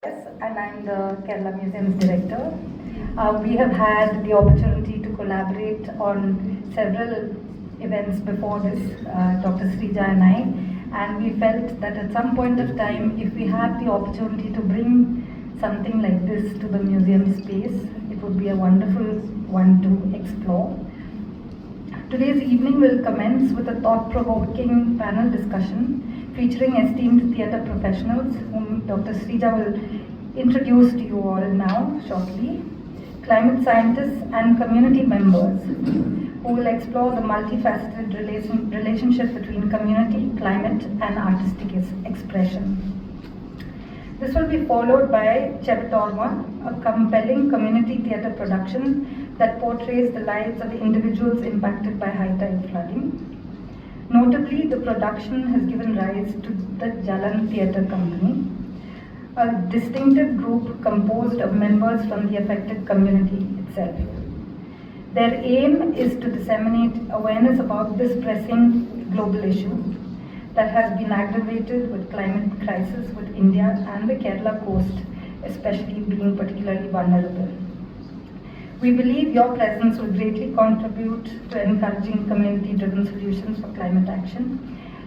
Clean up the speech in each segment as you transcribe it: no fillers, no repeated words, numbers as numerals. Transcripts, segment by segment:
Yes, and I'm the Kerala Museum's director. We have had the opportunity to collaborate on several events before this, Dr. Srija and I, and we felt that at some point of time, if we have the opportunity to bring something like this to the museum space, it would be a wonderful one to explore. Today's evening will commence with a thought-provoking panel discussion featuring esteemed theatre professionals whom Dr. Srija will introduce to you all now shortly, climate scientists and community members who will explore the multifaceted relationship between community, climate and artistic expression. This will be followed by Chevitorma, a compelling community theatre production that portrays the lives of individuals impacted by high tide flooding. Notably, the production has given rise to the Jalan Theatre Company, a distinctive group composed of members from the affected community itself. Their aim is to disseminate awareness about this pressing global issue that has been aggravated with climate crisis with India and the Kerala coast, especially being particularly vulnerable. We believe your presence will greatly contribute to encouraging community-driven solutions for climate action.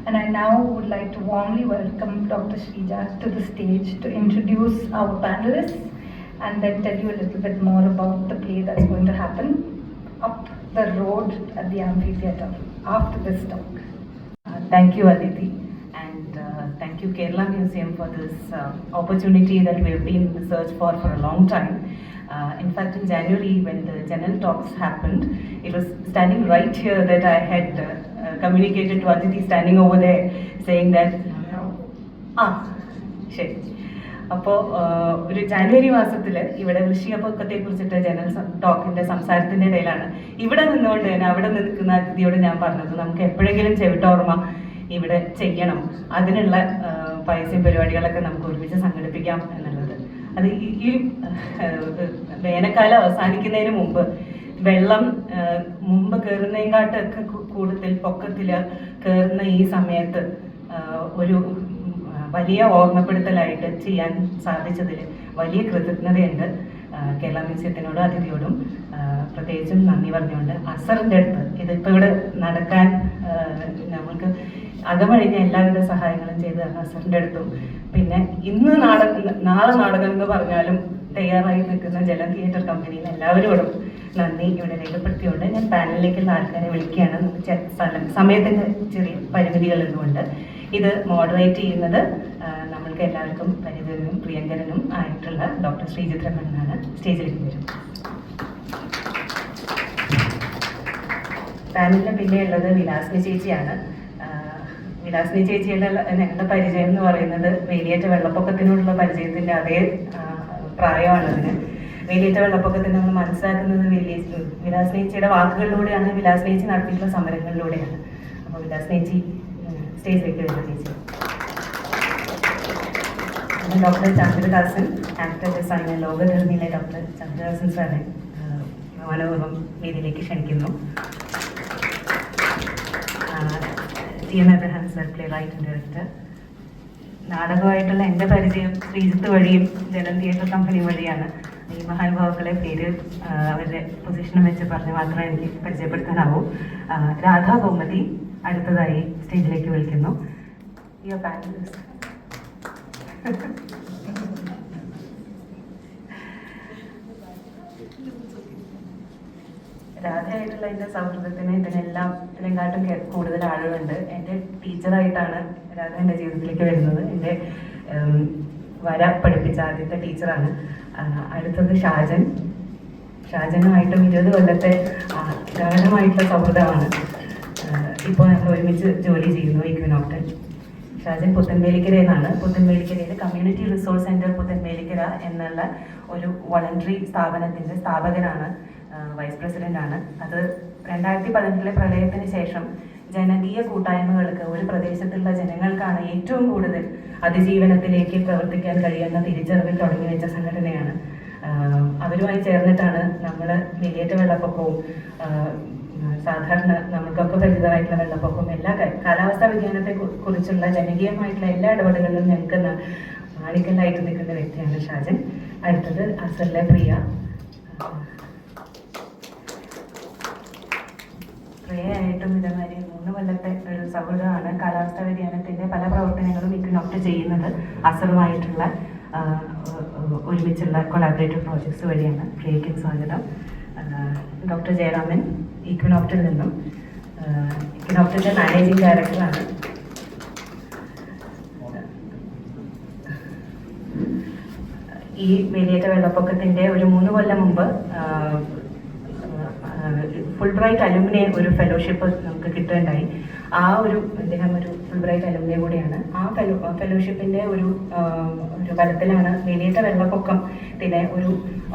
And I now would like to warmly welcome Dr. Srija to the stage to introduce our panelists and then tell you a little bit more about the play that's going to happen up the road at the amphitheatre after this talk. Thank you, Aditi, and thank you, Kerala Museum, for this opportunity that we have been in the search for a long time. In fact, in January, when the general talks happened, it was standing right here that I had communicated to Aditi standing over there, saying that, ശരി. അപ്പോൾ ഒരു ജാനുവരി മാസത്തിൽ ഇവിടെ വൃഷികപ്പൊക്കത്തെ കുറിച്ചിട്ട് general ടോക്കിന്റെ സംസാരത്തിന്റെ ഇടയിലാണ് ഇവിടെ നിന്നുകൊണ്ട് തന്നെ അവിടെ നിൽക്കുന്ന അതിഥിയോട് ഞാൻ പറഞ്ഞത് നമുക്ക് എപ്പോഴെങ്കിലും ചെവിട്ടോർമ്മ ഇവിടെ ചെയ്യണം, അതിനുള്ള പൈസ പരിപാടികളൊക്കെ നമുക്ക് ഒരുമിച്ച് സംഘടിപ്പിക്കാം എന്നുള്ളത്. അത് ഈ വേനൽക്കാലം അവസാനിക്കുന്നതിന് മുമ്പ് വെള്ളം മുമ്പ് കയറുന്നതിനെക്കാട്ടൊക്കെ കൂടുതൽ പൊക്കത്തിൽ കയറുന്ന ഈ സമയത്ത് ഒരു വലിയ ഓർമ്മപ്പെടുത്തലായിട്ട് ചെയ്യാൻ സാധിച്ചതിൽ വലിയ കൃതജ്ഞതയുണ്ട് കേരള മ്യൂസിയത്തിനോടും അതിഥിയോടും. പ്രത്യേകിച്ചും നന്ദി പറഞ്ഞുകൊണ്ട് അസറിൻ്റെ അടുത്ത് ഇതിപ്പോൾ ഇവിടെ നടക്കാൻ നമുക്ക് അകമഴിഞ്ഞ എല്ലാവിധ സഹായങ്ങളും ചെയ്ത് അസറിൻ്റെ അടുത്തും, പിന്നെ ഇന്ന് നാളെ നാടകം എന്ന് പറഞ്ഞാലും തയ്യാറായി നിൽക്കുന്ന ജലം തിയേറ്റർ കമ്പനിയിൽ എല്ലാവരോടും നന്ദി ഇവിടെ രേഖപ്പെടുത്തിയോണ്ട് ഞാൻ പാനലിലേക്കുള്ള ആൾക്കാരെ വിളിക്കുകയാണ്. സമയത്തിൻ്റെ ചെറിയ പരിമിതികൾ ഉള്ളതുകൊണ്ട് ഇത് മോഡറേറ്റ് ചെയ്യുന്നത് നമ്മൾക്ക് എല്ലാവർക്കും പരിചിതനും പ്രിയങ്കരനും ആയിട്ടുള്ള ഡോക്ടർ ശ്രീജിത്ത് രമണനാണ്. സ്റ്റേജിലേക്ക് വരും. പാനലിന് പിന്നെ ഉള്ളത് വിലാസിനി ചേച്ചിയാണ്. വിലാസിനി ചേച്ചിയുടെ ഞങ്ങളുടെ പരിചയം എന്ന് പറയുന്നത് വേലിയേറ്റ വെള്ളപ്പൊക്കത്തിനോടുള്ള പരിചയത്തിൻ്റെ അതേ പ്രായമാണ് അതിന്. വേലിയേറ്റ വെള്ളപ്പൊക്കത്തിന് നമ്മൾ മനസ്സിലാക്കുന്നത് വിലാസിനി ചേച്ചിയുടെ വാക്കുകളിലൂടെയാണ്, വിലാസിനി ചേച്ചി നടത്തിയിട്ടുള്ള സമരങ്ങളിലൂടെയാണ്. അപ്പോൾ വിലാസിനി ചേച്ചി സ്റ്റേജിലേക്ക് വരുന്ന ചേച്ചി. ഡോക്ടർ ചന്ദ്രദാസൻ, ആക്ടർ ഡിസൈനർ, ലോകധർമ്മിയിലെ ഡോക്ടർ ചന്ദ്രദാസൻ സാറെ മനോപൂർവ്വം വേദിയിലേക്ക് ക്ഷണിക്കുന്നു. T M. Abraham sir, playwright and director. നാടകമായിട്ടുള്ള എൻ്റെ പരിചയം ശ്രീജിത്ത് വഴിയും ജലം തിയേറ്റർ കമ്പനി വഴിയാണ്. ഈ മഹാനുഭാവുക്കളെ പേര് അവരുടെ പൊസിഷനും വെച്ച് പറഞ്ഞ് മാത്രമേ എനിക്ക് പരിചയപ്പെടുത്താനാവൂ. രാധാ ഗോമതി അടുത്തതായി സ്റ്റേജിലേക്ക് വിളിക്കുന്നു. Your panellist. രാധയായിട്ടുള്ള എൻ്റെ സൗഹൃദത്തിന് ഇതിനെക്കാട്ടും കൂടുതൽ ആളുകളുണ്ട്. എൻ്റെ ടീച്ചറായിട്ടാണ് രാധ എൻ്റെ ജീവിതത്തിലേക്ക് വരുന്നത്. എൻ്റെ വര പഠിപ്പിച്ച ആദ്യത്തെ ടീച്ചറാണ്. അടുത്തത് ഷാജനുമായിട്ടും 20 കൊല്ലത്തെ ഗാഠമായിട്ടുള്ള സൗഹൃദമാണ്. ഇപ്പോൾ ഞങ്ങൾ ഒരുമിച്ച് ജോലി ചെയ്യുന്നു ഇക്വിനോക്ടൻ. ഷാജൻ പുത്തൻവേലിക്കരയിൽ നിന്നാണ്. പുത്തൻവേലിക്കരയിൽ കമ്മ്യൂണിറ്റി റിസോഴ്സ് സെൻറ്റർ പുത്തൻവേലിക്കര എന്നുള്ള ഒരു വോളണ്ടറി സ്ഥാപനത്തിൻ്റെ സ്ഥാപകനാണ്, വൈസ് പ്രസിഡൻ്റാണ്. അത് 2018 പ്രളയത്തിന് ശേഷം ജനകീയ കൂട്ടായ്മകൾക്ക്, ഒരു പ്രദേശത്തുള്ള ജനങ്ങൾക്കാണ് ഏറ്റവും കൂടുതൽ അതിജീവനത്തിലേക്ക് പ്രവർത്തിക്കാൻ കഴിയുന്ന തിരിച്ചറിവിൽ തുടങ്ങി വെച്ച സംഘടനയാണ്. അവരുമായി ചേർന്നിട്ടാണ് നമ്മൾ വേലിയേറ്റ വെള്ളപ്പൊക്കവും സാധാരണ നമുക്കൊക്കെ പരിചിതമായിട്ടുള്ള വെള്ളപ്പൊക്കവും എല്ലാ കാലാവസ്ഥാ വ്യതിയാനത്തെ കുറിച്ചുള്ള ജനകീയമായിട്ടുള്ള എല്ലാ ഇടപെടലുകളും ഞങ്ങൾക്ക് ആണിക്കല്ലായിട്ട് നിൽക്കുന്ന വ്യക്തിയാണ് ഷാജൻ. അടുത്തത് അസറിലെ പ്രിയ. പ്രിയയായിട്ടും ഇതേമാതിരി 3 കൊല്ലത്തെ ഒരു സൗഹൃദമാണ്. കാലാവസ്ഥാ വ്യതിയാനത്തിൻ്റെ പല പ്രവർത്തനങ്ങളും ഇക്വിനോക്ട് ചെയ്യുന്നത് അസറുമായിട്ടുള്ള ഒരുമിച്ചുള്ള കൊളാബറേറ്റീവ് പ്രോജക്ട്സ് വഴിയാണ്. പ്രിയയ്ക്കും സ്വാഗതം. ഡോക്ടർ ജയറാമൻ ഇക്വിനോക്റ്റിൽ നിന്നും, ഇക്വിനോക്റ്റിൻ്റെ മാനേജിംഗ് ഡയറക്ടറാണ്. ഈ വേലിയേറ്റ വെള്ളപ്പൊക്കത്തിൻ്റെ ഒരു 3 കൊല്ലം മുമ്പ് ഫുൾ ബ്രൈറ്റ് അലുമിനെ ഒരു ഫെലോഷിപ്പ് നമുക്ക് കിട്ടുകയുണ്ടായി. അദ്ദേഹം ഒരു ഫുൾ ബ്രൈറ്റ് അലുമിനെ കൂടിയാണ്. ആ ഫെലോഷിപ്പിൻ്റെ ഒരു ബലത്തിലാണ് വേലിയേറ്റ വെള്ളപ്പൊക്കത്തിനെ ഒരു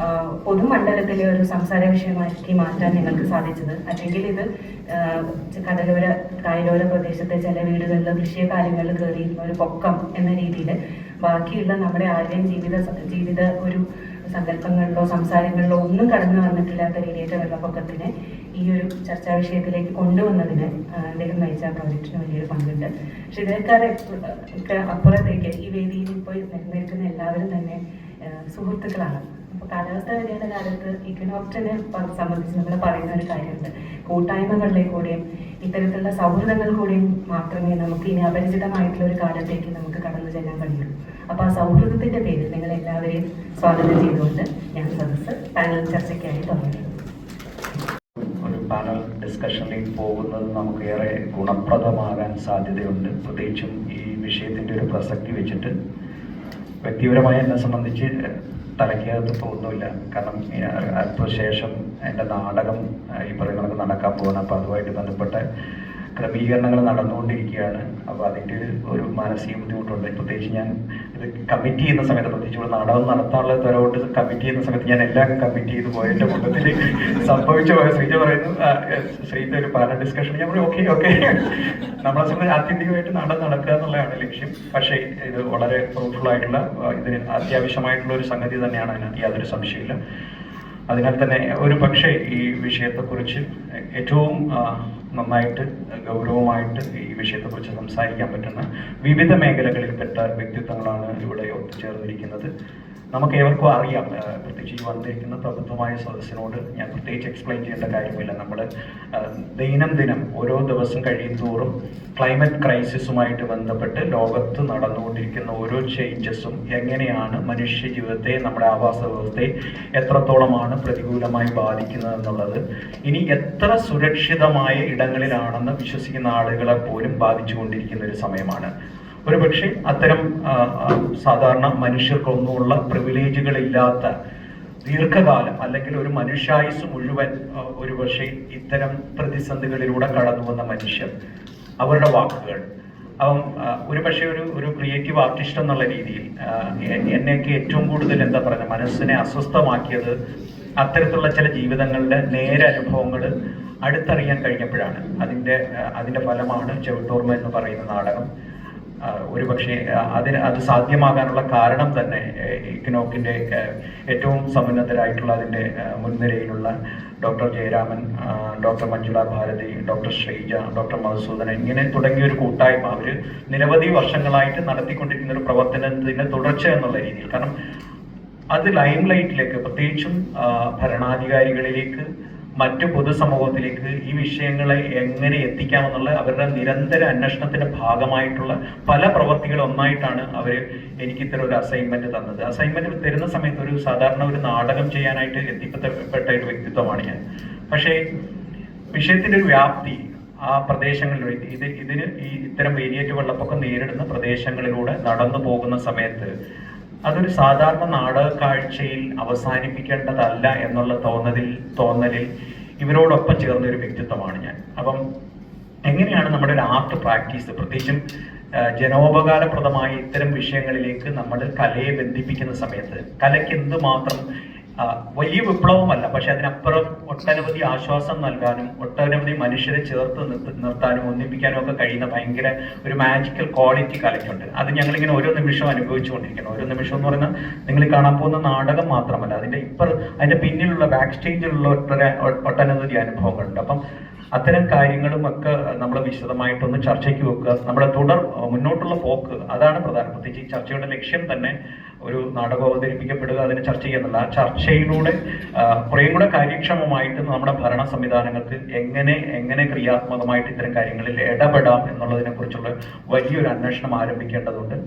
പൊതുമണ്ഡലത്തിലെ ഒരു സംസാര വിഷയമാക്കി മാറ്റാൻ ഞങ്ങൾക്ക് സാധിച്ചത്. അല്ലെങ്കിൽ ഇത് കായലോര പ്രദേശത്തെ ചില വീടുകളിൽ കൃഷികാര്യങ്ങളിൽ കയറിയിരുന്ന ഒരു പൊക്കം എന്ന രീതിയിൽ ബാക്കിയുള്ള നമ്മുടെ ആരുടെയും ജീവിത ഒരു സങ്കല്പങ്ങളിലോ സംസാരങ്ങളിലോ ഒന്നും കടന്നു വന്നിട്ടില്ലാത്ത വേലിയേറ്റ വെള്ളപ്പൊക്കത്തിനെ ഈ ഒരു ചർച്ചാ വിഷയത്തിലേക്ക് കൊണ്ടുവന്നതിന് അദ്ദേഹം നയിച്ച പ്രോജക്റ്റിന് വലിയൊരു പങ്കുണ്ട്. പക്ഷെ ഇതിനേക്കാളൊക്കെ അപ്പുറത്തേക്ക് ഈ വേദിയിൽ ഇപ്പോൾ നിൽക്കുന്ന എല്ലാവരും തന്നെ സുഹൃത്തുക്കളാണ്. അപ്പോൾ കാലാവസ്ഥാ വ്യതിയാന കാലത്ത് ഇക്വിനോക്റ്റിനെ സംബന്ധിച്ച് നമ്മൾ പറയുന്ന ഒരു കാര്യമുണ്ട്. കൂട്ടായ്മകളിലേക്കൂടെയും ഇത്തരത്തിലുള്ള സൗഹൃദങ്ങൾ കൂടിയും മാത്രമേ നമുക്ക് ഇനി അപരിചിതമായിട്ടുള്ള ഒരു കാലത്തേക്ക് നമുക്ക് കടന്നു ചെല്ലാൻ കഴിയുള്ളൂ. അപ്പോൾ ആ സൗഹൃദത്തിൻ്റെ പേരിൽ നിങ്ങൾ എല്ലാവരെയും സ്വാഗതം ചെയ്തുകൊണ്ട് ഞാൻ സദസ്സ് പാനൽ ചർച്ചയ്ക്കായി തുടങ്ങി. ഒരു പാനൽ ഡിസ്കഷനിലേക്ക് പോകുന്നത് നമുക്ക് ഏറെ ഗുണപ്രദമാകാൻ സാധ്യതയുണ്ട്. പ്രത്യേകിച്ചും ഈ വിഷയത്തിൻ്റെ ഒരു പ്രസക്തി വെച്ചിട്ട് വ്യക്തിപരമായി എന്നെ സംബന്ധിച്ച് തലയ്ക്കകത്ത് ഒന്നുമില്ല. കാരണം അല്പശേഷം എൻ്റെ നാടകം ഈ പറയുന്നതൊക്കെ നടക്കാൻ പോകണം. അപ്പോൾ അതുമായിട്ട് ബന്ധപ്പെട്ട ക്രമീകരണങ്ങൾ നടന്നുകൊണ്ടിരിക്കുകയാണ്. അപ്പോൾ അതിൻ്റെ ഒരു മാനസിക ബുദ്ധിമുട്ടുണ്ട്. പ്രത്യേകിച്ച് ഞാൻ ഇത് കമ്മിറ്റ് ചെയ്യുന്ന സമയത്ത്, പ്രത്യേകിച്ച് ഇവിടെ നാടകം നടത്താനുള്ള തരവുകൊണ്ട് കമ്മിറ്റ് ചെയ്യുന്ന സമയത്ത് ഞാൻ എല്ലാം കമ്മിറ്റ് ചെയ്ത് പോയതിൻ്റെ കൂട്ടത്തിൽ സംഭവിച്ചു പോയ ശ്രീജ പറയുന്നു, ശ്രീജ ഒരു പാനൽ ഡിസ്കഷൻ. ഞാൻ പറയും ഓക്കെ നമ്മളെ സംബന്ധിച്ച് ആത്യന്തികമായിട്ട് നാടകം നടക്കുക എന്നുള്ളതാണ് ലക്ഷ്യം. പക്ഷേ ഇത് വളരെ ഫ്രൂട്ട്ഫുൾ ആയിട്ടുള്ള, ഇതിന് അത്യാവശ്യമായിട്ടുള്ള ഒരു സംഗതി തന്നെയാണ്. അതിനകത്ത് യാതൊരു സംശയമില്ല. അതിനാൽ തന്നെ ഒരു പക്ഷേ ഈ വിഷയത്തെക്കുറിച്ച് ഏറ്റവും നന്നായിട്ട് ഗൗരവമായിട്ട് ഈ വിഷയത്തെക്കുറിച്ച് സംസാരിക്കാൻ പറ്റുന്ന വിവിധ മേഖലകളിൽപ്പെട്ട വ്യക്തിത്വങ്ങളാണ് ഇവിടെ ഒത്തുചേർന്നിരിക്കുന്നത്. നമുക്ക് ഏവർക്കും അറിയാം, പ്രത്യേകിച്ച് ഈ വന്നിരിക്കുന്ന പ്രബുദ്ധമായ സദസ്സിനോട് ഞാൻ പ്രത്യേകിച്ച് എക്സ്പ്ലെയിൻ ചെയ്യേണ്ട കാര്യമില്ല. നമ്മൾ ദൈനംദിനം ഓരോ ദിവസം കഴിയുന്തോറും ക്ലൈമറ്റ് ക്രൈസിസുമായിട്ട് ബന്ധപ്പെട്ട് ലോകത്ത് നടന്നുകൊണ്ടിരിക്കുന്ന ഓരോ ചേഞ്ചസും എങ്ങനെയാണ് മനുഷ്യ ജീവിതത്തെ, നമ്മുടെ ആവാസ വ്യവസ്ഥയെ എത്രത്തോളമാണ് പ്രതികൂലമായി ബാധിക്കുന്നത് എന്നുള്ളത് ഇനി എത്ര സുരക്ഷിതമായ ഇടങ്ങളിലാണെന്ന് വിശ്വസിക്കുന്ന ആളുകളെ പോലും ബാധിച്ചുകൊണ്ടിരിക്കുന്ന ഒരു സമയമാണ്. ഒരുപക്ഷെ അത്തരം സാധാരണ മനുഷ്യർക്കൊന്നുമുള്ള പ്രിവിലേജുകളില്ലാത്ത ദീർഘകാലം അല്ലെങ്കിൽ ഒരു മനുഷ്യായുസ് മുഴുവൻ ഒരുപക്ഷെ ഇത്തരം പ്രതിസന്ധികളിലൂടെ കടന്നു വന്ന മനുഷ്യർ, അവരുടെ വാക്കുകൾ, ഒരുപക്ഷെ ഒരു ക്രിയേറ്റീവ് ആർട്ടിസ്റ്റ് എന്നുള്ള രീതിയിൽ എന്നെയൊക്കെ ഏറ്റവും കൂടുതൽ എന്താ പറയുക മനസ്സിനെ അസ്വസ്ഥമാക്കിയത് അത്തരത്തിലുള്ള ചില ജീവിതങ്ങളുടെ നേരനുഭവങ്ങൾ അടുത്തറിയാൻ കഴിഞ്ഞപ്പോഴാണ്. അതിൻ്റെ ഫലമാണ് ചെവിട്ടോർമ എന്ന് പറയുന്ന നാടകം. ഒരുപക്ഷെ അത് സാധ്യമാകാനുള്ള കാരണം തന്നെ ഇക്വിനോക്കിൻ്റെ ഏറ്റവും സമുന്നതരായിട്ടുള്ള അതിൻ്റെ മുൻനിരയിലുള്ള doctor Jayaraman, doctor Manjula Bharathi, doctor Sreeja, doctor Madhusoodanan, ഇങ്ങനെ തുടങ്ങിയ ഒരു കൂട്ടായ്മ അവർ നിരവധി വർഷങ്ങളായിട്ട് നടത്തിക്കൊണ്ടിരിക്കുന്ന ഒരു പ്രവർത്തനത്തിൻ്റെ തുടർച്ച എന്നുള്ള രീതിയിൽ. കാരണം അത് ലൈം ലൈറ്റിലേക്ക്, പ്രത്യേകിച്ചും ഭരണാധികാരികളിലേക്ക്, മറ്റു പൊതുസമൂഹത്തിലേക്ക് ഈ വിഷയങ്ങളെ എങ്ങനെ എത്തിക്കാമെന്നുള്ള അവരുടെ നിരന്തര അന്വേഷണത്തിന്റെ ഭാഗമായിട്ടുള്ള പല പ്രവർത്തികൾ ഒന്നായിട്ടാണ് അവർ എനിക്ക് ഇത്തരം ഒരു അസൈൻമെന്റ് തന്നത്. അസൈൻമെന്റ് തരുന്ന സമയത്ത് ഒരു സാധാരണ ഒരു നാടകം ചെയ്യാനായിട്ട് എത്തിപ്പെട്ട ഒരു വ്യക്തിത്വമാണ് ഞാൻ. പക്ഷേ വിഷയത്തിന്റെ ഒരു വ്യാപ്തി ആ പ്രദേശങ്ങളിൽ ഇത്തരം വേലിയേറ്റ വെള്ളപ്പൊക്കം നേരിടുന്ന പ്രദേശങ്ങളിലൂടെ നടന്നു പോകുന്ന സമയത്ത് അതൊരു സാധാരണ നാടക കാഴ്ചയിൽ അവസാനിപ്പിക്കേണ്ടതല്ല എന്നുള്ള തോന്നലിൽ ഇവരോടൊപ്പം ചേർന്ന ഒരു വ്യക്തിത്വമാണ് ഞാൻ. അപ്പം എങ്ങനെയാണ് നമ്മുടെ ഒരു ആർട്ട് പ്രാക്ടീസ്, പ്രത്യേകിച്ചും ജനോപകാരപ്രദമായ ഇത്തരം വിഷയങ്ങളിലേക്ക് നമ്മൾ കലയെ ബന്ധിപ്പിക്കുന്ന സമയത്ത് കലയ്ക്ക് എന്തുമാത്രം വലിയ വിപ്ലവമല്ല, പക്ഷെ അതിനപ്പുറം ഒട്ടനവധി ആശ്വാസം നൽകാനും ഒട്ടനവധി മനുഷ്യരെ ചേർത്ത് നിർത്താനും ഒന്നിപ്പിക്കാനും ഒക്കെ കഴിയുന്ന ഭയങ്കര ഒരു മാജിക്കൽ ക്വാളിറ്റി കലയ്ക്കുണ്ട്. അത് ഞങ്ങളിങ്ങനെ ഓരോ നിമിഷവും അനുഭവിച്ചുകൊണ്ടിരിക്കണം. ഓരോ നിമിഷം എന്ന് പറയുന്നത് നിങ്ങൾ കാണാൻ പോകുന്ന നാടകം മാത്രമല്ല, അതിന്റെ പിന്നിലുള്ള ബാക്ക് സ്റ്റേജിലുള്ള ഒട്ടനവധി അനുഭവങ്ങളുണ്ട്. അപ്പം അത്തരം കാര്യങ്ങളും ഒക്കെ നമ്മൾ വിശദമായിട്ടൊന്ന് ചർച്ചയ്ക്ക് വെക്കുക. നമ്മുടെ മുന്നോട്ടുള്ള പോക്ക് അതാണ് പ്രധാനം. പ്രത്യേകിച്ച് ഈ ചർച്ചയുടെ ലക്ഷ്യം തന്നെ ഒരു നാടകം അവതരിപ്പിക്കപ്പെടുക, അതിനെ ചർച്ച ചെയ്യുന്നില്ല. ആ ചർച്ചയിലൂടെ കുറേയും കൂടെ കാര്യക്ഷമമായിട്ട് നമ്മുടെ ഭരണ സംവിധാനങ്ങൾക്ക് എങ്ങനെ ക്രിയാത്മകമായിട്ട് ഇത്തരം കാര്യങ്ങളിൽ ഇടപെടാം എന്നുള്ളതിനെ കുറിച്ചുള്ള വലിയൊരു അന്വേഷണം ആരംഭിക്കേണ്ടതുണ്ട്.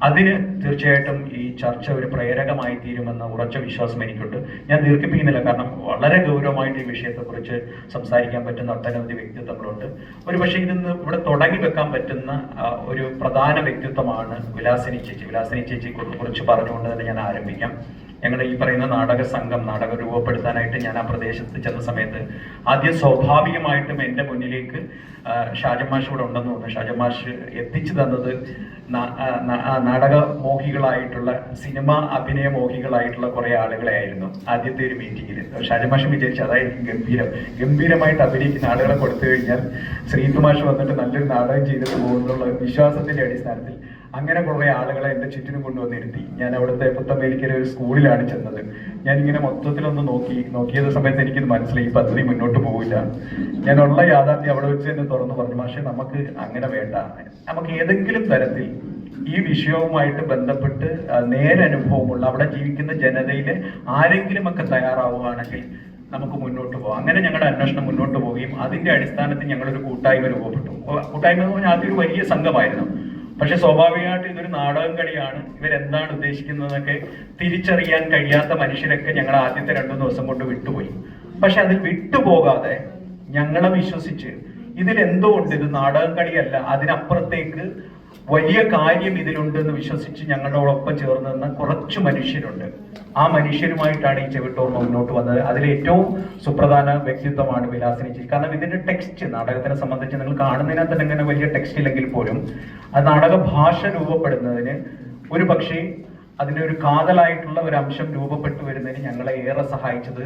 അതിന് തീർച്ചയായിട്ടും ഈ ചർച്ച ഒരു പ്രേരകമായി തീരുമെന്ന ഉറച്ച വിശ്വാസം എനിക്കുണ്ട്. ഞാൻ ദീർഘിപ്പിക്കുന്നില്ല, കാരണം വളരെ ഗൗരവമായിട്ട് ഈ വിഷയത്തെക്കുറിച്ച് സംസാരിക്കാൻ പറ്റുന്ന ഒട്ടനവധി വ്യക്തിത്വങ്ങളുണ്ട്. ഒരുപക്ഷെ ഇതിന്ന് ഇവിടെ തുടങ്ങി വെക്കാൻ പറ്റുന്ന ഒരു പ്രധാന വ്യക്തിത്വമാണ് വിലാസിനി ചേച്ചി. വിലാസിനി ചേച്ചിയെ കുറിച്ച് പറഞ്ഞുകൊണ്ട് തന്നെ ഞാൻ ആരംഭിക്കാം. ഞങ്ങളുടെ ഈ പറയുന്ന നാടകം രൂപപ്പെടുത്താനായിട്ട് ഞാൻ ആ പ്രദേശത്ത് ചെന്ന സമയത്ത് ആദ്യം സ്വാഭാവികമായിട്ടും എൻ്റെ മുന്നിലേക്ക് ഷാജൻ മാഷ് ഇവിടെ ഉണ്ടെന്ന് തോന്നുന്നു. ഷാജൻ മാഷ് എത്തിച്ചു തന്നത് നാടകമോഹികളായിട്ടുള്ള സിനിമ അഭിനയമോഹികളായിട്ടുള്ള കുറെ ആളുകളെ ആയിരുന്നു ആദ്യത്തെ ഒരു മീറ്റിങ്ങിൽ. ഷാജൻ മാഷ് വിചാരിച്ചു അതായിരിക്കും ഗംഭീരമായിട്ട് അഭിനയിക്കുന്ന ആളുകളെ കൊടുത്തു കഴിഞ്ഞാൽ ശ്രീതു മാഷ് വന്നിട്ട് നല്ലൊരു നാടകം ചെയ്തിട്ട് പോകുന്നുള്ള വിശ്വാസത്തിന്റെ അടിസ്ഥാനത്തിൽ അങ്ങനെ കുറെ ആളുകളെ എൻ്റെ ചുറ്റിനും കൊണ്ടുവന്നിരുത്തി. ഞാൻ അവിടുത്തെ പുത്തമ്പേലിക്കര ഒരു സ്കൂളിലാണ് ചെന്നത്. ഞാനിങ്ങനെ മൊത്തത്തിലൊന്ന് നോക്കിയത് സമയത്ത് എനിക്കിത് മനസ്സിലായി, ഈ പദ്ധതി മുന്നോട്ട് പോവില്ല. ഞാനുള്ള യാഥാർത്ഥ്യം അവിടെ വെച്ച് തന്നെ തുറന്നു പറഞ്ഞു, പക്ഷെ നമുക്ക് അങ്ങനെ വേണ്ട, നമുക്ക് ഏതെങ്കിലും തരത്തിൽ ഈ വിഷയവുമായിട്ട് ബന്ധപ്പെട്ട് നേരനുഭവമുള്ള അവിടെ ജീവിക്കുന്ന ജനതയിലെ ആരെങ്കിലും ഒക്കെ തയ്യാറാവുകയാണെങ്കിൽ നമുക്ക് മുന്നോട്ട് പോകാം. അങ്ങനെ ഞങ്ങളുടെ അന്വേഷണം മുന്നോട്ട് പോവുകയും അതിന്റെ അടിസ്ഥാനത്തിൽ ഞങ്ങളൊരു കൂട്ടായ്മ രൂപപ്പെട്ടു. കൂട്ടായ്മ എന്ന് പറഞ്ഞാൽ ആദ്യം ഒരു വലിയ സംഘമായിരുന്നു. പക്ഷെ സ്വാഭാവികമായിട്ട് ഇതൊരു നാടകം കളിയാണ്, ഇവരെന്താണ് ഉദ്ദേശിക്കുന്നതൊക്കെ തിരിച്ചറിയാൻ കഴിയാത്ത മനുഷ്യരൊക്കെ ഞങ്ങൾ ആദ്യത്തെ 2 ദിവസം കൊണ്ട് വിട്ടുപോയി. പക്ഷെ അതിൽ വിട്ടുപോകാതെ ഞങ്ങളെ വിശ്വസിച്ച് ഇതിലെന്തോ ഉണ്ട്, ഇത് നാടകം കളിയല്ല, അതിനപ്പുറത്തേക്ക് വലിയ കാര്യം ഇതിലുണ്ട് എന്ന് വിശ്വസിച്ച് ഞങ്ങളോടൊപ്പം ചേർന്ന് നിന്ന കുറച്ച് മനുഷ്യരുണ്ട്. ആ മനുഷ്യരുമായിട്ടാണ് ഈ ചെവിട്ടോർമ്മ മുന്നോട്ട് വന്നത്. അതിലേറ്റവും സുപ്രധാന വ്യക്തിത്വമാണ് വിലാസിനി ചേച്ചി. കാരണം ഇതിന്റെ ടെക്സ്റ്റ് നാടകത്തിനെ സംബന്ധിച്ച് നിങ്ങൾ കാണുന്നതിനകത്ത് തന്നെ ഇങ്ങനെ വലിയ ടെക്സ്റ്റ് ഇല്ലെങ്കിൽ പോലും അത് നാടക ഭാഷ രൂപപ്പെടുന്നതിന് ഒരു പക്ഷേ അതിൻ്റെ ഒരു കാതലായിട്ടുള്ള ഒരു അംശം രൂപപ്പെട്ടു വരുന്നതിന് ഞങ്ങളെ ഏറെ സഹായിച്ചത്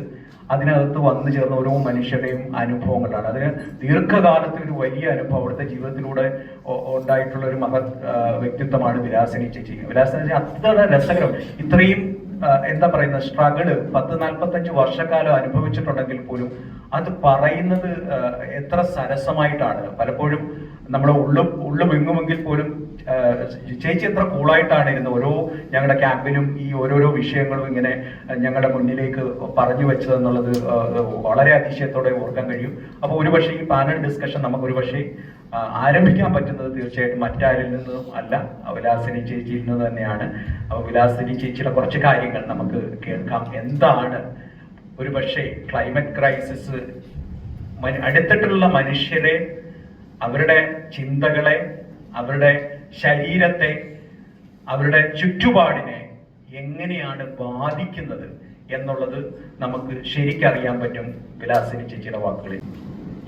അതിനകത്ത് വന്നു ചേർന്ന ഓരോ മനുഷ്യരുടെയും അനുഭവങ്ങളാണ്. അതിന് ദീർഘകാലത്തെ ഒരു വലിയ അനുഭവം അവിടുത്തെ ജീവിതത്തിലൂടെ ഉണ്ടായിട്ടുള്ള ഒരു മഹത് വ്യക്തിത്വമാണ് വിലാസിനി ചേച്ചി. വിലാസിനി ചേച്ചി അത്ര രസകരം, ഇത്രയും എന്താ പറയുന്നത് സ്ട്രഗിള് 10-45 വർഷക്കാലം അനുഭവിച്ചിട്ടുണ്ടെങ്കിൽ പോലും അത് പറയുന്നത് എത്ര സരസമായിട്ടാണ്. പലപ്പോഴും നമ്മുടെ ഉള്ളുമെങ്ങുമെങ്കിൽ പോലും ചേച്ചി എത്ര കൂളായിട്ടാണ് ഇരുന്നത് ഓരോ ഞങ്ങളുടെ ക്യാമ്പിലും ഈ ഓരോരോ വിഷയങ്ങളും ഇങ്ങനെ ഞങ്ങളുടെ മുന്നിലേക്ക് പറഞ്ഞു വെച്ചതെന്നുള്ളത് വളരെ അതിശയത്തോടെ ഓർക്കാൻ കഴിയും. അപ്പോൾ ഒരുപക്ഷെ ഈ പാനൽ ഡിസ്കഷൻ നമുക്ക് ഒരുപക്ഷെ ആരംഭിക്കാൻ പറ്റുന്നത് തീർച്ചയായിട്ടും മറ്റാരിൽ നിന്നും അല്ല, വിലാസിനി ചേച്ചിയിൽ നിന്ന് തന്നെയാണ്. അപ്പോൾ വിലാസിനി ചേച്ചിയുടെ കുറച്ച് കാര്യങ്ങൾ നമുക്ക് കേൾക്കാം. എന്താണ് ഒരുപക്ഷെ ക്ലൈമറ്റ് ക്രൈസിസ് അടുത്തിട്ടുള്ള മനുഷ്യരെ, അവരുടെ ചിന്തകളെ, അവരുടെ ശരീരത്തെ, അവരുടെ ചുറ്റുപാടിനെ എങ്ങനെയാണ് ബാധിക്കുന്നത് എന്നുള്ളത് നമുക്ക് ശരിക്കറിയാൻ പറ്റും വിലാസിനി ചേച്ചിയുടെ വാക്കുകളിൽ.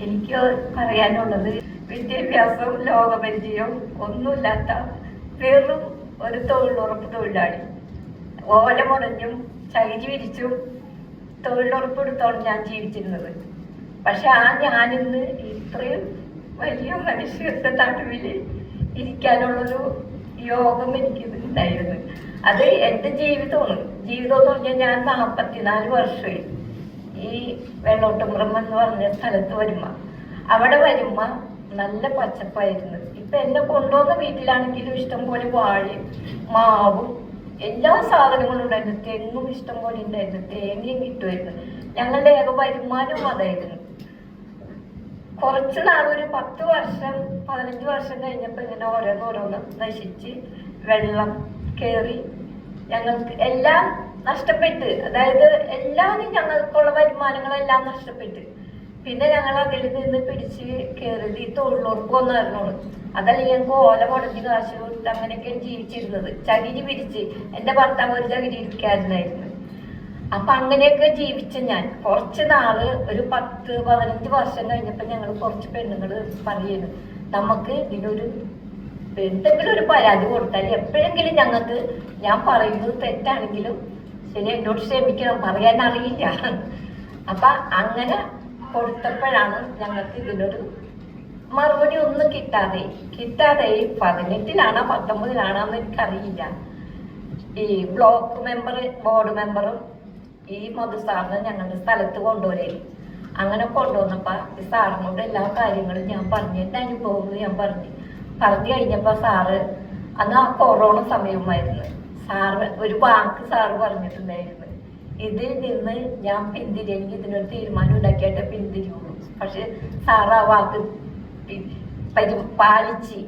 എനിക്ക് പറയാനുള്ളത് വിദ്യാഭ്യാസവും ലോകപരിചയവും ഒന്നുമില്ലാത്ത വെറും ഒരു തൊഴിലുറപ്പ് തൊഴിലാളി. ഓല മുടഞ്ഞും ചകിരി വിരിച്ചും തൊഴിലുറപ്പെടുത്തോളം ഞാൻ ജീവിച്ചിരുന്നത്. പക്ഷെ ഞാനിന്ന് ഇത്രയും വലിയ മനുഷ്യരുടെ നടുവിൽ ഇരിക്കാനുള്ളൊരു യോഗം എനിക്ക് ഉണ്ടായിരുന്നു. അത് എൻ്റെ ജീവിതമാണ്. ജീവിതം എന്ന് പറഞ്ഞാൽ ഞാൻ 44 വർഷമായി ഈ വെള്ളോട്ടുംപുറം എന്ന് പറഞ്ഞ സ്ഥലത്ത് അവിടെ വരുമ്പോ നല്ല പച്ചപ്പായിരുന്നു. ഇപ്പൊ എന്നെ കൊണ്ടുവന്ന വീട്ടിലാണെങ്കിലും ഇഷ്ടംപോലെ വാഴയും മാവും എല്ലാ സാധനങ്ങളും ഉണ്ടായിരുന്നു. തെങ്ങും ഇഷ്ടംപോലെ ഉണ്ടായിരുന്നു, തേങ്ങയും കിട്ടുമായിരുന്നു. ഞങ്ങളുടെ ഏക വരുമാനവും അതായിരുന്നു. കുറച്ച് നാൾ ഒരു 10 വർഷം 15 വർഷം കഴിഞ്ഞപ്പോൾ ഇങ്ങനെ ഓരോന്നോരോന്ന് നശിച്ച് വെള്ളം കയറി ഞങ്ങൾക്ക് എല്ലാം നഷ്ടപ്പെട്ട്, അതായത് എല്ലാവരും ഞങ്ങൾക്കുള്ള വരുമാനങ്ങളെല്ലാം നഷ്ടപ്പെട്ട്. പിന്നെ ഞങ്ങൾ അതിൽ നിന്ന് പിടിച്ച് കയറിയത് ഈ തൊഴിലുറപ്പ് വന്നായിരുന്നോളൂ. അതല്ല ഞങ്ങൾക്ക് ഓല മുടഞ്ഞ് കാശ് കൊടുത്ത് അങ്ങനെയൊക്കെയാണ് ജീവിച്ചിരുന്നത്. ചകിരി പിരിച്ച് എൻ്റെ ഭർത്താവ് ഒരു ചകിരി ഇരിക്കാറുണ്ടായിരുന്നു. അപ്പൊ അങ്ങനെയൊക്കെ ജീവിച്ച ഞാൻ കുറച്ച് നാള് ഒരു 10-15 വർഷം കഴിഞ്ഞപ്പോൾ ഞങ്ങൾ കുറച്ച് പെണ്ണുങ്ങൾ പറയുന്നു, നമുക്ക് ഇതിനൊരു എന്തെങ്കിലും ഒരു പരാതി കൊടുത്താൽ എപ്പോഴെങ്കിലും ഞങ്ങൾക്ക്, ഞാൻ പറയുന്നത് തെറ്റാണെങ്കിലും ശരി എന്നോട് ക്ഷമിക്കണം, പറയാൻ അറിയില്ല. അപ്പൊ അങ്ങനെ കൊടുത്തപ്പോഴാണ് ഞങ്ങൾക്ക് ഇതിനൊരു മറുപടി ഒന്നും കിട്ടാതെ 18-ലാണോ 19-ലാണോന്ന് എനിക്കറിയില്ല. ഈ ബ്ലോക്ക് മെമ്പർ, ബോർഡ് മെമ്പറും ഈ മധു സാറിനെ ഞങ്ങളുടെ സ്ഥലത്ത് കൊണ്ടുവരേ. അങ്ങനെ കൊണ്ടുവന്നപ്പോൾ ഈ സാറിനോട് എല്ലാ കാര്യങ്ങളും ഞാൻ പറഞ്ഞു, എൻ്റെ അനുഭവങ്ങൾ ഞാൻ പറഞ്ഞു കഴിഞ്ഞപ്പോൾ സാറ്, അന്ന് ആ കൊറോണ സമയമായിരുന്നു, സാറ് ഒരു വാക്ക് സാറ് പറഞ്ഞിട്ടുണ്ടായിരുന്നു, ഇതിൽ നിന്ന് ഞാൻ പിന്തിരിയെങ്കിൽ ഇതിനൊരു തീരുമാനം ഉണ്ടാക്കിയിട്ടേ പിന്തിരിയുള്ളൂ. പക്ഷെ സാറ് ആ വാക്ക് പാലിച്ച്.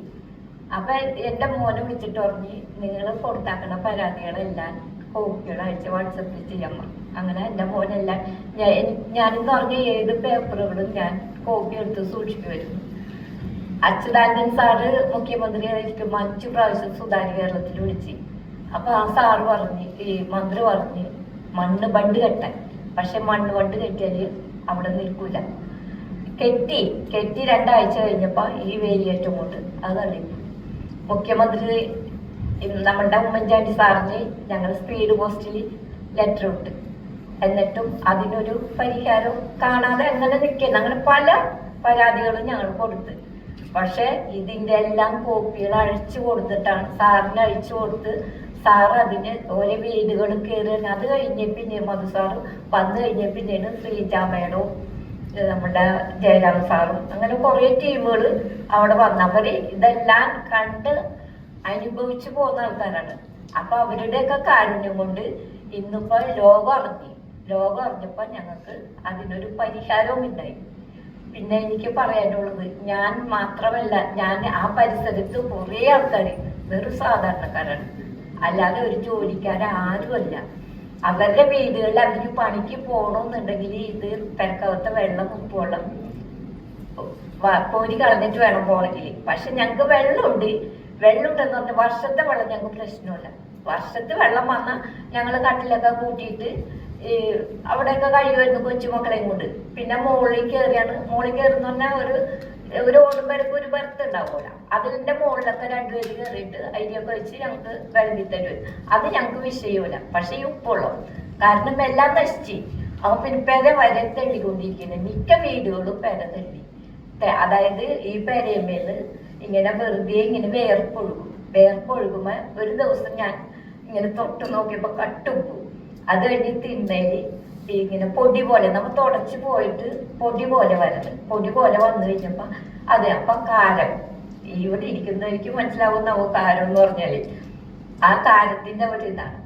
അപ്പൊ എൻ്റെ മോനെ വിളിച്ചിട്ട് പറഞ്ഞ് നിങ്ങൾ കൊടുത്താക്കുന്ന പരാതികളെല്ലാം കോപ്പികൾ അയച്ച് വാട്സപ്പിൽ ചെയ്യാൻ പറഞ്ഞു. അങ്ങനെ എൻ്റെ മോനെല്ലാം ഞാനെന്ന് പറഞ്ഞ ഏത് പേപ്പറുകളും ഞാൻ കോപ്പി എടുത്ത് സൂക്ഷിക്കുമായിരുന്നു. അച്യുതാനന്ദൻ സാറ് മുഖ്യമന്ത്രിയായിരിക്കുമ്പോൾ 5 പ്രാവശ്യം സുതാര്യ കേരളത്തിൽ വിളിച്ച്. അപ്പൊ ആ സാറ് പറഞ്ഞ്, ഈ മന്ത്രി പറഞ്ഞ് മണ്ണ് ബണ്ട് കെട്ടാൻ. പക്ഷെ മണ്ണ് ബണ്ട് കെട്ടിയാൽ അവിടെ നിൽക്കൂല. കെട്ടി 2 ആഴ്ച കഴിഞ്ഞപ്പോൾ ഈ വേലിയേറ്റം കൊണ്ട് അത് തള്ളിപ്പോ. മുഖ്യമന്ത്രി നമ്മളുടെ ഉമ്മൻചാണ്ടി സാറിന് ഞങ്ങൾ സ്പീഡ് പോസ്റ്റിൽ ലെറ്റർ ഇട്ട്, എന്നിട്ടും അതിനൊരു പരിഹാരം കാണാതെ അങ്ങനെ നിൽക്കുന്നത്. അങ്ങനെ പല പരാതികളും ഞങ്ങൾ കൊടുത്ത്. പക്ഷെ ഇതിൻ്റെ എല്ലാം കോപ്പികൾ അഴിച്ചു കൊടുത്തിട്ടാണ് സാറിന് അഴിച്ചു കൊടുത്ത്. സാർ അതിന് ഓരോ വീടുകൾ കയറി. അത് കഴിഞ്ഞ പിന്നെ മധു സാറ് വന്നു കഴിഞ്ഞ പിന്നെയാണ് ശ്രീജാമേടവും നമ്മുടെ ജയരാം സാറും അങ്ങനെ കുറേ ടീമുകൾ അവിടെ വന്നവർ ഇതെല്ലാം കണ്ട് അനുഭവിച്ചു പോകുന്ന ആൾക്കാരാണ്. അപ്പൊ അവരുടെയൊക്കെ കാരുണ്യം കൊണ്ട് ഇന്നിപ്പോ ലോകം അറിഞ്ഞപ്പോൾ ഞങ്ങൾക്ക് അതിനൊരു പരിഹാരവും ഉണ്ടായി. പിന്നെ എനിക്ക് പറയാനുള്ളത്, ഞാൻ മാത്രമല്ല, ഞാൻ ആ പരിസരത്ത് കുറേ ആൾക്കാർ വെറും സാധാരണക്കാരാണ്, അല്ലാതെ ഒരു ജോലിക്കാരാരുമല്ല. അവരുടെ വീടുകളിൽ അവർക്ക് പണിക്ക് പോകണമെന്നുണ്ടെങ്കിൽ ഇത് പെരക്കകത്തെ വെള്ളം, ഉപ്പുവെള്ളം കോരി കളഞ്ഞിട്ട് വേണം പോകണമെങ്കിൽ. പക്ഷെ ഞങ്ങൾക്ക് വെള്ളമുണ്ടെന്ന് പറഞ്ഞാൽ വർഷത്തെ വെള്ളം ഞങ്ങൾക്ക് പ്രശ്നമില്ല. വർഷത്തെ വെള്ളം വന്നാൽ ഞങ്ങൾ കട്ടിലൊക്കെ കൂട്ടിയിട്ട് അവിടെയൊക്കെ കഴിയുമായിരുന്നു കൊച്ചുമക്കളെയും കൊണ്ട്. പിന്നെ മുകളിൽ കയറുന്ന പറഞ്ഞാൽ ഒരു ഓടും പേർക്ക് ഒരു ബർത്ത് ഉണ്ടാവില്ല. അതിൻ്റെ മുകളിലൊക്കെ 2 പേര് കയറിയിട്ട് അരിയൊക്കെ വെച്ച് ഞങ്ങൾക്ക് വിളമ്പി തരും. അത് ഞങ്ങൾക്ക് വിഷയമില്ല. പക്ഷെ ഈ ഉപ്പുള്ളൂ, കാരണം എല്ലാം നശിച്ച്. അപ്പൊ പിന്നെ പെര വരെ തള്ളിക്കൊണ്ടിരിക്കുന്നത്. മിക്ക വീടുകളും പെര തള്ളി. അതായത് ഈ പെരയമ്മേന്ന് ഇങ്ങനെ വെറുതെ ഇങ്ങനെ വേർപ്പൊഴുകുമ്പോൾ ഒരു ദിവസം ഞാൻ ഇങ്ങനെ തൊട്ട് നോക്കിയപ്പോൾ കട്ടുപ്പു. അത് കഴിഞ്ഞ് തിന്നേല് ഇങ്ങനെ പൊടി പോലെ നമ്മൾ തുടച്ച് പോയിട്ട് പൊടി പോലെ വന്നു കഴിഞ്ഞപ്പോൾ അതെ. അപ്പം കാരം ഇവിടെ ഇരിക്കുന്നവർക്ക് മനസ്സിലാവുന്നാവോ കാരം എന്ന് പറഞ്ഞാല് ആ കാരത്തിന്റെ ഒരു ഇതാണ്.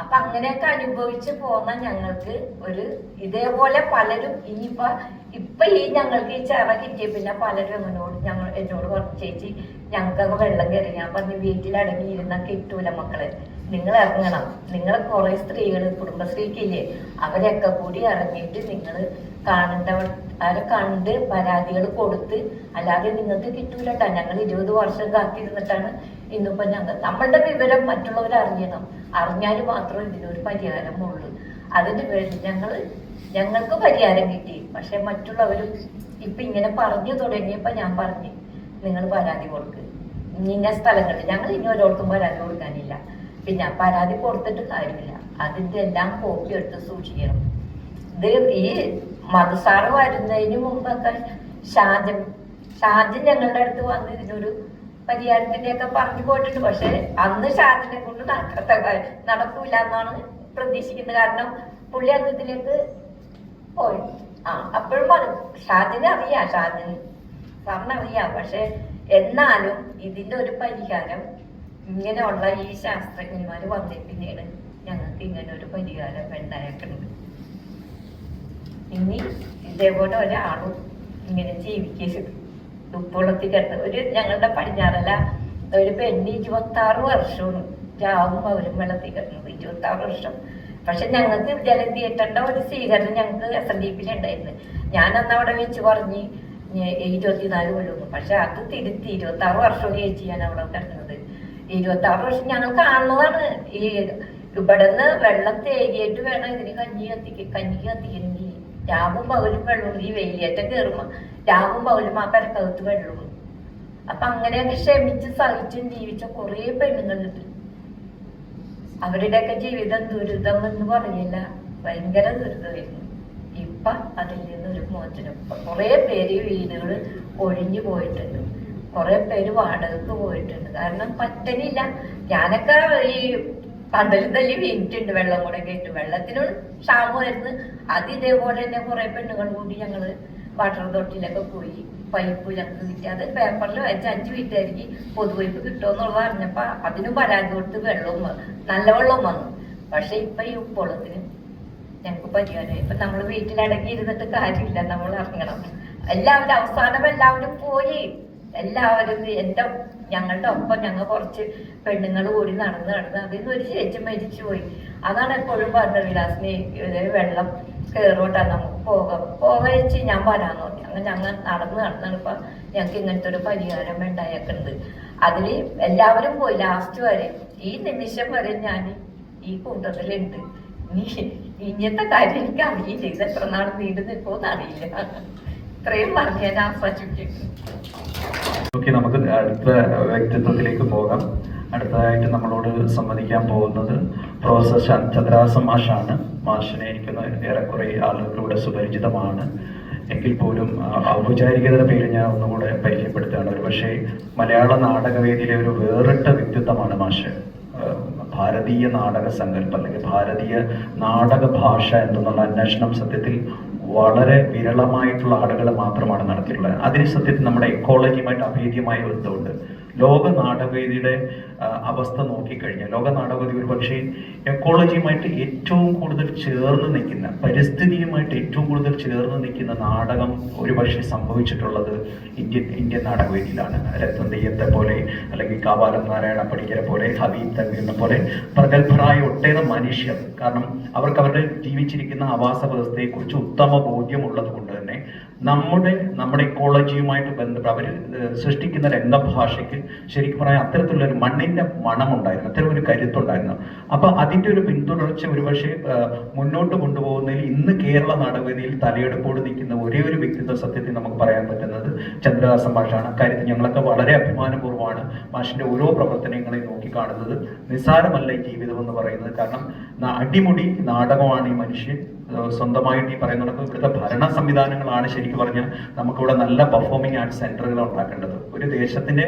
അപ്പൊ അങ്ങനെയൊക്കെ അനുഭവിച്ച് പോന്ന ഞങ്ങൾക്ക് ഒരു ഇതേപോലെ പലരും ഇപ്പൊ ഈ ഞങ്ങൾക്ക് ഈ ചിറ കിട്ടിയ പിന്നെ പലരും എന്നോട് പറഞ്ഞു, ചേച്ചി ഞങ്ങൾക്കൊക്കെ വെള്ളം കയറി. ഞാൻ പറഞ്ഞു, വീട്ടിലടങ്ങിയിരുന്ന കിട്ടൂല മക്കളെ, നിങ്ങൾ ഇറങ്ങണം. നിങ്ങൾ കുറെ സ്ത്രീകൾ കുടുംബശ്രീക്കില്ലേ, അവരൊക്കെ കൂടി ഇറങ്ങിയിട്ട് നിങ്ങൾ കാണേണ്ടവരെ കണ്ട് പരാതികൾ കൊടുത്ത്, അല്ലാതെ നിങ്ങൾക്ക് കിട്ടൂലട്ടാ. ഞങ്ങൾ 20 വർഷം കാത്തിരുന്നിട്ടാണ് ഇന്നിപ്പോ നമ്മളുടെ വിവരം മറ്റുള്ളവർ അറിഞ്ഞാൽ മാത്രമേ ഇതിനൊരു പരിഹാരമുള്ളൂ. അതിന് വേണ്ടി ഞങ്ങൾക്ക് പരിഹാരം കിട്ടി. പക്ഷെ മറ്റുള്ളവരും ഇപ്പൊ ഇങ്ങനെ പറഞ്ഞു തുടങ്ങിയപ്പോ ഞാൻ പറഞ്ഞു, നിങ്ങൾ പരാതി കൊടുക്കുക ഇന്ന സ്ഥലങ്ങളിൽ. ഞങ്ങൾ ഇനി ഓരോരുത്തും പരാതി കൊടുക്കാനില്ല. പിന്നെ പരാതി കൊടുത്തിട്ട് കാര്യമില്ല, അതിന്റെ എല്ലാം കോപ്പി എടുത്ത് സൂക്ഷിക്കണം. ഇത് ഈ മധുസാറ് വരുന്നതിന് മുമ്പൊക്കെ ഷാജൻ ഞങ്ങളുടെ അടുത്ത് വന്ന് ഇതിനൊരു പരിഹാരത്തിന്റെ ഒക്കെ പറഞ്ഞു പോയിട്ടുണ്ട്. പക്ഷെ അന്ന് ഷാജിനെ കൊണ്ട് നടക്കൂല എന്നാണ് പ്രതീക്ഷിക്കുന്നത്. കാരണം പുള്ളി അന്ന് ഇതിലേക്ക് പോയി. അപ്പോഴും പറഞ്ഞു, സാറിനറിയാം. പക്ഷെ എന്നാലും ഇതിന്റെ ഒരു പരിഹാരം ഇങ്ങനെയുള്ള ഈ ശാസ്ത്രജ്ഞന്മാര് വന്നിട്ടാണ് ഞങ്ങൾക്ക് ഇങ്ങനെ ഒരു പരിഹാരം ഉണ്ടായിട്ടുണ്ട്. ഇനി ഇതേപോലെ ഒരാളും ഇങ്ങനെ ജീവിക്കരുത്. ഉപ്പുവെള്ളത്തിൽ കിടന്ന് ഞങ്ങളുടെ പടിഞ്ഞാറല്ല ഒരു പെണ്ണ് 26 വർഷമാണ് രാവും അവരും വെള്ളത്തിൽ കിടന്നത്. 26 വർഷം. പക്ഷെ ഞങ്ങൾക്ക് ജലം തീട്ടേണ്ട ഒരു സ്വീകരണം ഞങ്ങൾക്ക് SNDP ഉണ്ടായിരുന്നു. ഞാൻ അന്ന് അവിടെ വെച്ച് പറഞ്ഞ് 24 കൊല്ലം. പക്ഷെ അത് തിരുത്തി 26 വർഷം ചേച്ചി ഞാൻ അവിടെ കിടക്കുന്നത്. 26 വർഷം ഞങ്ങൾ കാണുന്നതാണ്. ഈ ഇവിടുന്ന് വെള്ളം തേകിയിട്ട് വേണം ഇതിന് കഞ്ഞി കത്തിക്കണമെങ്കിൽ. രാവും പകലും വെള്ളവും. ഈ വെയിലേറ്റം കയറുമ്പോൾ രാവും പകലും ആ പെരക്കകത്ത് വെള്ളവും. അപ്പൊ അങ്ങനെയൊക്കെ ക്ഷമിച്ച് സഹിച്ചും ജീവിച്ച കുറേ പെണ്ണുങ്ങളുണ്ട്. അവരുടെയൊക്കെ ജീവിതം ദുരിതം എന്ന് പറയില്ല, ഭയങ്കര ദുരിതമായിരുന്നു. ഇപ്പൊ അതിൽ നിന്നൊരു മോചനം. കുറെ പേര് വീടുകൾ ഒഴിഞ്ഞു പോയിട്ടുണ്ട്, കുറെ പേര് വാടകക്ക് പോയിട്ടുണ്ട്. കാരണം പറ്റണില്ല. ഞാനൊക്കെ ഈ പന്തലും തല്ലി വീണിട്ടുണ്ട്, വെള്ളം കൂടെ കേട്ടു. വെള്ളത്തിനോട് ക്ഷാമമായിരുന്നു. അത് ഇതേപോലെ തന്നെ കുറെ പെണ്ണുങ്ങൾ കൂടി ഞങ്ങള് വാട്ടർ അതോറിറ്റിയിലൊക്കെ പോയി പൈപ്പ് ഞങ്ങൾക്ക് കിട്ടി. അത് പേപ്പറിൽ വെച്ച് 5 വീട്ടുകാർക്ക് പൊതുപൈപ്പ് കിട്ടുമെന്നുള്ളത് അറിഞ്ഞപ്പോ അതിന് പരാതി കൊടുത്ത് വെള്ളവും നല്ല വെള്ളവും വന്നു. പക്ഷെ ഇപ്പൊ ഈ ഉപ്പുവെള്ളത്തിന് ഞങ്ങൾക്ക് പരിഹാരമായി. ഇപ്പൊ നമ്മൾ വീട്ടിലടങ്ങി ഇരുന്നിട്ട് കാര്യമില്ല, നമ്മൾ ഇറങ്ങണം. എല്ലാവരും അവസാനം എല്ലാവരും പോയി. എല്ലാവരും ഞങ്ങളുടെ ഒപ്പം ഞങ്ങൾ കുറച്ച് പെണ്ണുങ്ങൾ കൂടി നടന്ന് അതിൽ നിന്ന് ഒരു ചേച്ചി മരിച്ചു പോയി. അതാണ് എപ്പോഴും പറഞ്ഞത്, വിലാസിനെ വെള്ളം കയറോട്ടാ, നമുക്ക് പോകച്ച് ഞാൻ വരാന്ന് പറഞ്ഞു. അങ്ങനെ ഞങ്ങൾ നടന്നിപ്പോ ഞങ്ങൾക്ക് ഇങ്ങനത്തെ ഒരു പരിഹാരം ഉണ്ടായേക്കുന്നത്. അതിൽ എല്ലാവരും പോയി ലാസ്റ്റ് വരെ. ഈ നിമിഷം വരെ ഞാൻ ഈ കൂട്ടത്തിലുണ്ട്. ഇങ്ങനത്തെ കാര്യം എനിക്ക് അറിയില്ല, ഇത് എത്ര നാൾ നീണ്ടു നിൽക്കുമെന്ന് അറിയില്ല. ഇത്രയും പറഞ്ഞ് ഞാൻ ആസ്വദിക്കുന്നു. ഓക്കെ, നമുക്ക് അടുത്ത വ്യക്തിത്വത്തിലേക്ക് പോകാം. അടുത്തതായിട്ട് നമ്മളോട് സംവദിക്കാൻ പോകുന്നത് പ്രൊഫസർ ചന്ദ്രഹാസൻ മാഷാണ്. മാഷിനെ എനിക്ക് ഏറെക്കുറെ ആളുകളിലൂടെ സുപരിചിതമാണ്. എങ്കിൽ പോലും ഔപചാരികതയുടെ പേര് ഞാൻ ഒന്നുകൂടെ പരിചയപ്പെടുത്തുകയാണ്. ഒരു പക്ഷേ മലയാള നാടകവേദിയിലെ ഒരു വേറിട്ട വ്യക്തിത്വമാണ് മാഷ്. ഭാരതീയ നാടക സങ്കല്പം അല്ലെങ്കിൽ ഭാരതീയ നാടക ഭാഷ എന്നുള്ള അന്വേഷണം സത്യത്തിൽ വളരെ വിരളമായിട്ടുള്ള ആളുകൾ മാത്രമാണ് നടത്തിയിട്ടുള്ളത്. അതിന് സത്യത്തിൽ നമ്മുടെ എക്കോളജിയുമായിട്ട് അഭേദ്യമായ ബന്ധമുണ്ട്. ലോക നാടകവേദിയുടെ അവസ്ഥ നോക്കിക്കഴിഞ്ഞാൽ ലോക നാടകവേദി ഒരു പക്ഷേ എക്കോളജിയുമായിട്ട് ഏറ്റവും കൂടുതൽ ചേർന്ന് നിൽക്കുന്ന, പരിസ്ഥിതിയുമായിട്ട് ഏറ്റവും കൂടുതൽ ചേർന്ന് നിൽക്കുന്ന നാടകം ഒരു പക്ഷേ സംഭവിച്ചിട്ടുള്ളത് ഇന്ത്യൻ നാടകവേദിയിലാണ്. രത്നം തെയ്യത്തെ പോലെ അല്ലെങ്കിൽ കാവാലം നാരായണ പണിക്കരെ പോലെ, ഹബീബ് തൻവീറിനെ പോലെ പ്രഗത്ഭരായ ഒട്ടേറെ മനുഷ്യർ, കാരണം അവർക്ക് അവരുടെ ജീവിച്ചിരിക്കുന്ന ആവാസ വ്യവസ്ഥയെക്കുറിച്ച് ഉത്തമ ബോധ്യമുള്ളത് കൊണ്ട് തന്നെ നമ്മുടെ ഇക്കോളജിയുമായിട്ട് ബന്ധപ്പെട്ട് അവർ സൃഷ്ടിക്കുന്ന രംഗഭാഷയ്ക്ക് ശരിക്കും പറയാൻ അത്തരത്തിലുള്ള ഒരു മണ്ണിന്റെ മണമുണ്ടായിരുന്നു, അത്തരം ഒരു കരുത്തുണ്ടായിരുന്നു. അപ്പൊ അതിന്റെ ഒരു പിന്തുടർച്ച ഒരുപക്ഷെ മുന്നോട്ട് കൊണ്ടുപോകുന്നതിൽ ഇന്ന് കേരള നാടകവേദിയിൽ തലയെടുപ്പോട് നിൽക്കുന്ന ഒരേ ഒരു വ്യക്തിത്വ സത്യത്തിൽ നമുക്ക് പറയാൻ പറ്റുന്നത് ചന്ദ്രഹാസൻ മാഷാണ്. അക്കാര്യത്തിൽ ഞങ്ങളൊക്കെ വളരെ അഭിമാനപൂർവ്വമാണ് മാഷിന്റെ ഓരോ പ്രവർത്തനങ്ങളെയും നോക്കിക്കാണുന്നത്. നിസ്സാരമല്ല ഈ ജീവിതം എന്ന് പറയുന്നത്. കാരണം അടിമുടി നാടകമാണ് ഈ മനുഷ്യൻ. സ്വന്തമായിട്ട് ഈ പറയുന്ന ഇവിടുത്തെ ഭരണ സംവിധാനങ്ങളാണ് ശരിക്കും പറഞ്ഞാൽ നമുക്കിവിടെ നല്ല പെർഫോമിംഗ് ആർട്സ് സെന്ററുകൾ ഉണ്ടാക്കേണ്ടത്. ഒരു ദേശത്തിന്റെ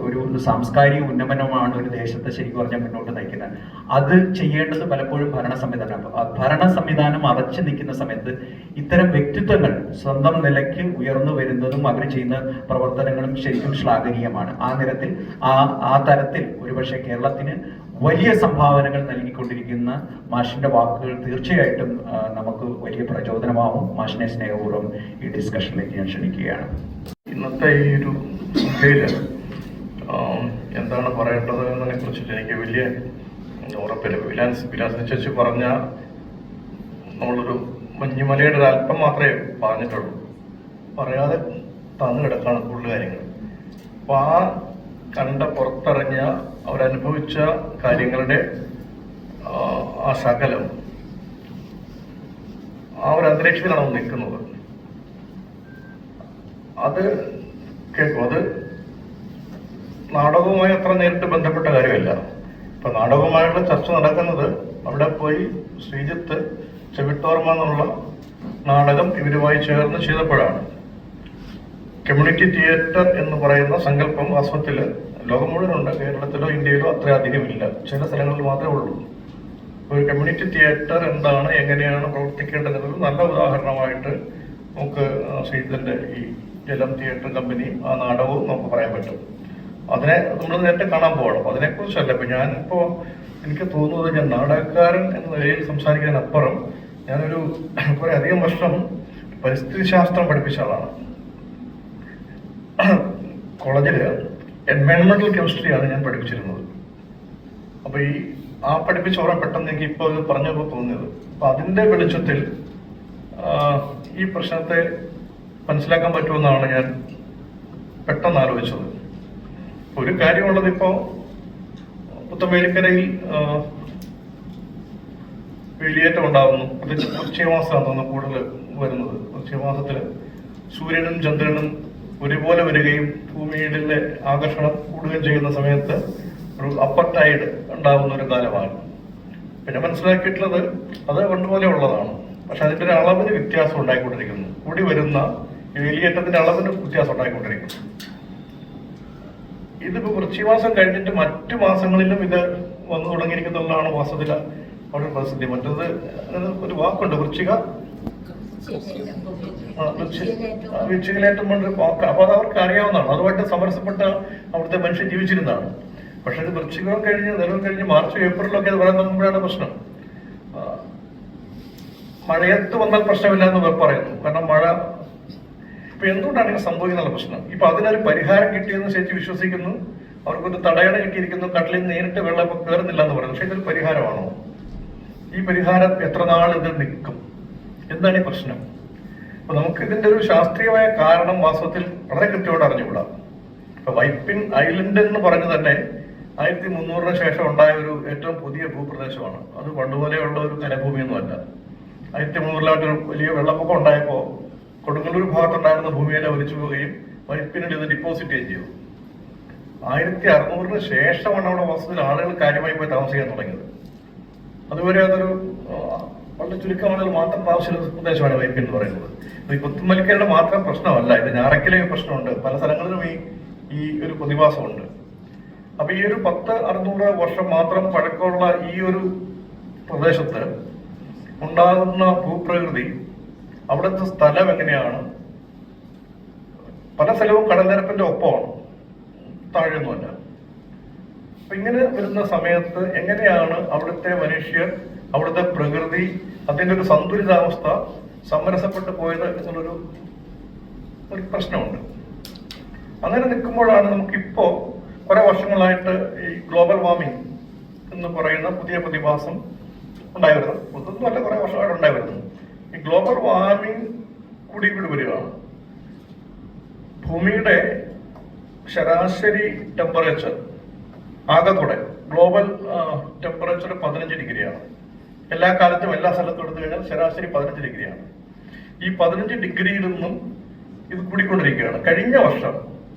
ഒരു സാംസ്കാരിക ഉന്നമനമാണ് ഒരു ദേശത്തെ ശരിക്കും പറഞ്ഞാൽ മുന്നോട്ട് നയിക്കുന്നത്. അത് ചെയ്യേണ്ടത് പലപ്പോഴും ഭരണ സംവിധാനമാണ്. ഭരണ സംവിധാനം അറച്ചു നിൽക്കുന്ന സമയത്ത് ഇത്തരം വ്യക്തിത്വങ്ങൾ സ്വന്തം നിലയ്ക്ക് ഉയർന്നു വരുന്നതും അവർ ചെയ്യുന്ന പ്രവർത്തനങ്ങളും ശരിക്കും ശ്ലാഘനീയമാണ്. ആ നിരത്തിൽ ആ തരത്തിൽ ഒരുപക്ഷെ കേരളത്തിന് വലിയ സംഭാവനകൾ നൽകിക്കൊണ്ടിരിക്കുന്ന മാഷിന്റെ വാക്കുകൾ തീർച്ചയായിട്ടും നമുക്ക് വലിയ പ്രചോദനമാവും. മാഷിനെ സ്നേഹപൂർവ്വം ഈ ഡിസ്കഷനിലേക്ക് ഞാൻ ക്ഷണിക്കുകയാണ്. ഇന്നത്തെ ഈ ഒരു സഭയില് എന്താണ് പറയേണ്ടത് എന്നതിനെ കുറിച്ചിട്ട് എനിക്ക് വലിയ ഉറപ്പില്ല. വിലാസിനെ ചേച്ചി പറഞ്ഞ നമ്മളൊരു മഞ്ഞുമലയുടെ ഒരു അല്പം മാത്രമേ പറഞ്ഞിട്ടുള്ളൂ, പറയാതെ തന്നു കിടക്കാണ് കൂടുതൽ കാര്യങ്ങൾ. അപ്പൊ കണ്ട പുറത്തിറങ്ങിയ അവരനുഭവിച്ച കാര്യങ്ങളുടെ ആ ശകലം ആ ഒരു അന്തരീക്ഷത്തിലാണ് നിൽക്കുന്നത്. അത് കേൾക്കും. അത് നാടകവുമായി അത്ര നേരിട്ട് ബന്ധപ്പെട്ട കാര്യമല്ല. ഇപ്പൊ നാടകവുമായുള്ള ചർച്ച നടക്കുന്നത് അവിടെ പോയി ശ്രീജിത്ത് ചെവിട്ടോർമ എന്നുള്ള നാടകം ഇവരുമായി ചേർന്ന് ചെയ്തപ്പോഴാണ്. കമ്മ്യൂണിറ്റി തിയേറ്റർ എന്ന് പറയുന്ന സങ്കല്പം വാസ്തവത്തിൽ ലോകം മുഴുവനുണ്ട്. കേരളത്തിലോ ഇന്ത്യയിലോ അത്ര അധികമില്ല, ചില സ്ഥലങ്ങളിൽ മാത്രമേ ഉള്ളൂ. ഒരു കമ്മ്യൂണിറ്റി തിയേറ്റർ എന്താണ്, എങ്ങനെയാണ് പ്രവർത്തിക്കേണ്ടതെന്നത് നല്ല ഉദാഹരണമായിട്ട് നമുക്ക് ശ്രീജിത്തിന്റെ ഈ ജലം തിയേറ്റർ കമ്പനി ആ നാടകവും നമുക്ക് പറയാൻ പറ്റും. അതിനെ നമ്മൾ നേരിട്ട് കാണാൻ പോകണം. അതിനെക്കുറിച്ചല്ല ഇപ്പൊ എനിക്ക് തോന്നുന്നത്, ഞാൻ നാടകക്കാരൻ എന്ന നിലയിൽ സംസാരിക്കുന്നതിനപ്പുറം ഞാനൊരു കുറെ അധികം വർഷം പരിസ്ഥിതി ശാസ്ത്രം പഠിപ്പിച്ച ആളാണ്. കോളേജിൽ എൻവയൺമെന്റൽ കെമിസ്ട്രിയാണ് ഞാൻ പഠിപ്പിച്ചിരുന്നത്. അപ്പൊ ആ പഠിപ്പിച്ച ഓരോ പെട്ടെന്ന് എനിക്ക് ഇപ്പോൾ ഇത് പറഞ്ഞപ്പോൾ തോന്നിയത്. അപ്പൊ അതിന്റെ വെളിച്ചത്തിൽ ഈ പ്രശ്നത്തെ മനസ്സിലാക്കാൻ പറ്റുമെന്നാണ് ഞാൻ പെട്ടെന്ന് ആലോചിച്ചത്. ഒരു കാര്യമുള്ളത്, ഇപ്പോ പുത്തമ്പേലിക്കരയിൽ വേലിയേറ്റം ഉണ്ടാകുന്നു. പ്രത്യേകിച്ച് വൃശ്ചികമാസമാണ് തോന്നുന്നു കൂടുതൽ വരുന്നത്. വൃശ്ചികമാസത്തില് സൂര്യനും ചന്ദ്രനും ഒരുപോലെ വരികയും ഭൂമിയിലെ ആകർഷണം കൂടുകയും ചെയ്യുന്ന സമയത്ത് ഒരു അപ്പർ ടൈഡ് ഉണ്ടാകുന്ന ഒരു കാലമാണ്. പിന്നെ മനസ്സിലാക്കിയിട്ടുള്ളത് അത് പണ്ടുപോലെ ഉള്ളതാണ്. പക്ഷെ അതിൻ്റെ ഒരു അളവിന് വ്യത്യാസം ഉണ്ടായിക്കൊണ്ടിരിക്കുന്നു. കൂടി വരുന്ന ഈ വേലിയേറ്റത്തിന്റെ അളവിന് വ്യത്യാസം ഉണ്ടായിക്കൊണ്ടിരിക്കുന്നു. ഇതിപ്പോ വൃശ്ചികമാസം കഴിഞ്ഞിട്ട് മറ്റു മാസങ്ങളിലും ഇത് വന്നു തുടങ്ങിയിരിക്കുന്നതാണ് വാസ്തവത്തിൽ വളരെ പ്രസിദ്ധി. മറ്റത് ഒരു വാക്കുണ്ട്, വൃശ്ചികലേറ്റം കൊണ്ട് വാക്ക്. അപ്പൊ അത് അവർക്ക് അറിയാവുന്നതാണ്, അതുമായിട്ട് സമരസപ്പെട്ട അവിടുത്തെ മനുഷ്യൻ ജീവിച്ചിരുന്നതാണ്. പക്ഷെ ഇത് വൃശ്ചികം കഴിഞ്ഞ് നിലവിൽ കഴിഞ്ഞ് മാർച്ച് ഏപ്രിലൊക്കെ അത് വരാൻ തുടങ്ങുമ്പോഴാണ് പ്രശ്നം. മഴയത്ത് വന്നാൽ പ്രശ്നമില്ല എന്ന് പറയുന്നു. കാരണം മഴ ഇപ്പൊ എന്തുകൊണ്ടാണ് ഇങ്ങനെ സംഭവിക്കുന്ന പ്രശ്നം. ഇപ്പൊ അതിനൊരു പരിഹാരം കിട്ടിയെന്ന് ശരിച്ച് വിശ്വസിക്കുന്നു. അവർക്കൊരു തടയണ കിട്ടിയിരിക്കുന്നു. കടലിൽ നേരിട്ട് വെള്ളം ഇപ്പൊ കയറുന്നില്ല എന്ന് പറയുന്നു. പക്ഷെ ഇതൊരു പരിഹാരമാണോ? ഈ പരിഹാരം എത്ര നാൾ ഇത് നിൽക്കും? എന്താണ് ഈ പ്രശ്നം? അപ്പൊ നമുക്ക് ഇതിന്റെ ഒരു ശാസ്ത്രീയമായ കാരണം വാസ്തവത്തിൽ വളരെ കൃത്യമായിട്ട് അറിഞ്ഞുകൂടാ. ഇപ്പൊ വൈപ്പിൻ ഐലൻഡ് എന്ന് പറഞ്ഞു തന്നെ 1300 ശേഷം ഉണ്ടായ ഒരു ഏറ്റവും പുതിയ ഭൂപ്രദേശമാണ്. അത് പണ്ടുപോലെയുള്ള ഒരു കരഭൂമിയൊന്നുമല്ല. 1300 വലിയ വെള്ളപ്പൊക്കം ഉണ്ടായപ്പോൾ കൊടുങ്ങല്ലൂർ ഭാഗത്തുണ്ടായിരുന്ന ഭൂമിയെല്ലാം ഒലിച്ചു പോവുകയും വൈപ്പിനിൽ ഇത് ഡിപ്പോസിറ്റ് ചെയ്യുകയും ചെയ്തു. 1600 ശേഷമാണ് അവിടെ വാസ്തവത്തിൽ ആളുകൾ കാര്യമായി പോയി താമസിക്കാൻ തുടങ്ങിയത്. അതുവരെ അതൊരു വളരെ ചുരുക്കം ആളുകൾ മാത്രം താമസിക്കുന്ന പ്രദേശമാണ് വൈപ്പിൻ എന്ന് പറയുന്നത്. ഈ പുത്തുമലിക്കരുടെ മാത്രം പ്രശ്നമല്ല, ഇത് ഞാറക്കലെ പ്രശ്നമുണ്ട്. പല സ്ഥലങ്ങളിലും ഈ ഒരു പ്രതിഭാസമുണ്ട്. അപ്പൊ ഈ ഒരു 1000-600 വർഷം മാത്രം പഴക്കമുള്ള ഈ ഒരു പ്രദേശത്ത് ഉണ്ടാകുന്ന ഭൂപ്രകൃതി, അവിടുത്തെ സ്ഥലം എങ്ങനെയാണ്? പല സ്ഥലവും കടൽനിരപ്പിന്റെ ഒപ്പമാണ്, താഴെയൊന്നുമല്ല. അപ്പൊ ഇങ്ങനെ വരുന്ന സമയത്ത് എങ്ങനെയാണ് അവിടുത്തെ മനുഷ്യർ, അവിടുത്തെ പ്രകൃതി, അതിൻ്റെ ഒരു സന്തുലിതാവസ്ഥ സമരസപ്പെട്ടു പോയത് എന്നുള്ളൊരു പ്രശ്നമുണ്ട്. അങ്ങനെ നിൽക്കുമ്പോഴാണ് നമുക്കിപ്പോ കുറെ വർഷങ്ങളായിട്ട് ഈ ഗ്ലോബൽ വാർമിംഗ് എന്ന് പറയുന്ന പുതിയ പ്രതിഭാസം ഉണ്ടായി വരുന്നത്. ഒന്നല്ല, കുറെ വർഷമായിട്ട് ഉണ്ടായി വരുന്നത്. ഈ ഗ്ലോബൽ വാർമിംഗ് കൂടി വരികയാണ്. ഭൂമിയുടെ ശരാശരി ടെമ്പറേച്ചർ ആകെക്കൂടെ ഗ്ലോബൽ ടെമ്പറേച്ചർ 15 ഡിഗ്രിയാണ്. എല്ലാ കാലത്തും എല്ലാ സ്ഥലത്തും എടുത്തു കഴിഞ്ഞാൽ ശരാശരി 15 ഡിഗ്രിയാണ്. ഈ 15 ഡിഗ്രിയിൽ നിന്നും ഇത് കൂടിക്കൊണ്ടിരിക്കുകയാണ്. കഴിഞ്ഞ വർഷം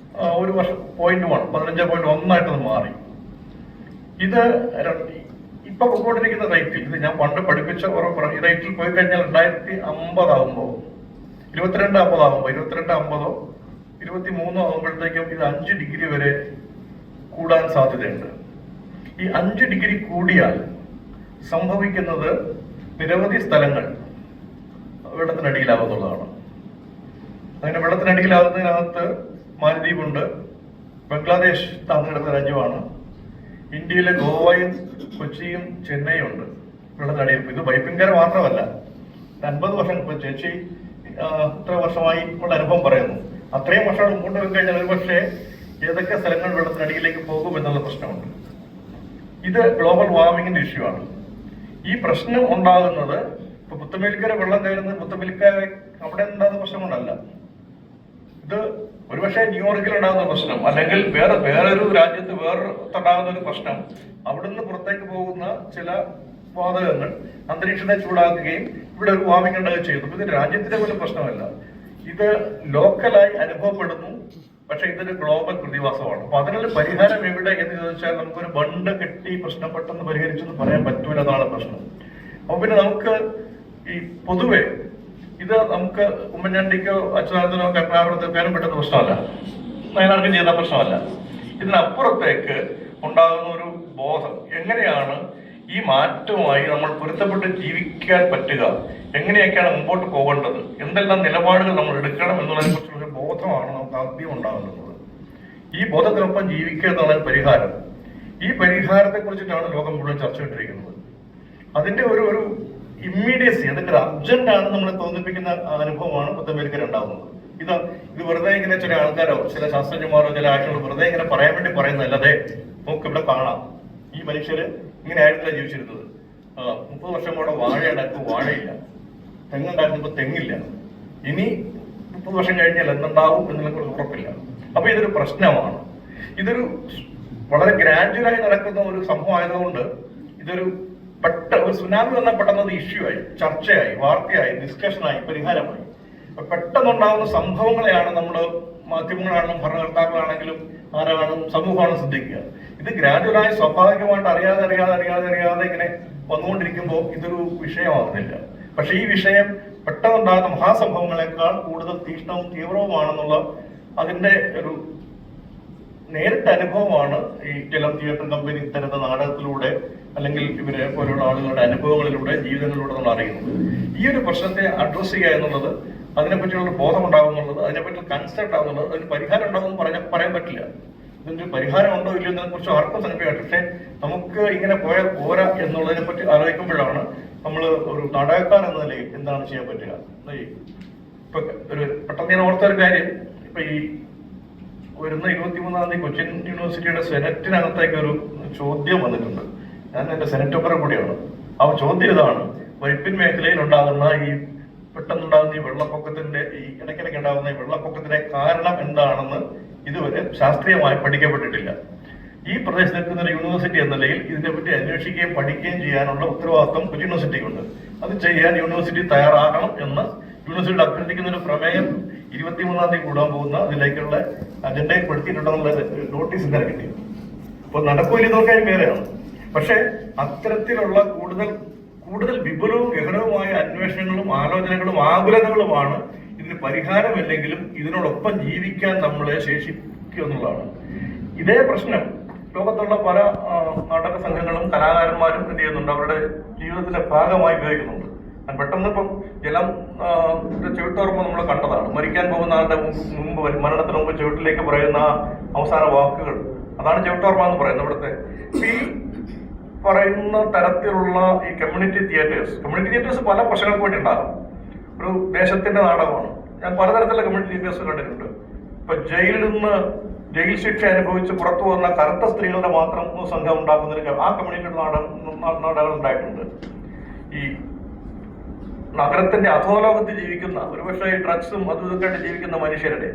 ഒരു വർഷം 0.1 15.1 മാറി. ഇത് ഇപ്പൊ പോയിക്കൊണ്ടിരിക്കുന്ന റേറ്റിൽ, ഇത് ഞാൻ പണ്ട് പഠിപ്പിച്ച ഈ റേറ്റിൽ പോയി കഴിഞ്ഞാൽ 2050 ആകുമ്പോൾ 2250 ആകുമ്പോൾ 2250 23 ആകുമ്പോഴത്തേക്കും ഇത് 5 ഡിഗ്രി വരെ കൂടാൻ സാധ്യതയുണ്ട്. ഈ 5 ഡിഗ്രി കൂടിയാൽ സംഭവിക്കുന്നത് നിരവധി സ്ഥലങ്ങൾ വെള്ളത്തിനടിയിലാവുന്നതാണ്. അങ്ങനെ വെള്ളത്തിനടിയിലാവുന്നതിനകത്ത് മാലദ്വീപുണ്ട്, ബംഗ്ലാദേശ് താഴ്ന്നുകിടക്കുന്ന രാജ്യമാണ്, ഇന്ത്യയിലെ ഗോവയും കൊച്ചിയും ചെന്നൈയും ഉണ്ട് വെള്ളത്തിനടിയിൽ. ഇത് വൈപ്പിൻകര മാത്രമല്ല, 50 വർഷം ഇപ്പൊ ചേച്ചി ഇത്ര വർഷമായി ഉള്ള അനുഭവം പറയുന്നു. അത്രയും വർഷം മുമ്പോട്ട് പോയി കഴിഞ്ഞാൽ ഒരു പക്ഷേ ഏതൊക്കെ സ്ഥലങ്ങൾ വെള്ളത്തിനടിയിലേക്ക് പോകും എന്നുള്ള പ്രശ്നമുണ്ട്. ഇത് ഗ്ലോബൽ വാർമിങ്ങിന്റെ ഇഷ്യൂ ആണ്. ഈ പ്രശ്നം ഉണ്ടാകുന്നത് ഇപ്പൊ പുത്തമേലിക്കര വെള്ളം കയറുന്നത് പുത്തമേലിക്കര അവിടെ ഉണ്ടാകുന്ന പ്രശ്നം കൊണ്ടല്ല. ഇത് ഒരുപക്ഷെ ന്യൂയോർക്കിൽ ഉണ്ടാകുന്ന പ്രശ്നം, അല്ലെങ്കിൽ വേറൊരു രാജ്യത്ത് വേറൊരുണ്ടാകുന്ന ഒരു പ്രശ്നം, അവിടുന്ന് പുറത്തേക്ക് പോകുന്ന ചില വാതകങ്ങൾ അന്തരീക്ഷത്തെ ചൂടാക്കുകയും ഇവിടെ ഒരു വാർമിംഗ് ഉണ്ടാകുകയും ചെയ്യുന്നു. ഇത് രാജ്യത്തിന്റെ പോലും പ്രശ്നമല്ല, ഇത് ലോക്കലായി അനുഭവപ്പെടുന്നു. പക്ഷെ ഇതൊരു ഗ്ലോബൽ പ്രതിഭാസമാണ്. അപ്പൊ അതിനുള്ള പരിഹാരം എവിടെ എന്ന് ചോദിച്ചാൽ നമുക്കൊരു ബണ്ട് കെട്ടി പ്രശ്നം പെട്ടെന്ന് പരിഹരിച്ചെന്ന് പറയാൻ പറ്റൂല, എന്നാണ് പ്രശ്നം. അപ്പൊ പിന്നെ നമുക്ക് ഈ പൊതുവെ ഇത് നമുക്ക് ഉമ്മൻചാണ്ടിക്കോ അച്യുതാനന്ദനോ കരുണാകരനോ തീർക്കാനും പറ്റുന്ന പ്രശ്നമല്ല, വയനാട്ടിൽ ചെയ്യുന്ന പ്രശ്നമല്ല. ഇതിനപ്പുറത്തേക്ക് ഉണ്ടാകുന്ന ഒരു ബോധം, എങ്ങനെയാണ് ഈ മാറ്റവുമായി നമ്മൾ പൊരുത്തപ്പെട്ട് ജീവിക്കാൻ പറ്റുക, എങ്ങനെയൊക്കെയാണ് മുമ്പോട്ട് പോകേണ്ടത്, എന്തെല്ലാം നിലപാടുകൾ നമ്മൾ എടുക്കണം എന്നുള്ളതിനെ കുറിച്ചുള്ള ബോധമാണ് നമുക്ക് ആദ്യം ഉണ്ടാകുന്നത്. ഈ ബോധത്തിനൊപ്പം ജീവിക്കുക എന്നുള്ളൊരു പരിഹാരം, ഈ പരിഹാരത്തെ കുറിച്ചിട്ടാണ് ലോകം മുഴുവൻ ചർച്ച ചെയ്തിരിക്കുന്നത്. അതിന്റെ ഒരു ഇമ്മീഡിയസി, അതിന്റെ ഒരു അർജന്റാണ് നമ്മളെ തോന്നിപ്പിക്കുന്ന അനുഭവമാണ് പുത്തമേലിക്കര ഉണ്ടാകുന്നത്. ഇത് വെറുതെ ഇങ്ങനെ ചില ആൾക്കാരോ ചില ശാസ്ത്രജ്ഞന്മാരോ ചില ആഴ്ചകളോ വെറുതെ ഇങ്ങനെ പറയാൻ വേണ്ടി പറയുന്നതല്ലാതെ നമുക്ക് ഇവിടെ കാണാം ഈ മനുഷ്യര് ഇങ്ങനെ ആയിരുന്നില്ല ജീവിച്ചിരുന്നത്. 30 വർഷം കൂടെ വാഴയുണ്ടായിരുന്നു, വാഴയില്ല. തെങ്ങുണ്ടായിരുന്നപ്പോ തെങ്ങില്ല. ഇനി 30 വർഷം കഴിഞ്ഞാൽ എന്തുണ്ടാവും എന്നതിനെ ഉറപ്പില്ല. അപ്പൊ ഇതൊരു പ്രശ്നമാണ്. ഇതൊരു വളരെ ഗ്രാജുവലായി നടക്കുന്ന ഒരു സംഭവം ആയതുകൊണ്ട് ഇതൊരു ഒരു സുനാമി വന്നാൽ പെട്ടെന്ന് ഇഷ്യൂ ആയി, ചർച്ചയായി, വാർത്തയായി, ഡിസ്കഷനായി, പരിഹാരമായി. പെട്ടെന്നുണ്ടാകുന്ന സംഭവങ്ങളെയാണ് നമ്മൾ മാധ്യമങ്ങളാണെങ്കിലും ഭരണകർത്താക്കളാണെങ്കിലും ആരാണെങ്കിലും സമൂഹമാണ് ശ്രദ്ധിക്കുക. ഇത് ഗ്രാജുവലായി സ്വാഭാവികമായിട്ട് അറിയാതെ ഇങ്ങനെ വന്നുകൊണ്ടിരിക്കുമ്പോൾ ഇതൊരു വിഷയമാകുന്നില്ല. പക്ഷെ ഈ വിഷയം പെട്ടെന്നുണ്ടാകുന്ന മഹാസംഭവങ്ങളെക്കാൾ കൂടുതൽ തീക്ഷ്ണവും തീവ്രവുമാണെന്നുള്ള അതിന്റെ ഒരു നേരിട്ട അനുഭവമാണ് ഈ ജലം തിയേറ്റർ കമ്പനി തരുന്ന നാടകത്തിലൂടെ അല്ലെങ്കിൽ ഇവരെ പോലുള്ള ആളുകളുടെ അനുഭവങ്ങളിലൂടെ ജീവിതങ്ങളിലൂടെ നമ്മൾ അറിയുന്നത്. ഈ ഒരു പ്രശ്നത്തെ അഡ്രസ് ചെയ്യുക എന്നുള്ളത്, അതിനെപ്പറ്റിയുള്ള ബോധം ഉണ്ടാകുന്നുള്ളത്, അതിനെപ്പറ്റി കൺസെപ്റ്റ് ആകുന്നുള്ളത്, അതിന് പരിഹാരം ഉണ്ടാകുമെന്ന് പറയാൻ പറ്റില്ല. ഇതിന്റെ പരിഹാരം ഉണ്ടോ ഇല്ലയോ എന്നതിനെ കുറിച്ച് ആർക്കും സംശയമായിട്ട്. പക്ഷെ നമുക്ക് ഇങ്ങനെ പോയാൽ പോരാ എന്നുള്ളതിനെ പറ്റി ആലോചിക്കുമ്പോഴാണ് നമ്മൾ ഒരു നാടകക്കാരൻ എന്ന നിലയിൽ എന്താണ് ചെയ്യാൻ പറ്റുക. ഇപ്പൊ ഒരു പെട്ടെന്ന് ഞാൻ ഓർത്ത ഒരു കാര്യം, ഇപ്പൊ ഈ വരുന്ന 23-ാം തീയതി കൊച്ചിൻ യൂണിവേഴ്സിറ്റിയുടെ സെനറ്റിനകത്തേക്ക് ഒരു ചോദ്യം വന്നിട്ടുണ്ട്. ഞാൻ എന്റെ സെനറ്റ് മെമ്പറും കൂടിയാണ്. ആ ചോദ്യം ഇതാണ്: വൈപ്പിൻ മേഖലയിൽ ഉണ്ടാകുന്ന ഈ പെട്ടെന്നുണ്ടാകുന്ന ഈ വെള്ളപ്പൊക്കത്തിന്റെ, ഈ ഇടയ്ക്കിടയ്ക്ക് ഉണ്ടാകുന്ന ഈ വെള്ളപ്പൊക്കത്തിന്റെ കാരണം എന്താണെന്ന് ഇതുവരെ ശാസ്ത്രീയമായി പഠിക്കപ്പെട്ടിട്ടില്ല. ഈ പ്രദേശത്ത് നിൽക്കുന്ന ഒരു യൂണിവേഴ്സിറ്റി എന്ന നിലയിൽ ഇതിനെപ്പറ്റി അന്വേഷിക്കുകയും പഠിക്കുകയും ചെയ്യാനുള്ള ഉത്തരവാദിത്വം കൊച്ചി യൂണിവേഴ്സിറ്റിക്കുണ്ട്. അത് ചെയ്യാൻ യൂണിവേഴ്സിറ്റി തയ്യാറാകണം എന്ന് യൂണിവേഴ്സിറ്റിയിൽ അഭ്യർത്ഥിക്കുന്ന ഒരു പ്രമേയം 23-ാം തീയതി കൂടാൻ പോകുന്ന അതിലേക്കുള്ള അജണ്ടയിൽ പെടുത്തിയിട്ടുണ്ടെന്നുള്ള നോട്ടീസ് ഇന്നലെ കിട്ടി. അപ്പോൾ നടക്കൂലെന്നൊക്കെ കാര്യം വേറെയാണ്. പക്ഷെ അത്തരത്തിലുള്ള കൂടുതൽ വിപുലവും ഗഹനവുമായ അന്വേഷണങ്ങളും ആലോചനകളും ആകുലതകളുമാണ് ഇതിന് പരിഹാരമില്ലെങ്കിലും ഇതിനോടൊപ്പം ജീവിക്കാൻ നമ്മളെ ശേഷിക്കുക എന്നുള്ളതാണ്. ഇതേ പ്രശ്നം ലോകത്തുള്ള പല നാടക സംഘങ്ങളും കലാകാരന്മാരും എന്ത് ചെയ്യുന്നുണ്ട്, അവരുടെ ജീവിതത്തിന്റെ ഭാഗമായി ഉപയോഗിക്കുന്നുണ്ട്. പെട്ടെന്ന് ഇപ്പം ജലം ചുവട്ടോർമ്മ നമ്മൾ കണ്ടതാണ്. മരിക്കാൻ പോകുന്ന ആളുടെ മുമ്പ്, മരണത്തിന് മുമ്പ് ചുവട്ടിലേക്ക് പറയുന്ന അവസാന വാക്കുകൾ, അതാണ് ചുവട്ടോർമ്മ എന്ന് പറയുന്നത്. ഇവിടുത്തെ ഈ പറയുന്ന തരത്തിലുള്ള ഈ കമ്മ്യൂണിറ്റി തിയേറ്റേഴ്സ് പല പ്രശ്നങ്ങൾക്ക് വേണ്ടി ഉണ്ടാകും. ഒരു ദേശത്തിന്റെ നാടകമാണ്. ഞാൻ പലതരത്തിലുള്ള കമ്മ്യൂണിറ്റി തിയേറ്റേഴ്സ് കണ്ടിട്ടുണ്ട്. ഇപ്പൊ ജയിൽ ശിക്ഷ അനുഭവിച്ച് പുറത്തു വന്ന കറുത്ത സ്ത്രീകളുടെ മാത്രം സംഘം ഉണ്ടാക്കുന്ന ആ കമ്മ്യൂണിറ്റിയുടെ നാടകങ്ങൾ ഉണ്ടായിട്ടുണ്ട്. ഈ നഗരത്തിന്റെ അധോലോകത്ത് ജീവിക്കുന്ന, ഒരുപക്ഷെ ഈ ഡ്രഗ്സും അതും ഇതൊക്കെ ആയിട്ട് ജീവിക്കുന്ന മനുഷ്യരുടെ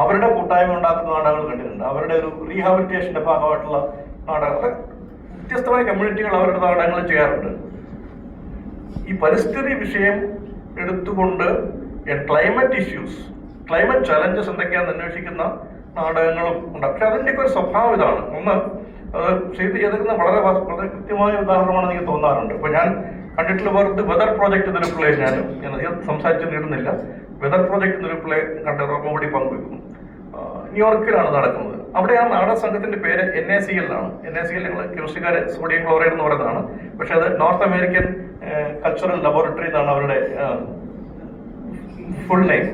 അവരുടെ കൂട്ടായ്മ ഉണ്ടാക്കുന്ന നാടകങ്ങൾ കണ്ടിട്ടുണ്ട്. അവരുടെ ഒരു റീഹാബിലിറ്റേഷന്റെ ഭാഗമായിട്ടുള്ള നാടകങ്ങൾ, വ്യത്യസ്തമായ കമ്മ്യൂണിറ്റികൾ അവരുടെ നാടകങ്ങൾ ചെയ്യാറുണ്ട്. ഈ പരിസ്ഥിതി വിഷയം എടുത്തുകൊണ്ട് ക്ലൈമറ്റ് ചലഞ്ചസ് എന്തൊക്കെയാണെന്ന് അന്വേഷിക്കുന്ന നാടകങ്ങളും ഉണ്ട്. പക്ഷെ അതിൻ്റെയൊക്കെ ഒരു സ്വഭാവം ഇതാണ്. ഒന്ന്, ചെയ്ത് ചെയ്തിരുന്ന വളരെ കൃത്യമായ ഉദാഹരണമാണെന്ന് എനിക്ക് തോന്നാറുണ്ട്. ഇപ്പൊ ഞാൻ കണ്ടിട്ടുള്ള വെതർ പ്രോജക്ട് എന്നൊരു പ്ലേ, ഞാൻ അധികം സംസാരിച്ച് നീടുന്നില്ല. വെതർ പ്രോജക്ട് എന്നൊരു പ്ലേ കണ്ട ഓർമ്മ കൂടി പങ്കുവെക്കുന്നു. ന്യൂയോർക്കിലാണ് നടക്കുന്നത്. അവിടെ ആ നാടക സംഘത്തിന്റെ പേര് NACL എന്നാണ്. NACL ഞങ്ങൾ കൃഷിക്കാരെ സോഡിയം ക്ലോറൈഡ് എന്ന് പറയുന്നതാണ്. പക്ഷെ അത് നോർത്ത് അമേരിക്കൻ കൾച്ചറൽ ലബോറട്ടറി എന്നാണ് അവരുടെ ഫുൾ നെയിം.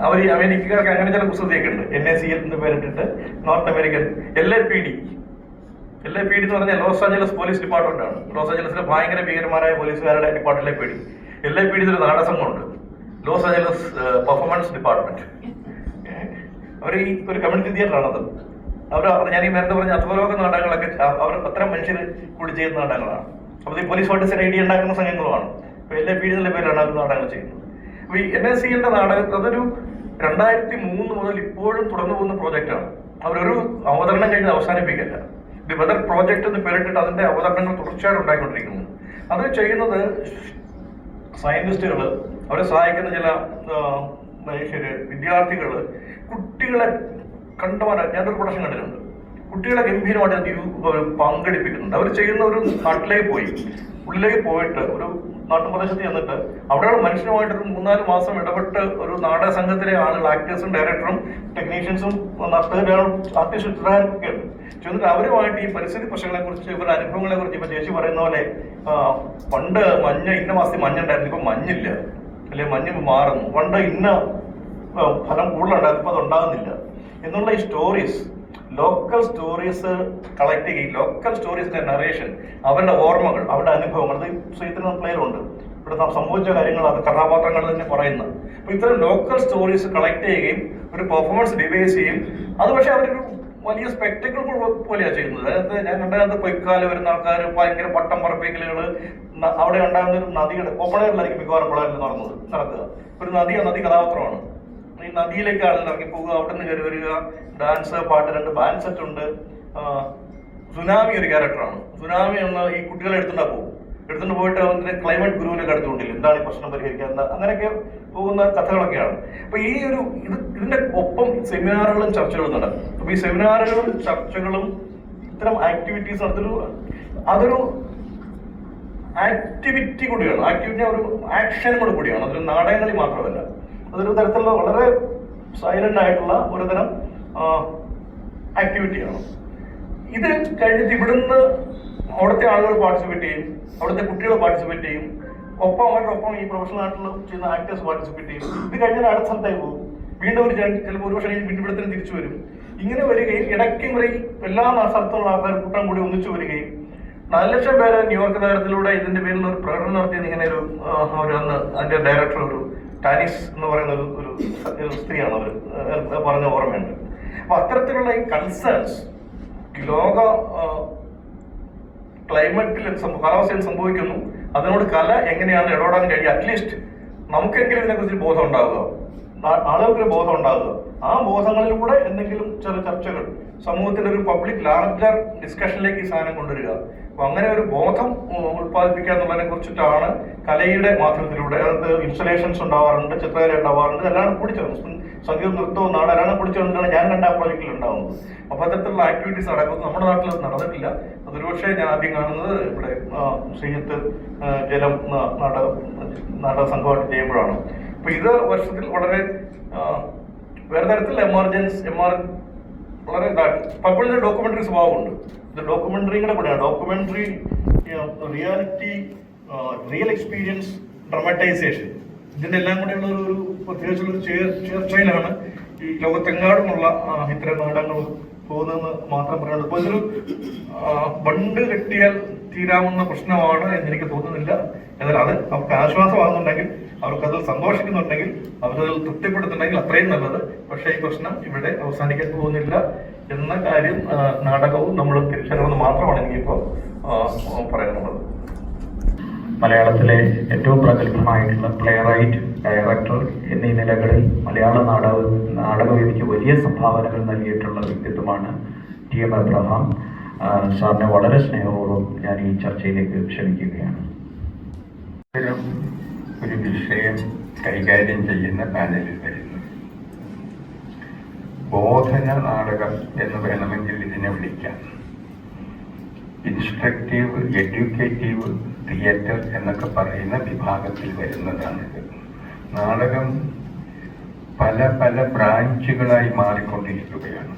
അവർ ഈ അമേരിക്കക്കാർക്ക് അങ്ങനെ ചില കുസൃതിയൊക്കെ ഉണ്ട്. NACL എന്ന് പേരിട്ടിട്ട് നോർത്ത് അമേരിക്കൻ LAPD എന്ന് പറഞ്ഞാൽ ലോസ് ആഞ്ചലസ് പോലീസ് ഡിപ്പാർട്ട്മെന്റ് ആണ്. ലോസ് ആഞ്ചലസിലെ ഭയങ്കര ഭീകരന്മാരായ പോലീസുകാരുടെ ഡിപ്പാർട്ട്മെന്റ് LAPD ഒരു നാടകസംഘമുണ്ട്, ലോസ് ആഞ്ചലസ് പെർഫോമൻസ് ഡിപ്പാർട്ട്മെന്റ്. അവർ ഈ ഒരു കമ്മ്യൂണിറ്റി തിയേറ്റർ ആണത്. ഞാൻ ഈ നേരത്തെ പറഞ്ഞ അധോലോക നാടകങ്ങളൊക്കെ അവർ അത്തരം മനുഷ്യർ കൂടി ചെയ്യുന്ന നാടകങ്ങളാണ്. അപ്പോൾ ഈ പോലീസുമായിട്ട് CID ഉണ്ടാക്കുന്ന സംഘങ്ങളുമാണ്. ഇപ്പൊ LAPD എന്നുള്ള പേരിലാണ് അവർ നാടകങ്ങൾ ചെയ്യുന്നത്. അപ്പൊ ഈ NACL നാടകം അതൊരു 2003 മുതൽ ഇപ്പോഴും തുടർന്നു പോകുന്ന പ്രോജക്റ്റാണ്. അവരൊരു അവതരണം കഴിഞ്ഞ് അവസാനിപ്പിക്കില്ല. ദി വെതർ പ്രോജക്ട് എന്ന് പേരിട്ടിട്ട് അതിന്റെ അവതരണങ്ങൾ തുടർച്ചയായിട്ട് ഉണ്ടായിക്കൊണ്ടിരിക്കുന്നു. അത് ചെയ്യുന്നത് സയന്റിസ്റ്റുകൾ, അവരെ സഹായിക്കുന്ന ചില മനുഷ്യര്, വിദ്യാർത്ഥികള്, കുട്ടികളെ കണ്ടമാനം. ഞാനൊരു പ്രൊഡക്ഷൻ കണ്ടിട്ടുണ്ട്. കുട്ടികളെ ഗംഭീരമായിട്ട് പങ്കെടുപ്പിക്കുന്നുണ്ട്. അവർ ചെയ്യുന്ന ഒരു ഉള്ളിലേക്ക് പോയിട്ട് ഒരു നാട്ടുപ്രദേശത്ത് ചെന്നിട്ട് അവിടെയുള്ള മനുഷ്യനുമായിട്ട് ഒരു 3-4 മാസം ഇടപെട്ട് ഒരു നാടക സംഘത്തിലെ ആളുകൾ, ആക്ടേഴ്സും ഡയറക്ടറും ടെക്നീഷ്യൻസും ആർട്ടിസ്റ്റുകാരൊക്കെ ഉണ്ട്. ചെന്നിട്ട് അവരുമായിട്ട് ഈ പരിസ്ഥിതി പ്രശ്നങ്ങളെ കുറിച്ച്, ഇവരുടെ അനുഭവങ്ങളെ കുറിച്ച്, ഇപ്പൊ ചേച്ചി പറയുന്ന പോലെ പണ്ട് ഇന്ന മാസത്തിൽ മഞ്ഞുണ്ടായിരുന്നു, ഇപ്പൊ മഞ്ഞില്ല, അല്ലെ മഞ്ഞ് മാറുന്നു, പണ്ട് ഇന്ന ഫലം കൂടുതലുണ്ടായിരുന്നു, ഇപ്പൊ അതുണ്ടാകുന്നില്ല എന്നുള്ള ഈ സ്റ്റോറീസ്, ലോക്കൽ സ്റ്റോറീസ് കളക്ട് ചെയ്യും. ലോക്കൽ സ്റ്റോറീസിന്റെ നറേഷൻ, അവരുടെ ഓർമ്മകൾ, അവരുടെ അനുഭവങ്ങൾ, അത് ശ്രീധരൻ പ്ലേയിലുണ്ട്. ഇവിടെ സംഭവിച്ച കാര്യങ്ങൾ അത് കഥാപാത്രങ്ങൾ തന്നെ പറയുന്നത്. അപ്പൊ ഇത്തരം ലോക്കൽ സ്റ്റോറീസ് കളക്ട് ചെയ്യുകയും ഒരു പെർഫോമൻസ് ഡിവൈസ് ചെയ്യും. അത് പക്ഷെ അവരൊരു വലിയ സ്പെക്ടക്കിൾ പോലെയാണ് ചെയ്യുന്നത്. അതായത് ഞാൻ കണ്ടതിനകത്ത് പൊയ്ക്കാല് വരുന്ന ആൾക്കാർ, ഭയങ്കര പട്ടം പറപ്പിക്കലുകൾ, അവിടെ ഉണ്ടാകുന്ന ഒരു നദിയുടെ ഓപ്പണേറിലായിരിക്കും മിക്കവാറും പിള്ളേരിൽ നടക്കുക. ഒരു നദി കഥാപാത്രമാണ്. ഈ നദിയിലേക്ക് ആളുകൾ ഇറങ്ങി പോകുക, അവിടെ നിന്ന് കയറി വരിക, ഡാൻസ്, പാട്ട്, 2 ബാൻഡ് സെറ്റ് ഉണ്ട്. സുനാമി ഒരു ക്യാരക്ടറാണ്. സുനാമി എന്ന ഈ കുട്ടികളെ എടുത്തുകൊണ്ട് പോയിട്ട് അവന്റെ ക്ലൈമറ്റ് ഗുരുവിനെ കടത്തിക്കൊണ്ടില്ല, എന്താണ് ഈ പ്രശ്നം പരിഹരിക്കുക, അങ്ങനെയൊക്കെ പോകുന്ന കഥകളൊക്കെയാണ്. അപ്പൊ ഈ ഇതിന്റെ ഒപ്പം സെമിനാറുകളും ചർച്ചകളും നടക്കും. അപ്പൊ ഈ സെമിനാറുകളും ചർച്ചകളും ഇത്തരം ആക്ടിവിറ്റീസ് അതൊരു ആക്ടിവിറ്റി കൂടിയാണ്. ആക്ടിവിറ്റി ഒരു ആക്ഷൻ കൂടിയാണ്. അതൊരു നാടകങ്ങളി മാത്രമല്ല, അതൊരു തരത്തിലുള്ള വളരെ സൈലന്റ് ആയിട്ടുള്ള ഒരു തരം ആക്ടിവിറ്റിയാണ്. ഇത് കഴിഞ്ഞിട്ട് ഇവിടുന്ന് അവിടുത്തെ ആളുകൾ പാർട്ടിസിപ്പേറ്റ് ചെയ്യും, അവിടുത്തെ കുട്ടികൾ പാർട്ടിസിപ്പേറ്റ് ചെയ്യും, അവരോടൊപ്പം ഈ പ്രൊഫഷണൽ ആയിട്ടുള്ള ചെയ്യുന്ന ആക്ടേഴ്സ് പാർട്ടിസിപ്പേറ്റ് ചെയ്യും. ഇത് കഴിഞ്ഞാൽ അടുത്ത സ്ഥലത്തായി പോകും, വീണ്ടും ഒരു ചിലപ്പോൾ ഒരു വർഷം വീണ്ടും ഇവിടത്തിന് തിരിച്ചു വരും. ഇങ്ങനെ വരികയും ഇടയ്ക്ക് മുറി എല്ലാ സ്ഥലത്തുള്ള ആൾക്കാർ കൂട്ടം കൂടി ഒന്നിച്ചു വരികയും 4 ലക്ഷം പേര് ന്യൂയോർക്ക് നഗരത്തിലൂടെ ഇതിന്റെ പേരിൽ ഒരു പ്രകടനം നടത്തിയത് ഇങ്ങനെ ഒരു അന്ന് അതിന്റെ ഡയറക്ടർ ഒരു ടാനിസ് എന്ന് പറയുന്ന ഒരു സ്ത്രീയാണ് അവർ പറഞ്ഞ ഓർമ്മയുണ്ട്. അപ്പൊ അത്തരത്തിലുള്ള ഈ കൺസേൺസ് ലോക ക്ലൈമറ്റിൽ കാലാവസ്ഥയിൽ സംഭവിക്കുന്നു, അതിനോട് കല എങ്ങനെയാണ് ഇടപെടാൻ കഴിയുക, അറ്റ്ലീസ്റ്റ് നമുക്കെങ്കിലും ഇതിനെക്കുറിച്ച് ബോധം ഉണ്ടാകുക, ആളുകൾക്ക് ബോധം ഉണ്ടാകുക. ആ ബോധങ്ങളിലൂടെ എന്തെങ്കിലും ചെറിയ ചർച്ചകൾ സമൂഹത്തിന്റെ ഒരു പബ്ലിക് ലാർജർ ഡിസ്കഷനിലേക്ക് ഈ സാധനം കൊണ്ടുവരിക. അപ്പൊ അങ്ങനെ ഒരു ബോധം ഉത്പാദിപ്പിക്കുക എന്നുള്ളതിനെ കുറിച്ചിട്ടാണ് കലയുടെ മാധ്യമത്തിലൂടെ, അതായത് ഇൻസ്റ്റലേഷൻസ് ഉണ്ടാവാറുണ്ട്, ചിത്രകല ഉണ്ടാവാറുണ്ട്, എല്ലാം കൂടി ചേർന്ന് സംഗീതവും നൃത്തവും നാടെല്ലാം കൂടി ചേർന്നിട്ടാണ് ഞാൻ കണ്ട ആ പ്രോജക്റ്റിൽ ഉണ്ടാവുന്നത്. അപ്പൊ അത്തരത്തിലുള്ള ആക്ടിവിറ്റീസ് നടക്കുന്നത് നമ്മുടെ നാട്ടിൽ അത് നടന്നിട്ടില്ല. അതൊരുപക്ഷെ ഞാൻ ആദ്യം കാണുന്നത് ഇവിടെ ശ്രീജിത്ത് ജലം നാടക സംഘമായിട്ട് ചെയ്യുമ്പോഴാണ്. അപ്പൊ ഇത് വർഷത്തിൽ വളരെ വേറെ തരത്തിൽ വളരെ പലപ്പോഴും ഇതിന്റെ ഡോക്യുമെന്ററി സ്വഭാവമുണ്ട്. ഇത് ഡോക്യുമെന്ററിയുടെ കൂടെയാണ്. ഡോക്യുമെന്ററി റിയാലിറ്റി, റിയൽ എക്സ്പീരിയൻസ്, ഡ്രമാറ്റൈസേഷൻ, ഇതിന്റെ എല്ലാം കൂടെയുള്ള ഒരു പ്രത്യേകിച്ചുള്ള ചേർച്ചയിലാണ് ഈ ലോകത്തെങ്ങാടുമുള്ള ഇത്തരം നാടകങ്ങൾ പോകുന്നതെന്ന് മാത്രം പറയുന്നത്. ഇപ്പൊ ഇതൊരു ബണ്ട് കെട്ടിയാൽ തീരാവുന്ന പ്രശ്നമാണ് എന്ന് എനിക്ക് തോന്നുന്നില്ല. എന്നാൽ അത് അവർക്ക് ആശ്വാസമാകുന്നുണ്ടെങ്കിൽ, അവർക്കതിൽ സന്തോഷിക്കുന്നുണ്ടെങ്കിൽ, അവരതിൽ തൃപ്തിപ്പെടുത്തുന്നുണ്ടെങ്കിൽ അത്രയും നല്ലത്. പക്ഷേ ഈ പ്രശ്നം ഇവിടെ അവസാനിക്കാൻ പോകുന്നില്ല എന്ന കാര്യം നാടകവും നമ്മൾ തിരിച്ചറിയുന്നത് മാത്രമാണ് എനിക്കിപ്പോൾ പറയാനുള്ളത്. മലയാളത്തിലെ ഏറ്റവും പ്രഗത്ഭനായിട്ടുള്ള പ്ലേ റൈറ്റ്, ഡയറക്ടർ എന്നീ നിലകളിൽ മലയാള നാടകവേദിക്ക് വലിയ സംഭാവനകൾ നൽകിയിട്ടുള്ള വ്യക്തിത്വമാണ് TM എബ്രഹാം. സാറിനെ വളരെ സ്നേഹപൂർവ്വം ഞാൻ ഈ ചർച്ചയിലേക്ക് ക്ഷണിക്കുകയാണ്. ഒരു വിഷയം കൈകാര്യം ചെയ്യുന്ന പാനലിൽ വരുന്നു. ബോധന നാടകം എന്ന് വേണമെങ്കിൽ ഇതിനെ വിളിക്കാം. ഇൻസ്ട്രക്റ്റീവ്, എഡ്യൂക്കേറ്റീവ് തിയേറ്റർ എന്നൊക്കെ പറയുന്ന വിഭാഗത്തിൽ വരുന്നതാണിത്. നാടകം പല പല ബ്രാഞ്ചുകളായി മാറിക്കൊണ്ടിരിക്കുകയാണ്.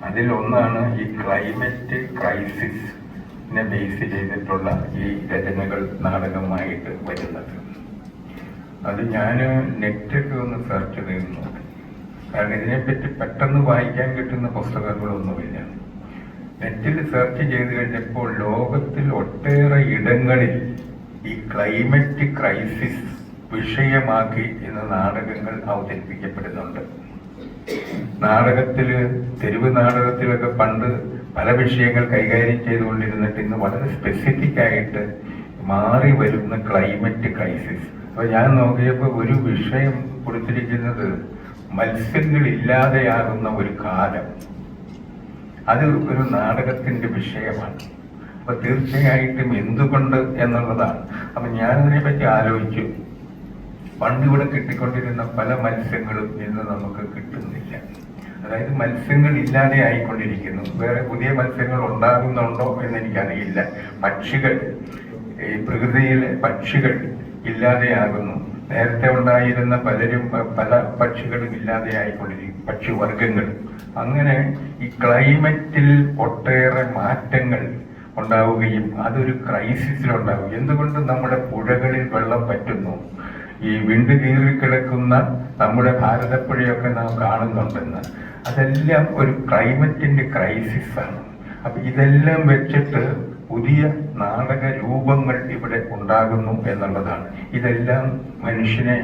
അതിലൊന്നാണ് ഈ ക്ലൈമറ്റ് ക്രൈസിസിനെ ബേസ് ചെയ്തിട്ടുള്ള ഈ രചനകൾ നാടകമായിട്ട് വരുന്നത്. അത് ഞാൻ നെറ്റൊക്കെ ഒന്ന് സെർച്ച് ചെയ്ത് നോക്കി. കാരണം ഇതിനെപ്പറ്റി പെട്ടെന്ന് വായിക്കാൻ കിട്ടുന്ന പുസ്തകങ്ങളൊന്നുമില്ല. നെറ്റിൽ സെർച്ച് ചെയ്ത് കഴിഞ്ഞപ്പോൾ ലോകത്തിൽ ഒട്ടേറെ ഇടങ്ങളിൽ ഈ ക്ലൈമറ്റ് ക്രൈസിസ് വിഷയമാക്കി ഇന്ന് നാടകങ്ങൾ അവതരിപ്പിക്കപ്പെടുന്നുണ്ട്. തെരുവ് നാടകത്തിലൊക്കെ പണ്ട് പല വിഷയങ്ങൾ കൈകാര്യം ചെയ്തുകൊണ്ടിരുന്നിട്ട് ഇന്ന് വളരെ സ്പെസിഫിക് ആയിട്ട് മാറി വരുന്ന ക്ലൈമറ്റ് ക്രൈസിസ്. അപ്പൊ ഞാൻ നോക്കിയപ്പോൾ ഒരു വിഷയം കൊടുത്തിരിക്കുന്നത് മത്സ്യങ്ങളില്ലാതെയാകുന്ന ഒരു കാലം. അത് ഒരു നാടകത്തിന്റെ വിഷയമാണ്. അപ്പൊ തീർച്ചയായിട്ടും എന്തുകൊണ്ട് എന്നുള്ളതാണ്. അപ്പൊ ഞാനതിനെ പറ്റി ആലോചിച്ചു. പണ്ടിവിടെ കിട്ടിക്കൊണ്ടിരുന്ന പല മത്സ്യങ്ങളും ഇന്ന് നമുക്ക് കിട്ടുന്നില്ല. അതായത് മത്സ്യങ്ങൾ ഇല്ലാതെ ആയിക്കൊണ്ടിരിക്കുന്നു. വേറെ പുതിയ മത്സ്യങ്ങൾ ഉണ്ടാകുന്നുണ്ടോ എന്ന് എനിക്കറിയില്ല. പക്ഷികൾ, ഈ പ്രകൃതിയിലെ പക്ഷികൾ ഇല്ലാതെയാകുന്നു. നേരത്തെ ഉണ്ടായിരുന്ന പല പക്ഷികളും ഇല്ലാതെ ആയിക്കൊണ്ടിരിക്കും, പക്ഷിവർഗങ്ങൾ. അങ്ങനെ ഈ ക്ലൈമറ്റിൽ ഒട്ടേറെ മാറ്റങ്ങൾ ഉണ്ടാവുകയും അതൊരു ക്രൈസിസിലുണ്ടാവും. എന്തുകൊണ്ട് നമ്മുടെ പുഴകളിൽ വെള്ളം പറ്റുന്നു, ഈ വിണ്ടു കീറിക്കിടക്കുന്ന നമ്മുടെ ഭാരതപ്പുഴയൊക്കെ നാം കാണുന്നുണ്ടെന്ന്, അതെല്ലാം ഒരു ക്ലൈമറ്റിന്റെ ക്രൈസിസ് ആണ്. അപ്പൊ ഇതെല്ലാം വെച്ചിട്ട് പുതിയ നാടക രൂപങ്ങൾ ഇവിടെ ഉണ്ടാകുന്നു എന്നുള്ളതാണ്. ഇതെല്ലാം മനുഷ്യനെ,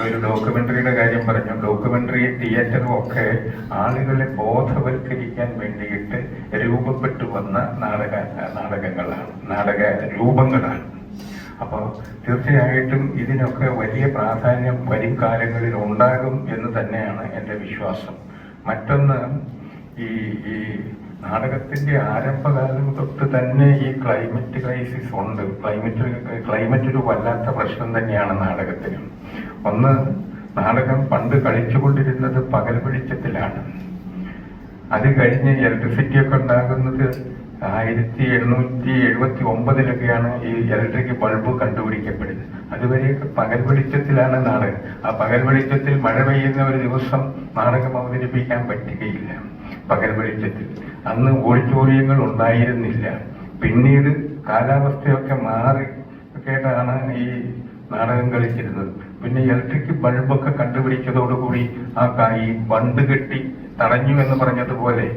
ഒരു ഡോക്യുമെന്ററിയുടെ കാര്യം പറഞ്ഞു, ഡോക്യുമെന്ററി തിയേറ്ററും ഒക്കെ ആളുകളെ ബോധവൽക്കരിക്കാൻ വേണ്ടിയിട്ട് രൂപപ്പെട്ടു വന്ന നാടകങ്ങളാണ്, നാടക രൂപങ്ങളാണ്. അപ്പോൾ തീർച്ചയായിട്ടും ഇതിനൊക്കെ വലിയ പ്രാധാന്യം വരും കാലങ്ങളിൽ ഉണ്ടാകും എന്ന് തന്നെയാണ് എൻ്റെ വിശ്വാസം. മറ്റൊന്ന്, ഈ നാടകത്തിന്റെ ആരംഭകാലം തൊട്ട് തന്നെ ഈ ക്ലൈമറ്റ് ക്രൈസിസ് ഉണ്ട്. ക്ലൈമറ്റ് ഒരു വല്ലാത്ത പ്രശ്നം തന്നെയാണ് നാടകത്തിന്. ഒന്ന്, നാടകം പണ്ട് കളിച്ചുകൊണ്ടിരുന്നത് പകൽ വെളിച്ചത്തിലാണ്. അത് കഴിഞ്ഞ് ഇലക്ട്രിസിറ്റി ഒക്കെ ഉണ്ടാകുന്നത് 1879 ഈ ഇലക്ട്രിക് ബൾബ് കണ്ടുപിടിക്കപ്പെടുന്നത്. അതുവരെയൊക്കെ പകൽ വെളിച്ചത്തിലാണ് നാടകം. ആ പകൽ വെളിച്ചത്തിൽ മഴ പെയ്യുന്ന ഒരു ദിവസം നാടകം അവതരിപ്പിക്കാൻ പറ്റുകയില്ല. പകൽ വെളിച്ചത്തിൽ അന്ന് ഓഡിറ്റോറിയങ്ങൾ ഉണ്ടായിരുന്നില്ല. പിന്നീട് കാലാവസ്ഥയൊക്കെ മാറി ഒക്കെയാണ് ഈ നാടകം കളിച്ചിരുന്നത്. പിന്നെ ഇലക്ട്രിക് ബൾബൊക്കെ കണ്ടുപിടിച്ചതോടുകൂടി ഈ ബണ്ട് കെട്ടി തടഞ്ഞു എന്ന് പറഞ്ഞതുപോലെ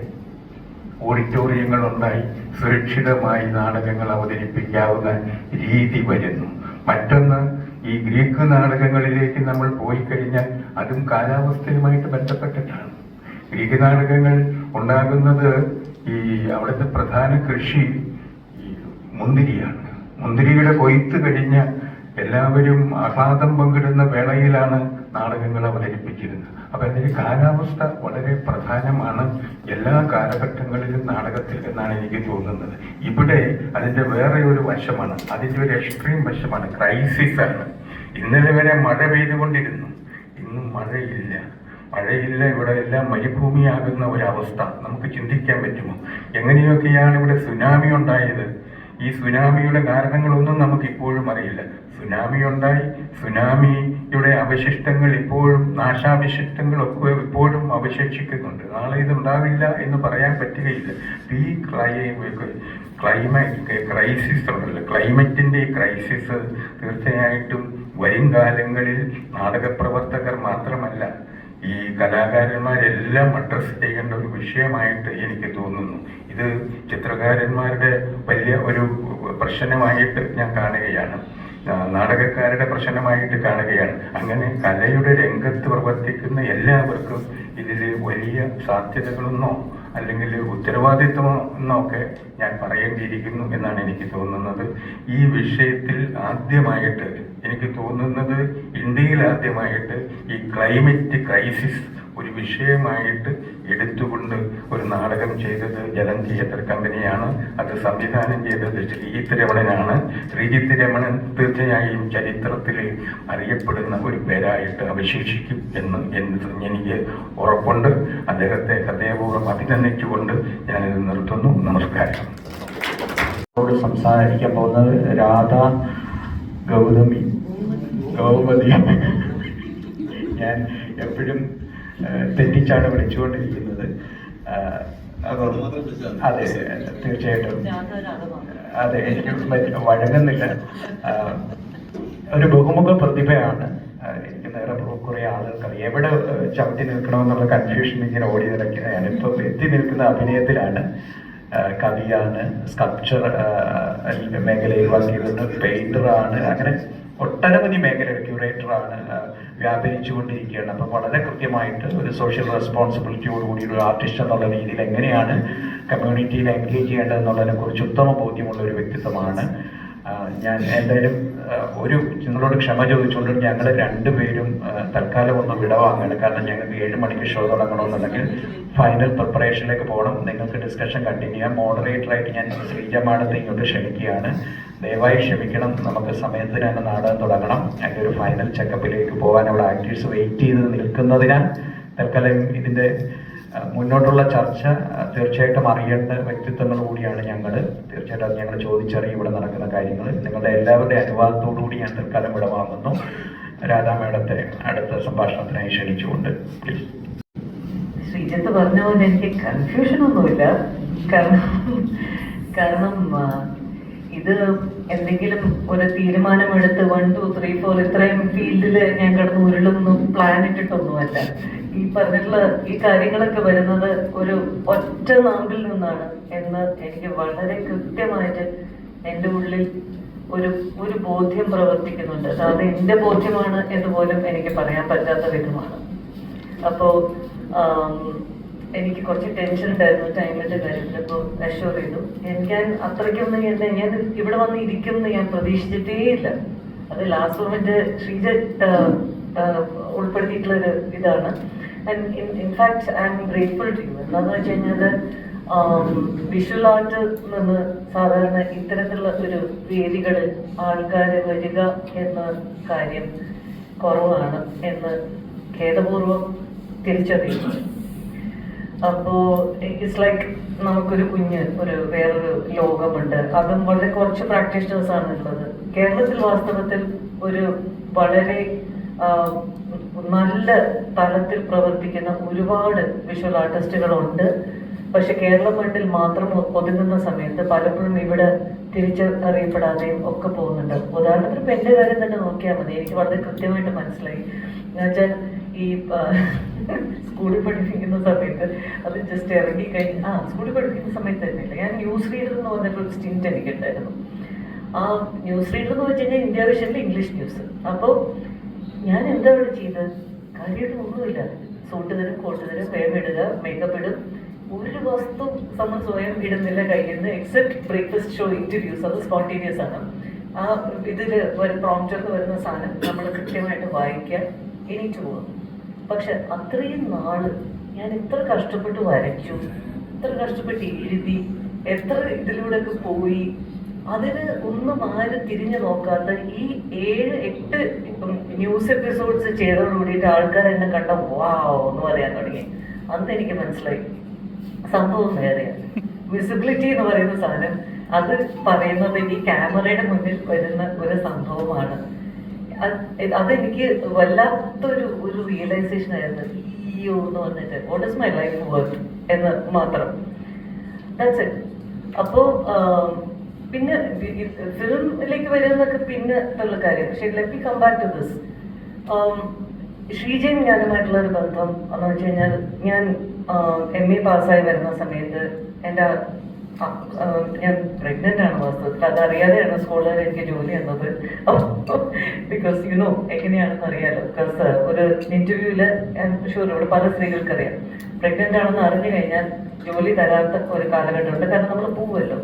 ഓഡിറ്റോറിയങ്ങൾ ഉണ്ടായി. സുരക്ഷിതമായി നാടകങ്ങൾ അവതരിപ്പിക്കാവുന്ന രീതി വരുന്നു. മറ്റൊന്ന്, ഈ ഗ്രീക്ക് നാടകങ്ങളിലേക്ക് നമ്മൾ പോയി കഴിഞ്ഞാൽ അതും കാലാവസ്ഥയുമായിട്ട് ബന്ധപ്പെട്ടിട്ടാണ്. ഗ്രീക്ക് നാടകങ്ങൾ ഉണ്ടാകുന്നത് ഈ അവിടുത്തെ പ്രധാന കൃഷി ഈ മുന്തിരിയാണ്. മുന്തിരിയുടെ കൊയ്ത്ത് കഴിഞ്ഞ എല്ലാവരും ആഹ്ലാദം പങ്കിടുന്ന വേളയിലാണ് നാടകങ്ങൾ അവതരിപ്പിച്ചിരുന്നത്. അപ്പൊ അതിന് കാലാവസ്ഥ വളരെ പ്രധാനമാണ് എല്ലാ കാലഘട്ടങ്ങളിലും നാടകത്തിൽ എന്നാണ് എനിക്ക് തോന്നുന്നത്. ഇവിടെ അതിന്റെ വേറെ ഒരു വശമാണ്, അതിന്റെ ഒരു എക്സ്ട്രീം വശമാണ്, ക്രൈസിസ് ആണ്. ഇന്നലെ വരെ മഴ പെയ്തുകൊണ്ടിരുന്നു, ഇന്നും മഴയില്ല. ഇവിടെ എല്ലാം മരുഭൂമിയാകുന്ന ഒരവസ്ഥ നമുക്ക് ചിന്തിക്കാൻ പറ്റുമോ? എങ്ങനെയൊക്കെയാണ് ഇവിടെ സുനാമി ഉണ്ടായത്? ഈ സുനാമിയുടെ കാരണങ്ങളൊന്നും നമുക്ക് ഇപ്പോഴും അറിയില്ല. സുനാമി ഉണ്ടായി, സുനാമിയുടെ അവശിഷ്ടങ്ങൾ ഇപ്പോഴും, നാശാവശിഷ്ടങ്ങളൊക്കെ ഇപ്പോഴും അവശേഷിക്കുന്നുണ്ട്. നാളെ ഇതുണ്ടാവില്ല എന്ന് പറയാൻ പറ്റുകയില്ല. ഈ ക്രൈസിസ് ഉണ്ടല്ലോ, ക്ലൈമറ്റിന്റെ ഈ ക്രൈസിസ് തീർച്ചയായിട്ടും വരും കാലങ്ങളിൽ നാടകപ്രവർത്തകർ മാത്രമല്ല ഈ കലാകാരന്മാരെല്ലാം അഡ്രസ് ചെയ്യേണ്ട ഒരു വിഷയമായിട്ട് എനിക്ക് തോന്നുന്നു. ഇത് ചിത്രകാരന്മാരുടെ വലിയ ഒരു പ്രശ്നമായിട്ട് ഞാൻ കാണുകയാണ്, നാടകക്കാരുടെ പ്രശ്നമായിട്ട് കാണുകയാണ്. അങ്ങനെ കലയുടെ രംഗത്ത് പ്രവർത്തിക്കുന്ന എല്ലാവർക്കും ഇതിൽ വലിയ സാധ്യതകളെന്നോ അല്ലെങ്കിൽ ഉത്തരവാദിത്വമോ എന്നൊക്കെ ഞാൻ പറയേണ്ടിയിരിക്കുന്നു എന്നാണ് എനിക്ക് തോന്നുന്നത്. ഈ വിഷയത്തിൽ ആദ്യമായിട്ട് എനിക്ക് തോന്നുന്നത് ഇന്ത്യയിൽ ആദ്യമായിട്ട് ഈ ക്ലൈമറ്റ് ക്രൈസിസ് ഒരു വിഷയമായിട്ട് എടുത്തുകൊണ്ട് ഒരു നാടകം ചെയ്തത് ജലം തിയേറ്റർ കമ്പനിയാണ്. അത് സംവിധാനം ചെയ്തത് ശ്രീജിത്ത് രമണനാണ്. ശ്രീജിത്ത് രമണൻ തീർച്ചയായും ചരിത്രത്തിൽ അറിയപ്പെടുന്ന ഒരു പേരായിട്ട് അവശേഷിക്കും എന്ന് എനിക്ക് ഉറപ്പുണ്ട്. അദ്ദേഹത്തെ ഹൃദയപൂർവ്വം അഭിനന്ദിച്ചുകൊണ്ട് ഞാനിത് നിർത്തുന്നു. നമസ്കാരം. സംസാരിക്കാൻ പോകുന്നത് രാധ ഗൗതമി ഞാൻ എപ്പോഴും തെറ്റിച്ചാണ് വിളിച്ചുകൊണ്ടിരിക്കുന്നത്. അതെ, തീർച്ചയായിട്ടും അതെ, എനിക്ക് വഴങ്ങുന്നില്ല. ഒരു ബഹുമുഖ പ്രതിഭയാണ്. എനിക്ക് നേരെ കുറെ ആളുകൾക്കറിയാം. എവിടെ ചവിട്ടി നിൽക്കണമെന്നുള്ള കൺഫ്യൂഷൻ ഇങ്ങനെ ഓടി നിൽക്കുന്നത്. ഞാനിപ്പോൾ എത്തി നിൽക്കുന്ന അഭിനയത്തിലാണ്. കവിയാണ്, സ്കൾപ്ചർ മേഖലയിൽ വർക്ക് ചെയ്തിട്ടുണ്ട്, പെയിന്ററാണ്, അങ്ങനെ ഒട്ടനവധി മേഖലകൾ, ക്യൂറേറ്ററാണ്, വ്യാപരിച്ചുകൊണ്ടിരിക്കുകയാണ്. അപ്പം വളരെ കൃത്യമായിട്ട് ഒരു സോഷ്യൽ റെസ്പോൺസിബിലിറ്റിയോടുകൂടി ഒരു ആർട്ടിസ്റ്റ് എന്നുള്ള രീതിയിൽ എങ്ങനെയാണ് കമ്മ്യൂണിറ്റിയിൽ എൻഗേജ് ചെയ്യേണ്ടതെന്നുള്ളതിനെ കുറിച്ച് ഉത്തമ ബോധ്യമുള്ള ഒരു വ്യക്തിത്വമാണ്. ഞാൻ എന്തായാലും നിങ്ങളോട് ക്ഷമ ചോദിച്ചുകൊണ്ട് ഞങ്ങൾ രണ്ടുപേരും തൽക്കാലം ഒന്ന് വിടവാങ്ങുകയാണ്. കാരണം ഞങ്ങൾക്ക് 7 മണിക്ക് ഷോ തുടങ്ങണമെന്നുണ്ടെങ്കിൽ ഫൈനൽ പ്രിപ്പറേഷനിലേക്ക് പോകണം. നിങ്ങൾക്ക് ഡിസ്കഷൻ കണ്ടിന്യൂ ചെയ്യാം. മോഡറേറ്ററായിട്ട് ഞാൻ ശ്രീജ മാഡത്തെ ഇങ്ങോട്ട് ക്ഷണിക്കുകയാണ്. ദയവായി ക്ഷമിക്കണം, നമുക്ക് സമയത്തിന് തന്നെ നാടകം തുടങ്ങണം. അതിൻ്റെ ഒരു ഫൈനൽ ചെക്കപ്പിലേക്ക് പോകാൻ അവിടെ ആക്ടേഴ്സ് വെയിറ്റ് ചെയ്ത് നിൽക്കുന്നതിനാൽ തൽക്കാലം ഇതിൻ്റെ മുന്നോട്ടുള്ള ചർച്ച തീർച്ചയായിട്ടും അറിയേണ്ട വ്യക്തിത്വങ്ങൾ കൂടിയാണ് ഞങ്ങൾ. തീർച്ചയായിട്ടും അത് ഞങ്ങൾ ചോദിച്ചറിയും ഇവിടെ നടക്കുന്ന കാര്യങ്ങൾ. നിങ്ങളുടെ എല്ലാവരുടെയും അനുവാദത്തോടു കൂടി ഞാൻ തൽക്കാലം വിടവാങ്ങുന്നു. രാധാ മേഡത്തെ അടുത്ത സംഭാഷണത്തിനായി ക്ഷണിച്ചുകൊണ്ട് പ്ലീസ്. ശ്രീജിത്ത് പറഞ്ഞ പോലെ എനിക്ക് കൺഫ്യൂഷൻ ഒന്നുമില്ല. കാരണം ഇത് എന്തെങ്കിലും ഒരു തീരുമാനമെടുത്ത് 1, 2, 3, 4 ഇത്രയും ഫീൽഡിൽ ഞാൻ കിടന്ന് ഉരുളൊന്നും പ്ലാൻ ഇട്ടിട്ടൊന്നുമല്ല. ഈ പറഞ്ഞിട്ടുള്ള ഈ കാര്യങ്ങളൊക്കെ വരുന്നത് ഒരു ഒറ്റ നാമ്പിൽ നിന്നാണ് എന്ന് എനിക്ക് വളരെ കൃത്യമായിട്ട് എൻ്റെ ഉള്ളിൽ ഒരു ബോധ്യം പ്രവർത്തിക്കുന്നുണ്ട്. അത് എൻ്റെ ബോധ്യമാണ് എന്ന് പോലും എനിക്ക് പറയാൻ പറ്റാത്ത വിധമാണ്. അപ്പോൾ എനിക്ക് കുറച്ച് ടെൻഷൻ ഉണ്ടായിരുന്നു ടൈമിൻ്റെ കാര്യത്തിൽ. അപ്പോൾ അഷ്യൂർ ചെയ്തു. ഞാൻ അത്രയ്ക്കൊന്നും ഞാൻ ഇവിടെ വന്ന് ഇരിക്കുമെന്ന് ഞാൻ പ്രതീക്ഷിച്ചിട്ടേ ഇല്ല. അത് ലാസ്റ്റ് മൊമെന്റ് ശ്രീജ ഉൾപ്പെടുത്തിയിട്ടുള്ളൊരു ഇതാണ്. And in fact I am grateful to you. എന്താണെന്ന് വെച്ച് കഴിഞ്ഞാൽ വിഷ്വൽ ആർട്ട് നിന്ന് സാധാരണ ഇത്തരത്തിലുള്ള ഒരു വേദികളിൽ ആൾക്കാർ വരിക എന്ന കാര്യം കുറവാണ് എന്ന് ഖേദപൂർവ്വം തിരിച്ചറിയുന്നു. അപ്പോ ഇറ്റ്സ് ലൈക്ക് നമുക്കൊരു ഒരു വേറൊരു ലോകമുണ്ട്. അതും വളരെ കുറച്ച് പ്രാക്ടീഷണേഴ്സ് ആണ് ഉള്ളത്. കേരളത്തിൽ വാസ്തവത്തിൽ ഒരു വളരെ നല്ല തലത്തിൽ പ്രവർത്തിക്കുന്ന ഒരുപാട് വിഷ്വൽ ആർട്ടിസ്റ്റുകളുണ്ട്. പക്ഷെ കേരള മണ്ണിൽ മാത്രം ഒതുങ്ങുന്ന സമയത്ത് പലപ്പോഴും ഇവിടെ തിരിച്ചറിയപ്പെടാതെയും ഒക്കെ പോകുന്നുണ്ട്. ഉദാഹരണത്തിന് ഇപ്പം എൻ്റെ കാര്യം തന്നെ നോക്കിയാൽ മതി. എനിക്ക് വളരെ കൃത്യമായിട്ട് മനസ്സിലായി. എന്നുവെച്ചാൽ ഈ സ്കൂളിൽ പഠിപ്പിക്കുന്ന സമയത്ത് അത് ജസ്റ്റ് ഇറങ്ങിക്കഴിഞ്ഞ് സ്കൂളിൽ പഠിപ്പിക്കുന്ന സമയത്ത് തന്നെയില്ല, ഞാൻ ന്യൂസ് റീഡർ എന്ന് പറഞ്ഞിട്ടൊരു സ്റ്റിൻറ്റ് എനിക്കുണ്ടായിരുന്നു. ആ ന്യൂസ് റീഡർ എന്ന് വെച്ച് കഴിഞ്ഞാൽ ഇന്ത്യ വിഷനിൽ ഇംഗ്ലീഷ് ന്യൂസ്. അപ്പോൾ ഞാൻ എന്താ ഇവിടെ ചെയ്തത്? കാര്യമായിട്ട് ഒന്നുമില്ല. സൂട്ട് തരും, കോട്ട് തരും, ഫെയിം ഇടുക, മേക്കപ്പ് ഇടും. ഒരു വസ്തു നമ്മൾ സ്വയം ഇടുന്നില്ല കയ്യിൽ നിന്ന്, എക്സെപ്റ്റ് ബ്രേക്ക്ഫാസ്റ്റ് ഷോ ഇന്റർവ്യൂസ്. അത് സ്പോണ്ടേനിയസ് ആണ്. ആ ഇതിൽ പ്രോംപ്റ്ററിൽ വരുന്ന സാധനം നമ്മൾ കൃത്യമായിട്ട് വായിക്കുക, എണീറ്റ് പോകും. പക്ഷെ അത്രയും നാള് ഞാൻ എത്ര കഷ്ടപ്പെട്ട് വരച്ചു, എത്ര കഷ്ടപ്പെട്ട് എഴുതി, എത്ര ഇതിലൂടെയൊക്കെ പോയി, അതിന് ഒന്നും ആരും തിരിഞ്ഞു നോക്കാത്ത ഈ 7-8 ന്യൂസ് എപ്പിസോഡ്സ് ചെയ്തതോട് കൂടിയിട്ട് ആൾക്കാർ എന്നെ കണ്ട വാവ് എന്ന് പറയാൻ തുടങ്ങി. അന്ന് എനിക്ക് മനസ്സിലായി സംഭവം വേറെയാണ്. വിസിബിലിറ്റി എന്ന് പറയുന്ന സാധനം അത് പറയുന്നത് ഈ ക്യാമറയുടെ മുന്നിൽ വരുന്ന ഒരു സംഭവമാണ്. അതെനിക്ക് വല്ലാത്തൊരു റിയലൈസേഷൻ ആയിരുന്നു. അയ്യോ എന്ന് പറഞ്ഞിട്ട് what is my life work എന്ന് മാത്രം. That's it. അപ്പോൾ പിന്നെ ഫിലിമിലേക്ക് വരുന്നതൊക്കെ പിന്നെ ഉള്ള കാര്യം. പക്ഷെ let me come back to this. ശ്രീജയും ഞാനുമായിട്ടുള്ള ഒരു ബന്ധം എന്ന് വെച്ച് കഴിഞ്ഞാൽ, ഞാൻ MA പാസ്സായി വരുന്ന സമയത്ത് ഞാൻ പ്രഗ്നന്റ് ആണ് വാസ്തവത്തിൽ. അതറിയാതെയാണ് സ്കൂളിൽ എനിക്ക് ജോലി എന്നത്. ബിക്കോസ് എങ്ങനെയാണെന്ന് അറിയാലോ. ബിക്കോസ് ഒരു ഇന്റർവ്യൂവില് ഞാൻ ഷുവർ ഇവിടെ പല സ്ത്രീകൾക്കറിയാം, പ്രഗ്നന്റ് ആണെന്ന് അറിഞ്ഞു കഴിഞ്ഞാൽ ജോലി തരാത്ത ഒരു കാലഘട്ടമുണ്ട്. കാരണം നമ്മൾ പോവുമല്ലോ.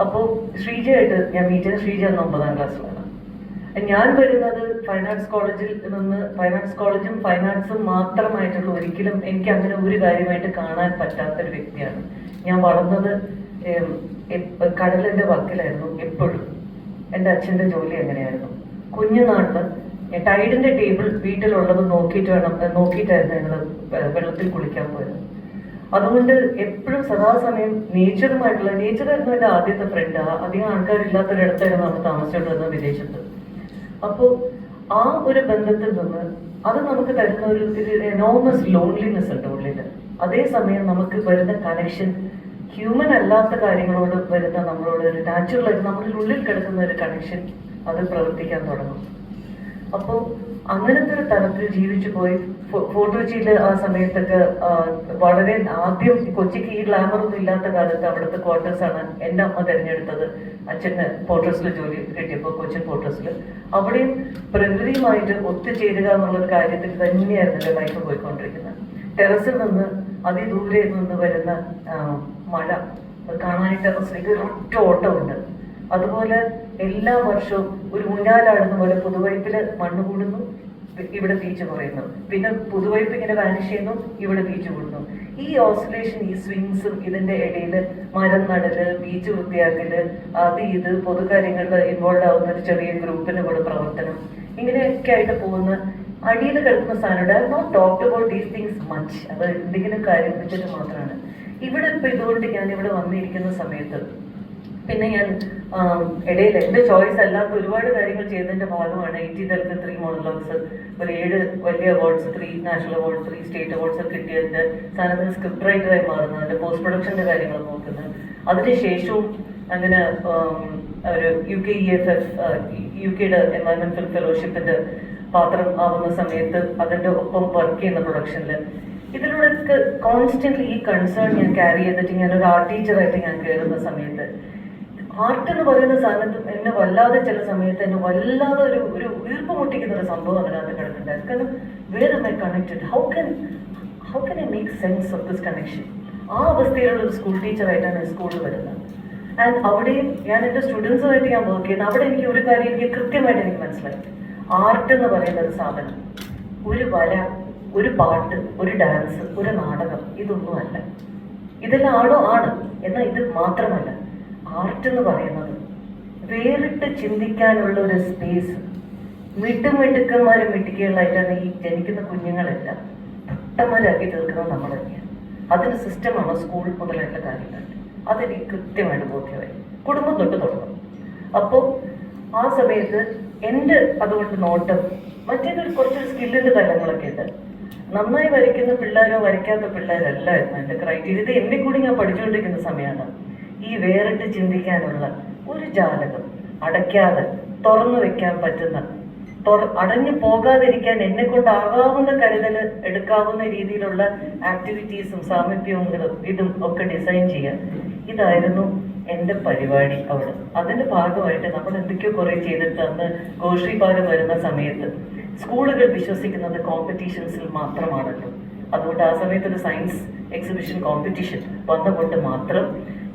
അപ്പോൾ ശ്രീജയായിട്ട് ഞാൻ മീറ്റ് ചെയ്ത ശ്രീജ എന്ന 9ാം ക്ലാസ്സിലാണ്. ഞാൻ വരുന്നത് ഫൈൻ ആർട്സ് കോളേജിൽ നിന്ന്. ഫൈൻ ആർട്സ് കോളേജും ഫൈൻ ആർട്സും മാത്രമായിട്ടുള്ള ഒരിക്കലും എനിക്ക് അങ്ങനെ ഒരു കാര്യമായിട്ട് കാണാൻ പറ്റാത്തൊരു വ്യക്തിയാണ്. ഞാൻ വളർന്നത് കടലിൻ്റെ വക്കിലായിരുന്നു എപ്പോഴും. എൻ്റെ അച്ഛൻ്റെ ജോലി എങ്ങനെയായിരുന്നു, കുഞ്ഞുനാളിൽ ടൈഡിൻ്റെ ടേബിൾ വീട്ടിലുള്ളത് നോക്കിയിട്ടായിരുന്നു ഞങ്ങൾ വെള്ളത്തിൽ കുളിക്കാൻ പോയത്. അതുകൊണ്ട് എപ്പോഴും സദാസമയം നേച്ചറായിരുന്നു എൻ്റെ ആദ്യത്തെ ഫ്രണ്ട്. അധികം ആൾക്കാരില്ലാത്തൊരിടത്തായിരുന്നു നമ്മൾ താമസിച്ചുകൊണ്ടിരുന്നത് വിദേശത്ത്. അപ്പോൾ ആ ഒരു ബന്ധത്തിൽ നിന്ന് അത് നമുക്ക് തരുന്ന ഒരു എനോമസ് ലോൺലിനെസ് ഉണ്ട് ഉള്ളിൽ. അതേസമയം നമുക്ക് വരുന്ന കണക്ഷൻ ഹ്യൂമൻ അല്ലാത്ത കാര്യങ്ങളോട് വരുന്ന നമ്മളോട് ഒരു നാച്ചുറലായിട്ട് നമ്മളുടെ ഉള്ളിൽ കിടക്കുന്ന ഒരു കണക്ഷൻ അത് പ്രവർത്തിക്കാൻ തുടങ്ങും. അപ്പോൾ അങ്ങനത്തെ ഒരു തലത്തിൽ ജീവിച്ചു പോയി. ഫോർട്ട് കൊച്ചിയിൽ ആ സമയത്തൊക്കെ വളരെ ആദ്യം കൊച്ചിക്ക് ഈ ഗ്ലാമറൊന്നും ഇല്ലാത്ത കാലത്ത് അവിടുത്തെ ക്വാർട്ടേഴ്സാണ് എൻ്റെ അമ്മ തിരഞ്ഞെടുത്തത്. അച്ഛന് പോർട്ടേഴ്സിൽ ജോലി കിട്ടിയപ്പോൾ കൊച്ചിൻ പോർട്ടേഴ്സിൽ. അവിടെയും പ്രകൃതിയുമായിട്ട് ഒത്തുചേരുക എന്നുള്ളൊരു കാര്യത്തിൽ തന്നെയായിരുന്നു എൻ്റെ ലൈഫ് പോയിക്കൊണ്ടിരിക്കുന്നത്. ടെറസിൽ നിന്ന് അതിദൂരെ നിന്ന് വരുന്ന മഴ കാണാനായിട്ട് ടെറസിലേക്ക് ഒറ്റ ഓട്ടമുണ്ട്. അതുപോലെ എല്ലാ വർഷവും ഒരു ഊഞ്ഞാലാടുന്ന പോലെ പുതുവൈപ്പിൽ മണ്ണ് കൂടുന്നു, ഇവിടെ ബീച്ച് കുറയുന്നു. പിന്നെ പുതുവൈപ്പ് ഇങ്ങനെ വാനിഷ് ചെയ്യുന്നു, ഇവിടെ ബീച്ച് കൂടുന്നു. ഈ ഓസിലേഷൻ, ഈ സ്വിങ്സും ഇതിന്റെ ഇടയിൽ മരം നടല്, ബീച്ച് വൃത്തിയാക്കല്, ഇത് പൊതുകാര്യങ്ങളിൽ ഇൻവോൾവ് ആവുന്ന ഒരു ചെറിയ ഗ്രൂപ്പിന്റെ കൂടെ പ്രവർത്തനം, ഇങ്ങനെയൊക്കെ ആയിട്ട് പോകുന്ന അടിയിൽ കിടക്കുന്ന സാധനം. I not talked about these things much. അത് എന്തെങ്കിലും കാര്യം വെച്ചിട്ട് മാത്രമാണ്. ഇവിടെ ഇപ്പൊ ഇതുകൊണ്ട് ഞാൻ ഇവിടെ വന്നിരിക്കുന്ന സമയത്ത് പിന്നെ ഞാൻ ഇടയിൽ എൻ്റെ ചോയ്സ് അല്ലാത്ത ഒരുപാട് കാര്യങ്ങൾ ചെയ്തതിൻ്റെ ഭാഗമാണ് 80 തലത്തിൽ 3 മോണോലോഗ്സ്, ഒരു 7 വലിയ awards, 3 national awards, 3 state awards കിട്ടിയതിൻ്റെ സാധനത്തിന് സ്ക്രിപ്റ്റ് റൈറ്ററായി മാറുന്നത്, അതിൻ്റെ പോസ്റ്റ് പ്രൊഡക്ഷൻ്റെ കാര്യങ്ങൾ നോക്കുന്നത്. അതിനുശേഷവും അങ്ങനെ ഒരു UKEFF UK എൻവയറൺമെന്റ് ഫിലിം ഫെലോഷിപ്പിൻ്റെ പാത്രം ആവുന്ന സമയത്ത് അതിൻ്റെ ഒപ്പം വർക്ക് ചെയ്യുന്ന പ്രൊഡക്ഷനിൽ ഇതിലൂടെയൊക്കെ കോൺസ്റ്റന്റ്ലി ഈ കൺസേൺ ഞാൻ ക്യാരി ചെയ്തിട്ട് ഞാനൊരു ആർട്ട് ടീച്ചറായിട്ട് ഞാൻ കയറുന്ന സമയത്ത് ആർട്ട് എന്ന് പറയുന്ന സാധനത്ത് എന്നെ വല്ലാതെ ചില സമയത്ത് എന്നെ വല്ലാതെ ഒരു വീർപ്പ് മുട്ടിക്കുന്ന ഒരു സംഭവം അതിനകത്ത് കിടക്കുന്നുണ്ടായിരുന്നു. കാരണം where am I connected, how can I make sense of this connection? ആ അവസ്ഥയിലുള്ള ഒരു സ്കൂൾ ടീച്ചറായിട്ടാണ് ഞാൻ സ്കൂളിൽ വരുന്നത്. ആൻഡ് അവിടെയും ഞാൻ എൻ്റെ സ്റ്റുഡൻസുമായിട്ട് ഞാൻ വർക്ക് ചെയ്യുന്നത്. അവിടെ എനിക്ക് ഒരു കാര്യം എനിക്ക് കൃത്യമായിട്ട് എനിക്ക് മനസ്സിലായി. ആർട്ട് എന്ന് പറയുന്ന ഒരു സാധനം, ഒരു വര, ഒരു പാട്ട്, ഒരു ഡാൻസ്, ഒരു നാടകം, ഇതൊന്നുമല്ല. ഇതെല്ലാം ആണ്. എന്നാൽ ഇത് മാത്രമല്ല. ആർട്ട് എന്ന് പറയുന്നത് വേറിട്ട് ചിന്തിക്കാനുള്ള ഒരു സ്പേസ്. മിടുക്കന്മാരും മിടുക്കികളായിട്ടാണ് ഈ ജനിക്കുന്ന കുഞ്ഞുങ്ങളെല്ലാം പൊട്ടന്മാരാക്കി തീർക്കുന്നത് നമ്മൾ തന്നെയാണ്. അതിന് സിസ്റ്റമാണ് സ്കൂൾ മുതലായിട്ടുള്ള കാര്യങ്ങൾ. അതെനിക്ക് കൃത്യമായിട്ട് ബോധ്യമായി. കുടുംബം തൊട്ട് തുടങ്ങും. അപ്പോൾ ആ സമയത്ത് എൻ്റെ അതുകൊണ്ട് നോട്ടം മറ്റേതൊരു കുറച്ചൊരു സ്കില്ലിൻ്റെ തലങ്ങളൊക്കെ ഉണ്ട്. നന്നായി വരയ്ക്കുന്ന പിള്ളേരോ വരയ്ക്കാത്ത പിള്ളേരല്ലായിരുന്നു എൻ്റെ ക്രൈറ്റീരിയ. ഇത് എന്നെ കൂടി ഞാൻ പഠിച്ചുകൊണ്ടിരിക്കുന്ന സമയമാണ്. ഈ വേറിട്ട് ചിന്തിക്കാനുള്ള ഒരു ജാലകം അടയ്ക്കാതെ തുറന്നു വെക്കാൻ പറ്റുന്ന, അടഞ്ഞു പോകാതിരിക്കാൻ എന്നെ കൊണ്ടാകാവുന്ന കരുതൽ എടുക്കാവുന്ന രീതിയിലുള്ള ആക്ടിവിറ്റീസും സാമീപ്യവും ഇതും ഒക്കെ ഡിസൈൻ ചെയ്യാൻ ഇതായിരുന്നു എൻ്റെ പരിപാടി അവിടെ. അതിൻ്റെ ഭാഗമായിട്ട് നമ്മൾ എന്തൊക്കെയോ കുറേ ചെയ്തിട്ട് അന്ന് ഗോശ്രീപാലം വരുന്ന സമയത്ത് സ്കൂളുകൾ വിശ്വസിക്കുന്നത് കോമ്പറ്റീഷൻസിൽ മാത്രമാണല്ലോ. അതുകൊണ്ട് ആ സമയത്ത് ഒരു സയൻസ് എക്സിബിഷൻ കോമ്പറ്റീഷൻ വന്നുകൊണ്ട് മാത്രം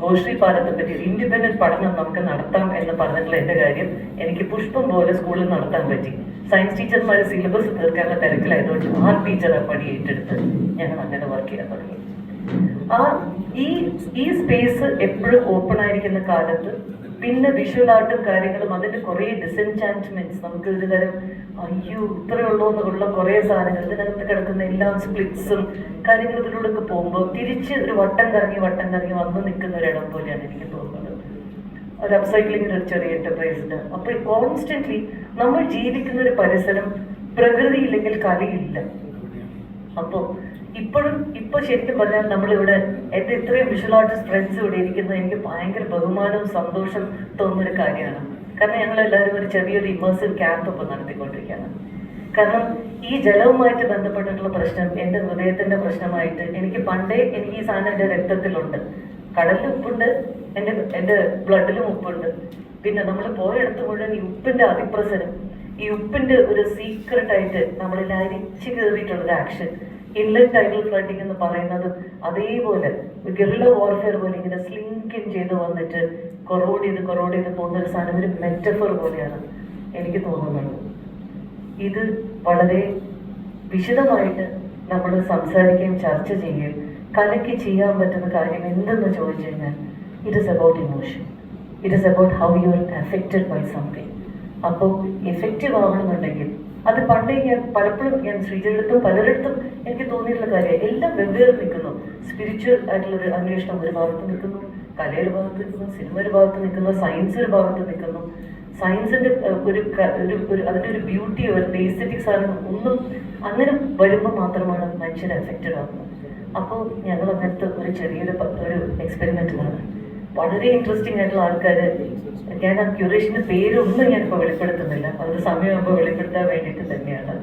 ഗോശ്രീപാലത്തെ പറ്റി ഒരു ഇൻഡിപെൻഡന്റ് പഠനം നമുക്ക് നടത്താം എന്ന് പറഞ്ഞിട്ടുള്ള എൻ്റെ കാര്യം എനിക്ക് പുഷ്പം പോലെ സ്കൂളിൽ നടത്താൻ പറ്റി. സയൻസ് ടീച്ചർമാർ സിലബസ് തീർക്കാനുള്ള തിരക്കിലായതുകൊണ്ട് ആർട്ട് ടീച്ചർ ആ പണി ഏറ്റെടുത്ത് ഞങ്ങൾ അങ്ങനെ വർക്ക് ചെയ്യാൻ തുടങ്ങി. ഈ സ്പേസ് എപ്പോഴും ഓപ്പൺ ആയിരിക്കുന്ന കാലത്ത് പിന്നെ വിഷ്വൽ ആർട്ടും കാര്യങ്ങളും അതിൻ്റെ കുറേ ഡിസെൻചാൻറ്റ്മെന്റ്സ്, നമുക്ക് ഒരു തരം അയ്യോ ഇത്രയുള്ളൂ എന്നുള്ള കുറേ സാധനങ്ങൾ ഇതിനകത്ത് കിടക്കുന്ന എല്ലാ സ്പ്ലിറ്റ്സും കാര്യങ്ങളും ഇതിലൂടെ പോകുമ്പോൾ തിരിച്ച് ഒരു വട്ടം കറങ്ങി വന്ന് നിൽക്കുന്ന ഒരിടം പോലെയാണ് എനിക്ക് തോന്നുന്നത്. ഒരു അപ്സൈക്ലിങ്ങിൻ്റെ ഒരു ചെറിയ എന്റർപ്രൈസിന്. അപ്പോൾ കോൺസ്റ്റന്റ്ലി നമ്മൾ ജീവിക്കുന്ന ഒരു പരിസരം പ്രകൃതി ഇല്ലെങ്കിൽ കലയില്ല. അപ്പോൾ ഇപ്പൊ ശരിക്കും പറഞ്ഞാൽ നമ്മളിവിടെ എൻ്റെ ഇത്രയും വിഷ്വൽ ആർട്ടിസ്റ്റ് ഫ്രണ്ട്സ് ഇവിടെ ഇരിക്കുന്നത് എനിക്ക് ഭയങ്കര ബഹുമാനവും സന്തോഷം തോന്നുന്നൊരു കാര്യമാണ്. കാരണം ഞങ്ങളെല്ലാവരും ഒരു ചെറിയൊരു ഇമേഴ്സീവ് ക്യാമ്പ് ഇപ്പം നടത്തിക്കൊണ്ടിരിക്കുകയാണ്. കാരണം ഈ ജലവുമായിട്ട് ബന്ധപ്പെട്ടിട്ടുള്ള പ്രശ്നം എൻ്റെ ഹൃദയത്തിൻ്റെ പ്രശ്നമായിട്ട് എനിക്ക് ഈ സാധനം എൻ്റെ രക്തത്തിലുണ്ട്. കടലിൽ ഉപ്പുണ്ട്, എൻ്റെ ബ്ലഡിലും ഉപ്പുണ്ട്. പിന്നെ നമ്മൾ പോയെടുത്ത് മുഴുവൻ ഈ ഉപ്പിൻ്റെ അതിപ്രസരം, ഈ ഉപ്പിൻ്റെ ഒരു സീക്രട്ടായിട്ട് നമ്മളിൽ അരിച്ചു കയറിയിട്ടുള്ളൊരു ആക്ഷൻ, ഇൻലെറ്റ് ടൈഡൽ ഫ്ലഡിങ് എന്ന് പറയുന്നത് അതേപോലെ ഗറില്ല വാർഫെയർ പോലെ ഇങ്ങനെ സ്ലിങ്കിൻ ചെയ്ത് വന്നിട്ട് കൊറോഡ് ചെയ്ത് പോകുന്ന ഒരു സാധനം ഒരു മെറ്റഫർ പോലെയാണ് എനിക്ക് തോന്നുന്നത്. ഇത് വളരെ വിശദമായിട്ട് നമ്മൾ സംസാരിക്കുകയും ചർച്ച ചെയ്യുകയും കലയ്ക്ക് ചെയ്യാൻ പറ്റുന്ന കാര്യം എന്തെന്ന് ചോദിച്ചു കഴിഞ്ഞാൽ it is about emotion, it is about how you are affected by something. അപ്പോൾ എഫക്റ്റീവ് ആവണമെന്നുണ്ടെങ്കിൽ അത് പണ്ടേ പലപ്പോഴും ഞാൻ ശ്രീജടുത്തും പലരിടത്തും എനിക്ക് തോന്നിയിട്ടുള്ള കാര്യം എല്ലാം വെവ്വേറെ നിൽക്കുന്നു. സ്പിരിച്വൽ ആയിട്ടുള്ളൊരു അന്വേഷണം ഒരു ഭാഗത്ത് നിൽക്കുന്നു, കലയുടെ ഭാഗത്ത് നിൽക്കുന്നു, സിനിമ ഒരു ഭാഗത്ത് നിൽക്കുന്നു, സയൻസ് ഒരു ഭാഗത്ത് നിൽക്കുന്നു. സയൻസിന്റെ അതിൻ്റെ ഒരു ബ്യൂട്ടിയോ ഒരു എസ്തെറ്റിക്സ് ആണെന്ന് ഒന്നും അങ്ങനെ വരുമ്പോൾ മാത്രമാണ് മനുഷ്യർ എഫക്റ്റഡ് ആകുന്നത്. അപ്പോൾ ഞങ്ങൾ അങ്ങനത്തെ ഒരു ചെറിയൊരു എക്സ്പെരിമെന്റിലാണ് വളരെ ഇൻട്രസ്റ്റിംഗ് ആയിട്ടുള്ള ആൾക്കാർ. ഞാൻ ആ ക്യൂറേഷൻ്റെ പേരൊന്നും ഞാനിപ്പോൾ വെളിപ്പെടുത്തുന്നില്ല, അതൊരു സമയമാകുമ്പോൾ വെളിപ്പെടുത്താൻ വേണ്ടിയിട്ട് തന്നെയാണ്.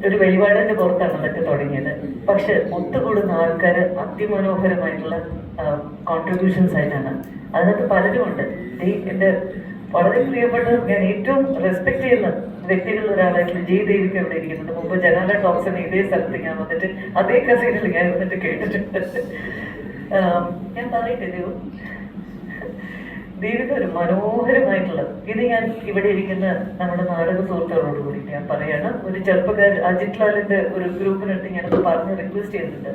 ഒരു വെളിപാടിൻ്റെ പുറത്താണ് അതൊക്കെ തുടങ്ങിയത്. പക്ഷെ ഒത്തുകൂടുന്ന ആൾക്കാർ അതിമനോഹരമായിട്ടുള്ള കോൺട്രിബ്യൂഷൻസ് ആയിട്ടാണ്. അതിനകത്ത് പലരും ഉണ്ട്. എൻ്റെ വളരെ പ്രിയപ്പെട്ട, ഞാൻ ഏറ്റവും റെസ്പെക്ട് ചെയ്യുന്ന വ്യക്തികളിൽ ഒരാളായിട്ടുള്ള ജയദേവിക്ക് ഇവിടെ ഇരിക്കുന്നുണ്ട്. മുമ്പ് ജനാല ടോക്സിൻ ഇതേ സ്ഥലത്ത് ഞാൻ വന്നിട്ട് അതേ കസീനിൽ ഞാൻ വന്നിട്ട് കേട്ടിട്ടുണ്ട്. ഞാൻ പറയട്ടെ, ദേവിക ഒരു മനോഹരമായിട്ടുള്ളത്. ഇത് ഞാൻ ഇവിടെ ഇരിക്കുന്ന നമ്മുടെ നാടക സുഹൃത്തുക്കളോട് കൂടി ഞാൻ പറയാണ്. ഒരു ചെറുപ്പക്കാരൻ അജിത് ലാലിന്റെ ഒരു ഗ്രൂപ്പിനടുത്ത് ഞാനത് പറഞ്ഞ് റിക്വസ്റ്റ് ചെയ്തിട്ടുണ്ട്.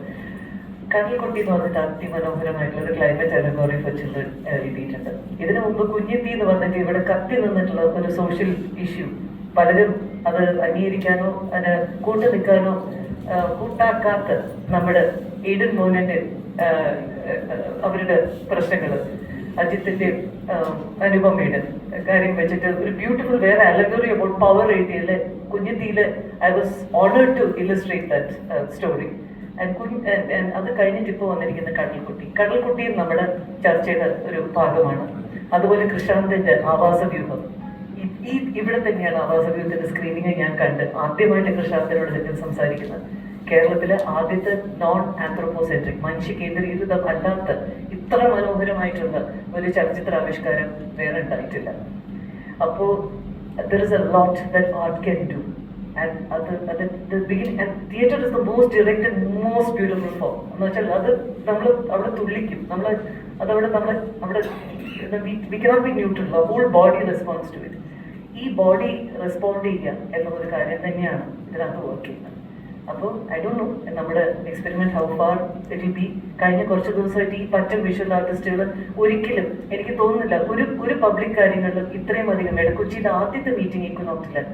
കടൽക്കുട്ടി എന്ന് പറഞ്ഞിട്ട് അതിമനോഹരമായിട്ടുള്ള ഒരു ക്ലൈമറ്റ് അലഗോറി ഫോർ ചിൽഡ്രൻ എഴുതിയിട്ടുണ്ട്. ഇതിനു മുമ്പ് കുഞ്ഞിത്തി എന്ന് പറഞ്ഞിട്ട് ഇവിടെ കത്തി നിന്നിട്ടുള്ള ഒരു സോഷ്യൽ ഇഷ്യൂ പലരും അത് അംഗീകരിക്കാനോ അതിന് കൂട്ടു നിൽക്കാനോ കൂട്ടാക്കാത്ത നമ്മുടെ ഈഡൻ മോഹനന്റെ അവരുടെ പ്രശ്നങ്ങൾ, അജിത്തിന്റെ അനുപമയുടെ കാര്യം വെച്ചിട്ട് ഒരു ബ്യൂട്ടിഫുൾ വേറെ അലഗോറി അബൌട്ട് പവർ എഴുതിയതിൽ കുഞ്ഞിത്തിയില് I was honoured to illustrate that story. അത് കഴിഞ്ഞിട്ട് ഇപ്പോൾ വന്നിരിക്കുന്ന കടൽക്കുട്ടിയും നമ്മുടെ ചർച്ചയുടെ ഒരു ഭാഗമാണ്. അതുപോലെ കൃഷാന്തിന്റെ ആവാസവ്യൂഹം, ഇവിടെ തന്നെയാണ് ആവാസവ്യൂഹത്തിന്റെ സ്ക്രീനിങ് ഞാൻ കണ്ട് ആദ്യമായിട്ട് കൃഷാന്തിനോട് ഇതിൽ സംസാരിക്കുന്നത്. കേരളത്തിലെ ആദ്യത്തെ നോൺ ആന്ത്രോപോസെൻട്രിക് മനുഷ്യ കേന്ദ്രീകൃതം അല്ലാത്ത ഇത്ര മനോഹരമായിട്ടുള്ള ഒരു ചലച്ചിത്രാവിഷ്കാരം വേറെ ഉണ്ടായിട്ടില്ല. അപ്പോൾ there is a lot that art can do. And the beginning and theatre is the most direct and most beautiful form. എന്ന് വെച്ചാൽ അത് നമ്മൾ അവിടെ തുള്ളിക്കും, we cannot be neutral. The whole body responds to it. ഈ body respond ചെയ്യുക എന്നൊരു കാര്യം തന്നെയാണ് ഇതിനകത്ത് വർക്ക് ചെയ്യുന്നത്. അപ്പോൾ ഐ ഡോണ്ട് നോ നമ്മുടെ experiment how far it will be. കഴിഞ്ഞ കുറച്ച് ദിവസമായിട്ട് ഈ പറ്റും വിഷ്വൽ ആർട്ടിസ്റ്റുകൾ ഒരിക്കലും എനിക്ക് തോന്നുന്നില്ല ഒരു പബ്ലിക് കാര്യങ്ങളിലും ഇത്രയും അധികം കൊച്ചിയുടെ ആദ്യത്തെ മീറ്റിംഗ് ഇക്കോണോമിക്കില്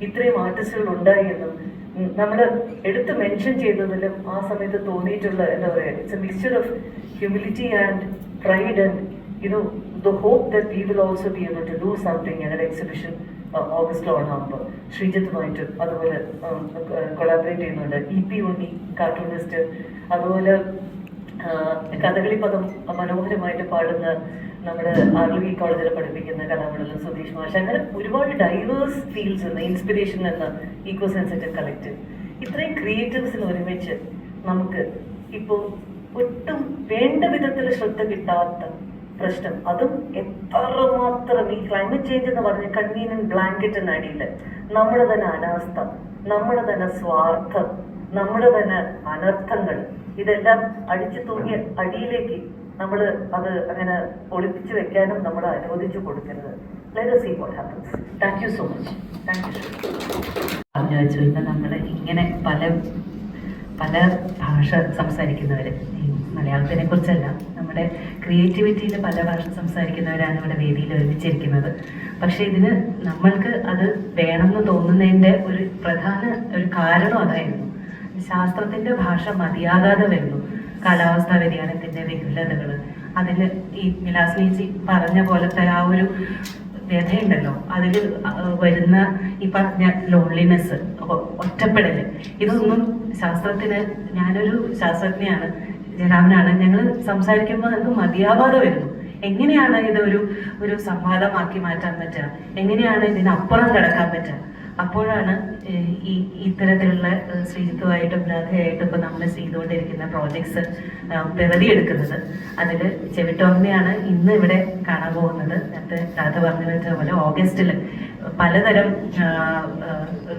ഇത്രയും ആർട്ടിസ്റ്റുകൾ ഉണ്ടായി എന്നും നമ്മൾ എടുത്ത് മെൻഷൻ ചെയ്തതിലും ആ സമയത്ത് തോന്നിയിട്ടുള്ള എന്താ പറയുക, it's A mixture of humility and pride and the hope that we will also be able to do something in an exhibition ഓഗസ്റ്റിലാണാകുമ്പോൾ ശ്രീജിത്തുമായിട്ട് അതുപോലെ കൊളാബറേറ്റ് ചെയ്യുന്നുണ്ട്. EP ഉണ്ണി കാർട്ടൂണിസ്റ്റ്, അതുപോലെ കഥകളി പദം മനോഹരമായിട്ട് പാടുന്ന നമ്മുടെ RLV കോളേജിൽ പഠിപ്പിക്കുന്ന കലാമണ്ഡലം സുധീഷ് മാഷ്, അങ്ങനെ ഒരുപാട് ഡൈവേഴ്സ് ഫീൽഡ്സ് എന്ന ഇൻസ്പിറേഷൻ എന്ന ഈക്കോ സെൻസിറ്റീവ് കളക്റ്റീവ്, ഇത്രയും ക്രിയേറ്റീവ്സിന് ഒരുമിച്ച് നമുക്ക് ഇപ്പോൾ ഒട്ടും വേണ്ട വിധത്തിൽ ശ്രദ്ധ കിട്ടാത്ത പ്രശ്നം, അതും എത്രമാത്രം ഈ ക്ലൈമറ്റ് ചേഞ്ച് എന്ന് പറഞ്ഞ കൺവീനിയന്റ് ബ്ലാങ്കറ്റിനടിയിൽ നമ്മുടെ തന്നെ അനാസ്ഥ, നമ്മുടെ തന്നെ സ്വാർത്ഥം, നമ്മുടെ തന്നെ അനർത്ഥങ്ങൾ, ഇതെല്ലാം അടിച്ചു തൂങ്ങിയ അടിയിലേക്ക് നമ്മൾ അത് അങ്ങനെ ഒളിപ്പിച്ചു വെക്കാനും നമ്മൾ അനുവദിച്ചു കൊടുക്കരുത്. Let us see what happens. Thank you so much. Thank you. പറഞ്ഞു വെച്ചു, ഇന്ന് നമ്മൾ ഇങ്ങനെ പല ഭാഷ സംസാരിക്കുന്നവർ, ഈ മലയാളത്തിനെ കുറിച്ചല്ല, നമ്മുടെ ക്രിയേറ്റിവിറ്റിയിൽ പല ഭാഷ സംസാരിക്കുന്നവരാണ് ഇവിടെ വേദിയിൽ ഒരുമിച്ചിരിക്കുന്നത്. പക്ഷേ ഇതിന് നമ്മൾക്ക് അത് വേണമെന്ന് തോന്നുന്നതിൻ്റെ ഒരു പ്രധാന കാരണം അതായിരുന്നു, ശാസ്ത്രത്തിൻ്റെ ഭാഷ മതിയാകാതെ വരുന്നു. കാലാവസ്ഥാ വ്യതിയാനത്തിൻ്റെ വിപുലതകൾ, അതിൽ ഈ വിലാസിനേച്ചി പറഞ്ഞ പോലത്തെ ആ ഒരു വ്യഥയുണ്ടല്ലോ, അതിൽ വരുന്ന ഈ പറഞ്ഞ ലോൺലിനെസ്, ഒറ്റപ്പെടൽ, ഇതൊന്നും ശാസ്ത്രത്തിന്, ഞാനൊരു ശാസ്ത്രജ്ഞയാണ്, ജയരാമനാണ്, ഞങ്ങൾ സംസാരിക്കുമ്പോൾ നമുക്ക് മതിയാവാതെ വരുന്നു. എങ്ങനെയാണ് ഒരു സംവാദമാക്കി മാറ്റാൻ പറ്റുക, എങ്ങനെയാണ് ഇതിനപ്പുറം കിടക്കാൻ പറ്റുക? അപ്പോഴാണ് ഈ ഇത്തരത്തിലുള്ള ശ്രീജിത്തുമായിട്ടും രാധയായിട്ടും ഇപ്പോൾ നമ്മൾ ചെയ്തുകൊണ്ടിരിക്കുന്ന പ്രോജക്ട്സ് പിറവിയെടുക്കുന്നത്. അതിൽ ചെവിട്ടോർമ്മയാണ് ഇന്ന് ഇവിടെ കാണാൻ പോകുന്നത്. നേരത്തെ രാധ പറഞ്ഞു വെച്ചതുപോലെ ഓഗസ്റ്റിൽ പലതരം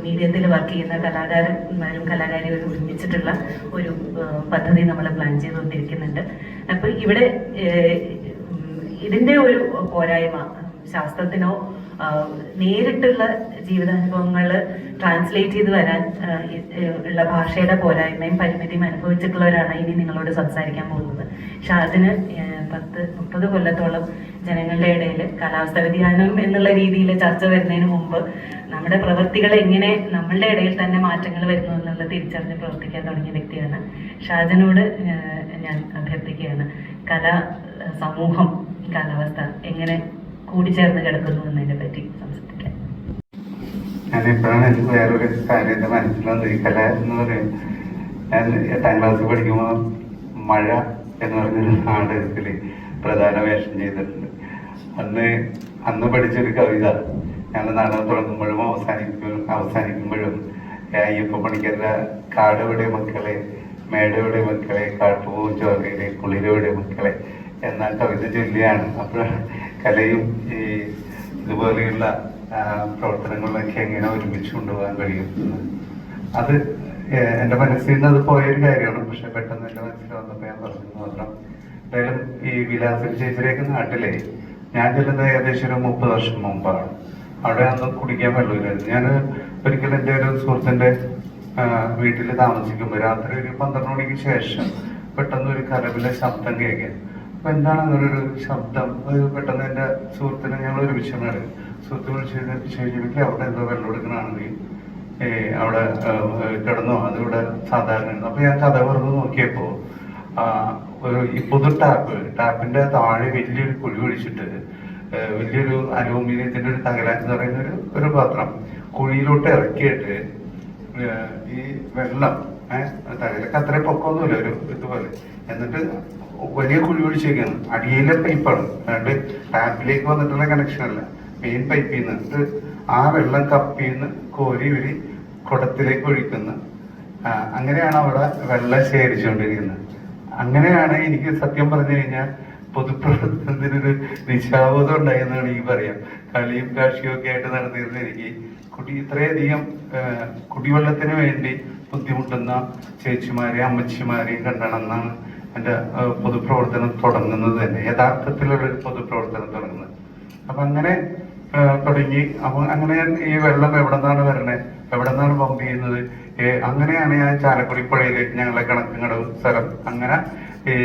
മീഡിയത്തിൽ വർക്ക് ചെയ്യുന്ന കലാകാരന്മാരും കലാകാരികളും ഒരുമിച്ചിട്ടുള്ള ഒരു പദ്ധതി നമ്മൾ പ്ലാൻ ചെയ്തുകൊണ്ടിരിക്കുന്നുണ്ട്. അപ്പോൾ ഇവിടെ ഇതിൻ്റെ ഒരു പോരായ്മ, ശാസ്ത്രത്തിനോ നേരിട്ടുള്ള ജീവിതാനുഭവങ്ങൾ ട്രാൻസ്ലേറ്റ് ചെയ്ത് വരാൻ ഉള്ള ഭാഷയുടെ പോരായ്മയും പരിമിതിയും അനുഭവിച്ചിട്ടുള്ളവരാണ് ഇനി നിങ്ങളോട് സംസാരിക്കാൻ പോകുന്നത്. ഷാജിന് 10-30 കൊല്ലത്തോളം ജനങ്ങളുടെ ഇടയിൽ കാലാവസ്ഥാ വ്യതിയാനം എന്നുള്ള രീതിയിൽ ചർച്ച വരുന്നതിന് മുമ്പ് നമ്മുടെ പ്രവൃത്തികൾ എങ്ങനെ നമ്മളുടെ ഇടയിൽ തന്നെ മാറ്റങ്ങൾ വരുന്നു എന്നുള്ളത് തിരിച്ചറിഞ്ഞ് പ്രവർത്തിക്കാൻ തുടങ്ങിയ വ്യക്തിയാണ്. ഷാജിനോട് ഞാൻ അഭ്യർത്ഥിക്കുകയാണ്, സമൂഹം, കാലാവസ്ഥ എങ്ങനെ കൂടിച്ചേർന്ന് കിടക്കുന്നു എന്നതിനെ പറ്റി സംസാരിക്കാൻ. ഞാനിപ്പോഴാണ് എനിക്ക് വേറൊരു കാര്യം മനസ്സിലാകുന്നത്. ഈ കല എന്ന് പറയും, ഞാൻ 8ാം ക്ലാസ്സിൽ പഠിക്കുമ്പോൾ മഴ എന്ന് പറഞ്ഞൊരു നാടകത്തിൽ പ്രധാന വേഷം ചെയ്തിട്ടുണ്ട്. അന്ന് പഠിച്ചൊരു കവിത ഞാൻ നാടകം തുടങ്ങുമ്പോഴും അവസാനിക്കുമ്പോഴും അയ്യപ്പ പണിക്കരുടെ കാടെവിടെ മക്കളെ, മേടെവിടെ മക്കളെ, കാട്ടുപൂവും ചോരയിലെ കുളിരവിടെ മക്കളെ എന്ന കവിത ചൊല്ലിയാണ്. അപ്പോൾ കലയും ഈ ഇതുപോലെയുള്ള പ്രവർത്തനങ്ങളിലൊക്കെ എങ്ങനെ ഒരുമിച്ച് കൊണ്ടുപോകാൻ കഴിയുന്നത്, അത് എൻ്റെ മനസ്സിൽ നിന്ന് അത് പോയൊരു കാര്യമാണ്. പക്ഷെ പെട്ടെന്ന് എൻ്റെ മനസ്സിൽ വന്നപ്പോൾ ഞാൻ പറഞ്ഞു മാത്രം. എന്തായാലും ഈ വിലാസിൽ ചേച്ചിയുടെയൊക്കെ നാട്ടിലെ ഞാൻ ചെല്ലുന്നത് ഏകദേശം ഒരു 30 വർഷം മുമ്പാണ്. അവിടെ അന്ന് കുടിക്കാൻ വെള്ളമില്ലായിരുന്നു. ഞാൻ ഒരിക്കലും എൻ്റെ ഒരു സുഹൃത്തിൻ്റെ വീട്ടിൽ താമസിക്കുമ്പോൾ രാത്രി ഒരു 12 മണിക്ക് ശേഷം പെട്ടെന്ന് ഒരു കലവിലെ ശബ്ദം കേൾക്കാൻ. അപ്പൊ എന്താണ് അങ്ങനെ ഒരു ശബ്ദം? പെട്ടെന്ന് എൻ്റെ സുഹൃത്തിനെ ഞങ്ങൾ ഒരുമിച്ചാണ് സുഹൃത്ത് വിളിച്ച് അവിടെ എന്തോ വെള്ളം എടുക്കണമെങ്കിൽ അവിടെ കിടന്നോ, അതിവിടെ സാധാരണ. അപ്പൊ ഞാൻ കഥ പറഞ്ഞു നോക്കിയപ്പോ ഈ പൊതു ടാപ്പിന്റെ താഴെ വലിയൊരു കുഴി ഒഴിച്ചിട്ട് വലിയൊരു അലൂമിനിയത്തിന്റെ ഒരു തകരാൻ എന്ന് പറയുന്ന ഒരു പാത്രം കുഴിയിലോട്ട് ഇറക്കിയിട്ട് ഈ വെള്ളം തകരക്ക് അത്ര പൊക്കമൊന്നുമില്ല, ഒരു ഇതുപോലെ, എന്നിട്ട് വലിയ കുഴി ഒഴിച്ചേക്കാണ്. അടിയിലെ പൈപ്പാണ്, അതായത് ടാപ്പിലേക്ക് വന്നിട്ടുള്ള കണക്ഷൻ അല്ല, മെയിൻ പൈപ്പിൽ നിന്ന് ആ വെള്ളം കപ്പിൽ നിന്ന് കോരി ഒരു കുടത്തിലേക്ക് ഒഴിക്കുന്ന, അങ്ങനെയാണ് അവിടെ വെള്ളം ശേഖരിച്ചുകൊണ്ടിരിക്കുന്നത്. അങ്ങനെയാണ് എനിക്ക് സത്യം പറഞ്ഞു കഴിഞ്ഞാൽ പൊതുപ്രവർത്തനത്തിനൊരു നിശാബോധം ഉണ്ടായെന്നാണ് എനിക്ക് പറയാം. കളിയും കാർഷികവും ഒക്കെ ആയിട്ട് നടന്നിരുന്ന എനിക്ക് ഇത്രയധികം കുടിവെള്ളത്തിന് വേണ്ടി ബുദ്ധിമുട്ടുന്ന ചേച്ചിമാരെയും അമ്മച്ചിമാരെയും കണ്ടാണെന്നാണ് എൻ്റെ പൊതുപ്രവർത്തനം തുടങ്ങുന്നത് തന്നെ, യഥാർത്ഥത്തിലുള്ള പൊതുപ്രവർത്തനം തുടങ്ങുന്നത്. അപ്പം അങ്ങനെ തുടങ്ങി. അപ്പം അങ്ങനെ ഈ വെള്ളം എവിടെ നിന്നാണ് വരണേ, എവിടെ നിന്നാണ് പമ്പ് ചെയ്യുന്നത് കഴിയുന്നത്. അങ്ങനെയാണ് ഞാൻ ചാലക്കുടി പുഴയിലേക്ക് ഞങ്ങളെ കണക്കങ്ങടവ് സ്ഥലം അങ്ങനെ ഈ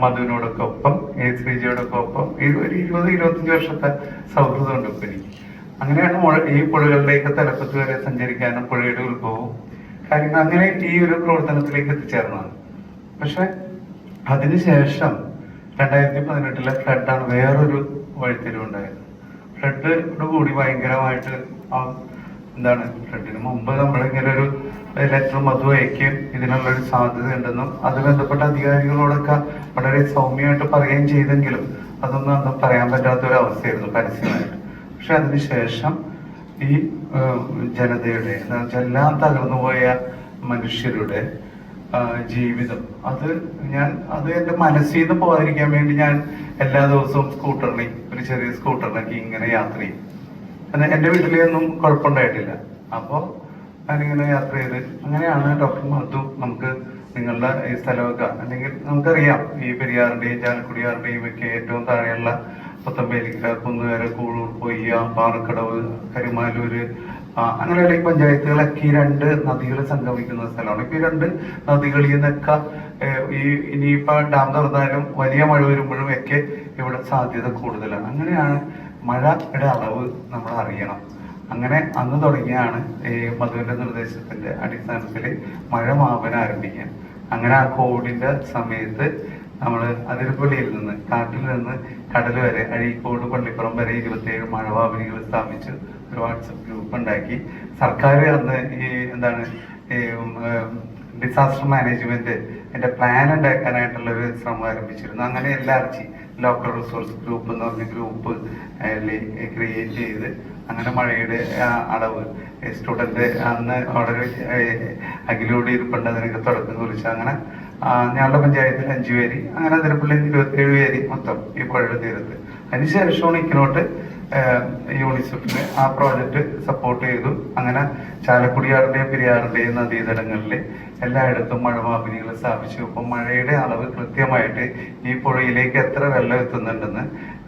മധുവിനോടൊക്കെ ഒപ്പം ഈ ശ്രീജയോടൊക്കെ ഒപ്പം ഒരു 20-25 വർഷത്തെ സൗഹൃദമുണ്ട് ഇപ്പം എനിക്ക്. അങ്ങനെയാണ് ഈ പുഴകളിലേക്ക് തലപ്പത്ത് വരെ സഞ്ചരിക്കാനും പുഴയുടെ ഉത്ഭവവും കാര്യങ്ങൾ അങ്ങനെ ഈ ഒരു പ്രവർത്തനത്തിലേക്ക് എത്തിച്ചേർന്നതാണ്. പക്ഷെ അതിനുശേഷം 2018 ഫ്ലഡാണ് വേറൊരു വഴിത്തിരിവുണ്ടായത്. ഫ്ലഡോട് കൂടി ഭയങ്കരമായിട്ട് എന്താണ് ഫ്ലഡിന് മുമ്പ് നമ്മളിങ്ങനെ ഒരു ലെറ്റർ മധു അയക്കുകയും ഇതിനുള്ളൊരു സാധ്യത ഉണ്ടെന്നും അത് ബന്ധപ്പെട്ട അധികാരികളോടൊക്കെ വളരെ സൗമ്യമായിട്ട് പറയുകയും ചെയ്തെങ്കിലും അതൊന്നും അന്ന് പറയാൻ പറ്റാത്ത ഒരു അവസ്ഥയായിരുന്നു പരസ്യമായിട്ട്. പക്ഷെ അതിനുശേഷം ഈ ജനതയുടെ എല്ലാം തകർന്നുപോയ മനുഷ്യരുടെ ജീവിതം അത് എൻ്റെ മനസ്സിൽ നിന്ന് പോകാതിരിക്കാൻ വേണ്ടി ഞാൻ എല്ലാ ദിവസവും ഒരു ചെറിയ സ്കൂട്ടറിലേക്ക് ഇങ്ങനെ യാത്ര ചെയ്യും. എൻ്റെ വീട്ടിലൊന്നും കുഴപ്പമുണ്ടായിട്ടില്ല. അപ്പോൾ ഞാനിങ്ങനെ യാത്ര ചെയ്ത് അങ്ങനെയാണ് ഡോക്ടർ മധു നമുക്ക് നിങ്ങളുടെ ഈ സ്ഥലമൊക്കെ അല്ലെങ്കിൽ നമുക്കറിയാം ഈ പെരിയാറിന്റെയും ചാലക്കുടിയാറിന്റെയും ഒക്കെ ഏറ്റവും താഴെയുള്ള പുത്തമ്പേലിക്ക, കുന്നുകര, കൂഴൂർ, പൊയ്യ, പാറക്കടവ്, കരുമാലൂര് അങ്ങനെയുള്ള ഈ പഞ്ചായത്തുകളൊക്കെ ഈ 2 നദികൾ സംഗമിക്കുന്ന സ്ഥലമാണ്. ഇപ്പൊ ഈ 2 നദികളിൽ നിന്നൊക്കെ ഇനിയിപ്പോ ഡാം തുറന്നാലും വലിയ മഴ വരുമ്പോഴും ഒക്കെ ഇവിടെ സാധ്യത കൂടുതലാണ്. അങ്ങനെയാണ് മഴയുടെ അളവ് നമ്മൾ അറിയണം. അങ്ങനെ അന്ന് തുടങ്ങിയാണ് ഈ മധുവിന്റെ നിർദ്ദേശത്തിന്റെ അടിസ്ഥാനത്തിൽ മഴ മാപനം ആരംഭിക്കാൻ. അങ്ങനെ ആ കോവിഡിന്റെ സമയത്ത് നമ്മൾ അതിരപ്പള്ളിയിൽ നിന്ന് കാട്ടിൽ നിന്ന് കടൽ വരെ അഴീക്കോട് പള്ളിപ്പുറം വരെ 27 മഴവാപിനികൾ സ്ഥാപിച്ച് ഒരു വാട്സപ്പ് ഗ്രൂപ്പ് ഉണ്ടാക്കി. സർക്കാർ അന്ന് ഡിസാസ്റ്റർ മാനേജ്മെന്റ് പ്ലാൻ ഉണ്ടാക്കാനായിട്ടുള്ള ഒരു ശ്രമം ആരംഭിച്ചിരുന്നു. അങ്ങനെ എല്ലാവർക്കും ലോക്കൽ റിസോഴ്സ് ഗ്രൂപ്പ് എന്ന് പറഞ്ഞ ഗ്രൂപ്പ് ക്രിയേറ്റ് ചെയ്ത് അങ്ങനെ മഴയുടെ അളവ് സ്റ്റുഡന്റ് അന്ന് അവിടെ അഖിലൂടെ ഇരിപ്പുണ്ട് അതിനൊക്കെ തുടക്കം കുറിച്ച് അങ്ങനെ ഞങ്ങളുടെ പഞ്ചായത്തിൽ 5 പേര് അങ്ങനെ അതിരപ്പള്ളിയിൽ 27 പേര് മൊത്തം ഈ പുഴയുടെ തീരത്ത്. അതിനുശേഷമാണ് ഇക്കനോട്ട് യൂണിസെഫിന് ആ പ്രോജക്റ്റ് സപ്പോർട്ട് ചെയ്തു. അങ്ങനെ ചാലക്കുടിയാറിന്റെയും പെരിയാറിന്റെയും നദീതടങ്ങളിൽ എല്ലായിടത്തും മഴമാപിനികൾ സ്ഥാപിച്ചു. അപ്പം മഴയുടെ അളവ് കൃത്യമായിട്ട് ഈ പുഴയിലേക്ക് എത്ര വെള്ളം എത്തുന്നുണ്ടെന്ന്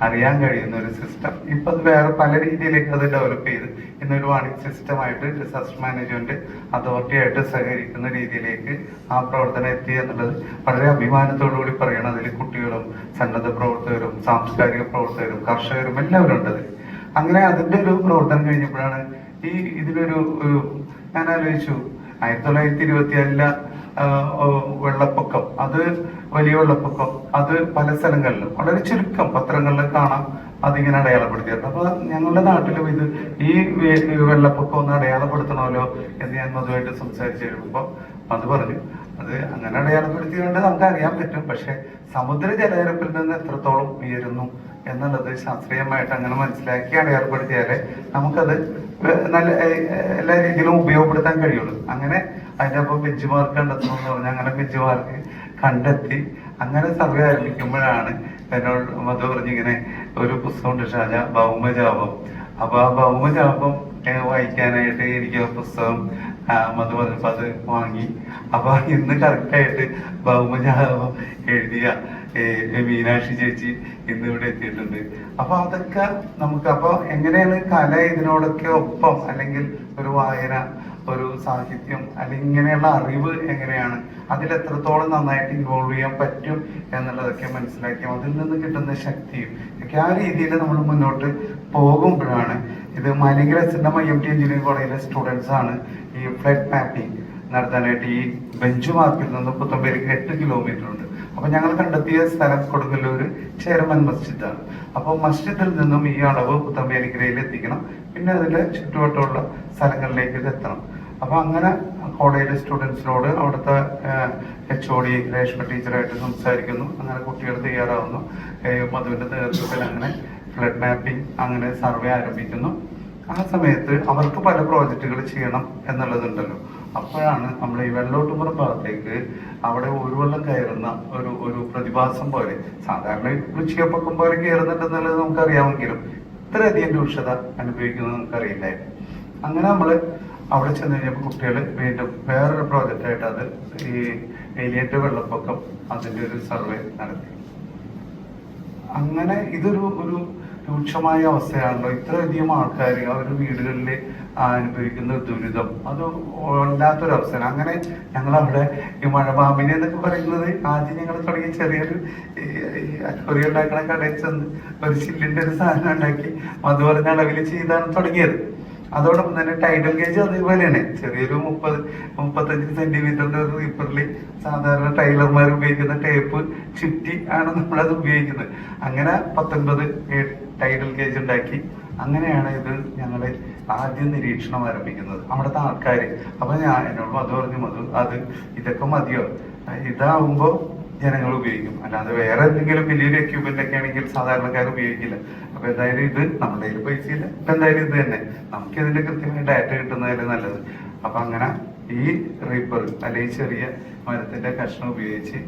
അറിയാൻ കഴിയുന്ന ഒരു സിസ്റ്റം ഇപ്പൊ അത് വേറെ പല രീതിയിലേക്ക് അത് ഡെവലപ്പ് ചെയ്ത് ഇന്നൊരു വാണിംഗ് സിസ്റ്റമായിട്ട് ഡിസാസ്റ്റർ മാനേജ്മെന്റ് അതോറിറ്റി ആയിട്ട് സഹകരിക്കുന്ന രീതിയിലേക്ക് ആ പ്രവർത്തനം എത്തി എന്നുള്ളത് വളരെ അഭിമാനത്തോടു കൂടി പറയണം. അതിൽ കുട്ടികളും സന്നദ്ധ പ്രവർത്തകരും സാംസ്കാരിക പ്രവർത്തകരും കർഷകരും എല്ലാവരും ഉണ്ട് അതിൽ. അങ്ങനെ അതിന്റെ ഒരു പ്രവർത്തനം കഴിഞ്ഞപ്പോഴാണ് ഇതിനൊരു ഞാൻ ആലോചിച്ചു 1924 വെള്ളപ്പൊക്കം, അത് വലിയ വെള്ളപ്പൊക്കം, അത് പല സ്ഥലങ്ങളിലും വളരെ ചുരുക്കം പത്രങ്ങളിൽ കാണാം അതിങ്ങനെ അടയാളപ്പെടുത്തിയിട്ടുണ്ട്. അപ്പൊ ഞങ്ങളുടെ നാട്ടിലും ഈ വെള്ളപ്പൊക്കം ഒന്ന് അടയാളപ്പെടുത്തണമല്ലോ എന്ന് ഞാൻ മധുവായിട്ട് സംസാരിച്ചു കഴിയുമ്പോൾ അത് പറഞ്ഞു അത് അങ്ങനെ അടയാളപ്പെടുത്തിയതുകൊണ്ട് നമുക്ക് അറിയാൻ പറ്റും. പക്ഷെ സമുദ്ര ജലനിരപ്പിൽ നിന്ന് എത്രത്തോളം ഉയരുന്നു എന്നുള്ളത് ശാസ്ത്രീയമായിട്ട് അങ്ങനെ മനസ്സിലാക്കി അടയാളപ്പെടുത്തിയാലേ നമുക്കത് നല്ല എല്ലാ രീതിയിലും ഉപയോഗപ്പെടുത്താൻ കഴിയുള്ളൂ. അങ്ങനെ അതിൻ്റെ ഒപ്പം ബെഞ്ച് മാർക്ക് കണ്ടെത്തണമെന്ന് പറഞ്ഞാൽ അങ്ങനെ ബെഞ്ച് മാർക്ക് കണ്ടെത്തി അങ്ങനെ സർവേ ആരംഭിക്കുമ്പോഴാണ് എന്നോട് മധു പറഞ്ഞിങ്ങനെ ഒരു പുസ്തകമുണ്ട് ഷാജ ഭൗമജാപം. അപ്പൊ ആ ഭൗമജാപം വായിക്കാനായിട്ട് എനിക്ക് ആ പുസ്തകം മധു പറഞ്ഞപ്പോ അത് വാങ്ങി. അപ്പൊ ഇന്ന് കറക്റ്റായിട്ട് ഭൗമജാപം എഴുതിയ മീനാക്ഷി ചേച്ചി ഇന്ന് ഇവിടെ എത്തിയിട്ടുണ്ട്. അപ്പൊ അതൊക്കെ നമുക്ക് അപ്പൊ എങ്ങനെയാണ് കല ഇതിനോടൊക്കെ ഒപ്പം അല്ലെങ്കിൽ ഒരു വായന, ഒരു സാഹിത്യം അല്ലെങ്കിൽ ഇങ്ങനെയുള്ള അറിവ് എങ്ങനെയാണ് അതിലെത്രത്തോളം നന്നായിട്ട് ഇൻവോൾവ് ചെയ്യാൻ പറ്റും എന്നുള്ളതൊക്കെ മനസ്സിലാക്കി അതിൽ നിന്ന് കിട്ടുന്ന ശക്തിയും ഒക്കെ ആ രീതിയിൽ നമ്മൾ മുന്നോട്ട് പോകുമ്പോഴാണ് ഇത് മാലിങ്കര IMT എഞ്ചിനീയറിംഗ് കോളേജിലെ സ്റ്റുഡൻസ് ആണ് ഈ ഫ്ലഡ് മാപ്പിംഗ് നടത്താനായിട്ട് ഈ ബെഞ്ച് മാർക്കിൽ നിന്ന് പുത്തമ്പേരിക്ക് 8 കിലോമീറ്റർ ഉണ്ട്. അപ്പൊ ഞങ്ങൾ കണ്ടെത്തിയ സ്ഥലം കൊടുങ്ങല്ലൂര് ചേരമൻ മസ്ജിദാണ്. അപ്പൊ മസ്ജിദിൽ നിന്നും ഈ അളവ് പുത്തമ്പേരിക്കരയിൽ എത്തിക്കണം, പിന്നെ അതിന്റെ ചുറ്റുവട്ടമുള്ള സ്ഥലങ്ങളിലേക്ക് ഇത് എത്തണം. അപ്പൊ അങ്ങനെ കോളേജിലെ സ്റ്റുഡൻസിനോട് അവിടുത്തെ HOD രേഷ്മ ടീച്ചറായിട്ട് സംസാരിക്കുന്നു. അങ്ങനെ കുട്ടികൾ തയ്യാറാവുന്നു. മധുവിന്റെ നേതൃത്വത്തിൽ അങ്ങനെ ഫ്ലഡ് മാപ്പിംഗ് അങ്ങനെ സർവേ ആരംഭിക്കുന്നു. ആ സമയത്ത് അവർക്ക് പല പ്രോജക്റ്റുകൾ ചെയ്യണം എന്നുള്ളതുണ്ടല്ലോ. അപ്പോഴാണ് നമ്മൾ ഈ വെള്ളോട്ടുപുറം ഭാഗത്തേക്ക് അവിടെ ഒരു വെള്ളം കയറുന്ന ഒരു പ്രതിഭാസം പോലെ സാധാരണ വൃശ്ചികപ്പൊക്കം പോലെ കയറുന്നുണ്ടെന്നുള്ളത് നമുക്കറിയാമെങ്കിലും ഇത്രയധികം രൂക്ഷത അനുഭവിക്കുന്നത് നമുക്കറിയില്ലായിരുന്നു. അങ്ങനെ നമ്മള് അവിടെ ചെന്ന് കഴിഞ്ഞപ്പോൾ കുട്ടികൾ വീണ്ടും വേറൊരു പ്രോജക്റ്റായിട്ട് അത് ഈ വേലിയേറ്റ വെള്ളപ്പൊക്കം അതിൻ്റെ ഒരു സർവേ നടത്തി. അങ്ങനെ ഇതൊരു രൂക്ഷമായ അവസ്ഥയാണല്ലോ. ഇത്രയധികം ആൾക്കാർ അവരുടെ വീടുകളിൽ അനുഭവിക്കുന്ന ദുരിതം, അത് വല്ലാത്തൊരവസ്ഥയാണ്. അങ്ങനെ ഞങ്ങളവിടെ ഈ മഴപാമ്പിനെ എന്നൊക്കെ പറയുന്നത് ആദ്യം ഞങ്ങൾ തുടങ്ങിയ ചെറിയൊരു അക്വറി ഉണ്ടാക്കണ കടയിൽ ചെന്ന് ഒരു ചില്ലിൻ്റെ ഒരു സാധനം ഉണ്ടാക്കി മധു പറഞ്ഞ അളവിൽ ചെയ്താണ് തുടങ്ങിയത്. അതോടൊപ്പം തന്നെ ടൈഡൽ ഗേജ് അതേപോലെയാണ്. ചെറിയൊരു 30-35 സെന്റിമീറ്ററിന്റെ ഒരു റീപ്പറിൽ സാധാരണ ടൈലർമാർ ഉപയോഗിക്കുന്ന ടേപ്പ് ചുറ്റി ആണ് നമ്മളത് ഉപയോഗിക്കുന്നത്. അങ്ങനെ 19 ടൈഡൽ ഗേജ് ഉണ്ടാക്കി. അങ്ങനെയാണ് ഇത് ഞങ്ങൾ ആദ്യം നിരീക്ഷണം ആരംഭിക്കുന്നത് അവിടുത്തെ ആൾക്കാർ. അപ്പൊ എന്നോട് മധു പറഞ്ഞു, അത് ഇതൊക്കെ മതിയോ, ഇതാവുമ്പോൾ ജനങ്ങൾ ഉപയോഗിക്കും, അല്ലാതെ വേറെ എന്തെങ്കിലും വലിയൊരു എക്യുപ്മെന്റ് ഒക്കെ ആണെങ്കിൽ സാധാരണക്കാർ ഉപയോഗിക്കില്ല. അപ്പൊ എന്തായാലും ഇത് നമ്മുടെ കയ്യിൽ പൈസ ഇല്ല, ഇപ്പൊ എന്തായാലും ഇത് തന്നെ നമുക്ക് ഇതിന്റെ കൃത്യമായ ഡാറ്റ കിട്ടുന്നതല്ലേ നല്ലത്. അപ്പൊ അങ്ങനെ ഈ റീപ്പർ അല്ലെങ്കിൽ ചെറിയ മരത്തിന്റെ കഷ്ണം ഉപയോഗിച്ച്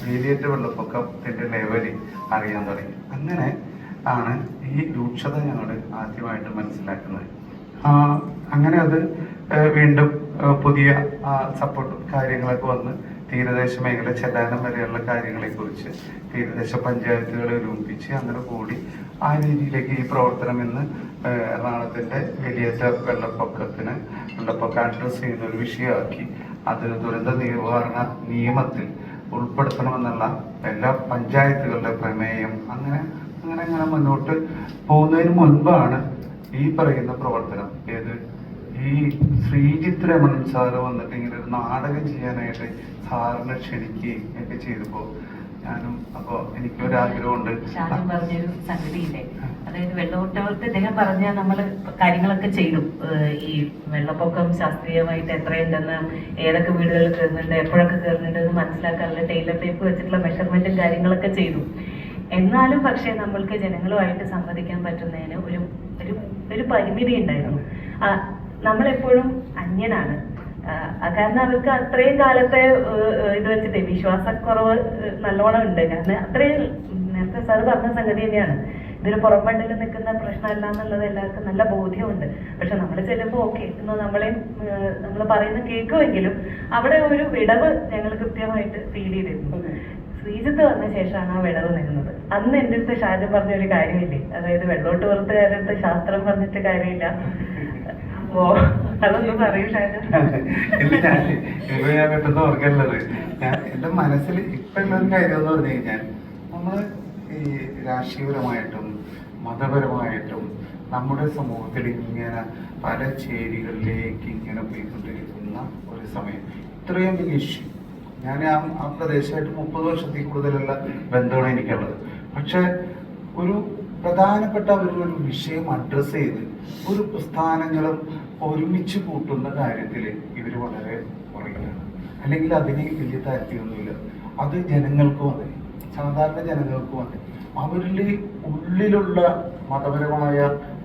വേലിയേറ്റ വെള്ളപ്പൊക്കത്തിന്റെ ലെവല് അറിയാൻ തുടങ്ങി. അങ്ങനെ ആണ് ഈ രൂക്ഷത ഞങ്ങൾ ആദ്യമായിട്ട് മനസ്സിലാക്കുന്നത്. അങ്ങനെ അത് വീണ്ടും പുതിയ സപ്പോർട്ട് കാര്യങ്ങളൊക്കെ വന്ന് തീരദേശ മേഖല ചെല്ലാനം വരെയുള്ള കാര്യങ്ങളെ കുറിച്ച് തീരദേശ പഞ്ചായത്തുകളെ ഒരുമിപ്പിച്ച് അങ്ങനെ കൂടി ആ രീതിയിലേക്ക് ഈ പ്രവർത്തനം ഇന്ന് എറണാകുളത്തിന്റെ വേലിയേറ്റ വെള്ളപ്പൊക്കം അഡ്രസ് ചെയ്യുന്ന ഒരു വിഷയമാക്കി അത് ദുരന്ത നിവാരണ നിയമത്തിൽ ഉൾപ്പെടുത്തണമെന്നുള്ള എല്ലാ പഞ്ചായത്തുകളുടെ പ്രമേയം അങ്ങനെ മുന്നോട്ട് പോകുന്നതിന് മുൻപാണ് ഈ പറയുന്ന പ്രവർത്തനം. ഈ ശ്രീജിത്ത് രമണൻ സാറ് വന്നിട്ട് ഇങ്ങനെ ഒരു നാടകം ചെയ്യാനായിട്ട് സാറിനെ ക്ഷണിക്കുകയും ഒക്കെ ചെയ്തപ്പോൾ ഞാനും അപ്പോൾ എനിക്കൊരാഗ്രഹമുണ്ട്. ഷാജൻ പറഞ്ഞൊരു സംഗതിയില്ലേ, അതായത് വെള്ളപ്പൊക്കത്തെ ഇദ്ദേഹം പറഞ്ഞ നമ്മൾ കാര്യങ്ങളൊക്കെ ചെയ്തു. ഈ വെള്ളപ്പൊക്കം ശാസ്ത്രീയമായിട്ട് എത്രയുണ്ടെന്ന്, ഏതൊക്കെ വീടുകളിൽ കയറുന്നുണ്ട്, എപ്പോഴൊക്കെ കയറുന്നുണ്ട് എന്ന് മനസ്സിലാക്കാനുള്ള ടൈലർ ടേപ്പ് വെച്ചിട്ടുള്ള മെഷർമെന്റും കാര്യങ്ങളൊക്കെ ചെയ്തു. എന്നാലും പക്ഷേ നമ്മൾക്ക് ജനങ്ങളുമായിട്ട് സംവദിക്കാൻ പറ്റുന്നതിന് ഒരു പരിമിതി ഉണ്ടായിരുന്നു. നമ്മളെപ്പോഴും അന്യനാണ്. കാരണം അവർക്ക് അത്രയും കാലത്തെ ഇത് വെച്ചിട്ട് വിശ്വാസക്കുറവ് നല്ലോണം ഉണ്ട്. കാരണം അത്രയും നേരത്തെ സാർ പറഞ്ഞ സംഗതി തന്നെയാണ്, ഇതൊരു പുറംപണ്ടിൽ നിൽക്കുന്ന പ്രശ്നമല്ല എന്നുള്ളത് എല്ലാവർക്കും നല്ല ബോധ്യമുണ്ട്. പക്ഷെ നമ്മൾ ചെല്ലുമ്പോൾ ഓക്കെ എന്ന് നമ്മൾ പറയുന്ന കേൾക്കുമെങ്കിലും അവിടെ ഒരു വിടവ് ഞങ്ങൾ കൃത്യമായിട്ട് ഫീൽ ചെയ്തിരുന്നു. ശ്രീജിത്ത് വന്ന ശേഷമാണ് ആ വിടവ് നിന്നത്. അന്ന് എൻ്റെ അടുത്ത് ഷാജൻ പറഞ്ഞൊരു കാര്യമില്ലേ, അതായത് വെള്ളോട്ട് പുറത്തുകാരുടെ അടുത്ത് ശാസ്ത്രം പറഞ്ഞിട്ട് കാര്യമില്ല. അപ്പോ അതൊന്നും പറയൂ ഷാജൻ. ഞാൻ പെട്ടെന്ന് ഓർക്കേണ്ടത്, എന്റെ മനസ്സിൽ ഇപ്പൊ ഉള്ളൊരു കാര്യം എന്ന് പറഞ്ഞു കഴിഞ്ഞാൽ നമ്മൾ ഈ രാഷ്ട്രീയപരമായിട്ടും മതപരമായിട്ടും നമ്മുടെ സമൂഹത്തിൽ ഇങ്ങനെ പല ചേരികളിലേക്ക് ഇങ്ങനെ പോയിക്കൊണ്ടിരിക്കുന്ന ഒരു സമയം, ഇത്രയും വലിയ ഇഷ്യൂ. ഞാൻ ആ പ്രദേശമായിട്ട് 30 വർഷത്തിൽ കൂടുതലുള്ള ബന്ധമാണ് എനിക്കുള്ളത്. പക്ഷെ ഒരു പ്രധാനപ്പെട്ട ഒരു വിഷയം അഡ്രസ്സ് ചെയ്ത് ഒരു പ്രസ്ഥാനങ്ങളും ഒരുമിച്ച് കൂട്ടുന്ന കാര്യത്തിൽ ഇവർ വളരെ പുറകിലാണ്, അല്ലെങ്കിൽ അതിന് വലിയ താല്പര്യമൊന്നുമില്ല. അത് ജനങ്ങൾക്കും അതെ, സാധാരണ ജനങ്ങൾക്കും അതെ. അവരിൽ ഉള്ളിലുള്ള മതപരമായ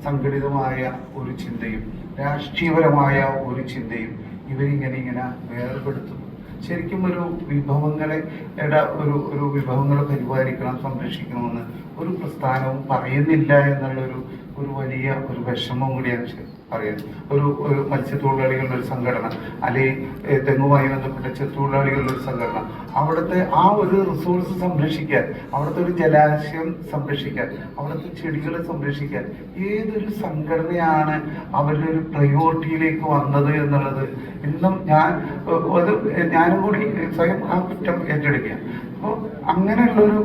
സംഘടിതമായ ഒരു ചിന്തയും രാഷ്ട്രീയപരമായ ഒരു ചിന്തയും ഇവരിങ്ങനെ വേർപെടുത്തുന്നു. ശരിക്കും ഒരു വിഭവങ്ങളെ പരിപാലിക്കണം, സംരക്ഷിക്കണമെന്ന് ഒരു പ്രസ്ഥാനവും പറയുന്നില്ല എന്നുള്ളൊരു വലിയ വിഷമം കൂടിയാണ് പറയുന്നത്. ഒരു മത്സ്യത്തൊഴിലാളികളുടെ ഒരു സംഘടന, അല്ലെങ്കിൽ തെങ്ങുമായി ബന്ധപ്പെട്ട ചെറുത്തൊഴിലാളികളുടെ ഒരു സംഘടന, അവിടുത്തെ ആ ഒരു റിസോഴ്സ് സംരക്ഷിക്കാൻ, അവിടുത്തെ ഒരു ജലാശയം സംരക്ഷിക്കാൻ, അവിടുത്തെ ചെടികളെ സംരക്ഷിക്കാൻ ഏതൊരു സംഘടനയാണ് അവരുടെ ഒരു പ്രയോറിറ്റിയിലേക്ക് വന്നത് എന്നുള്ളത് ഇന്നും ഞാനും കൂടി സ്വയം ആ കുറ്റം ഏറ്റെടുക്കുക. അപ്പോൾ അങ്ങനെയുള്ളൊരു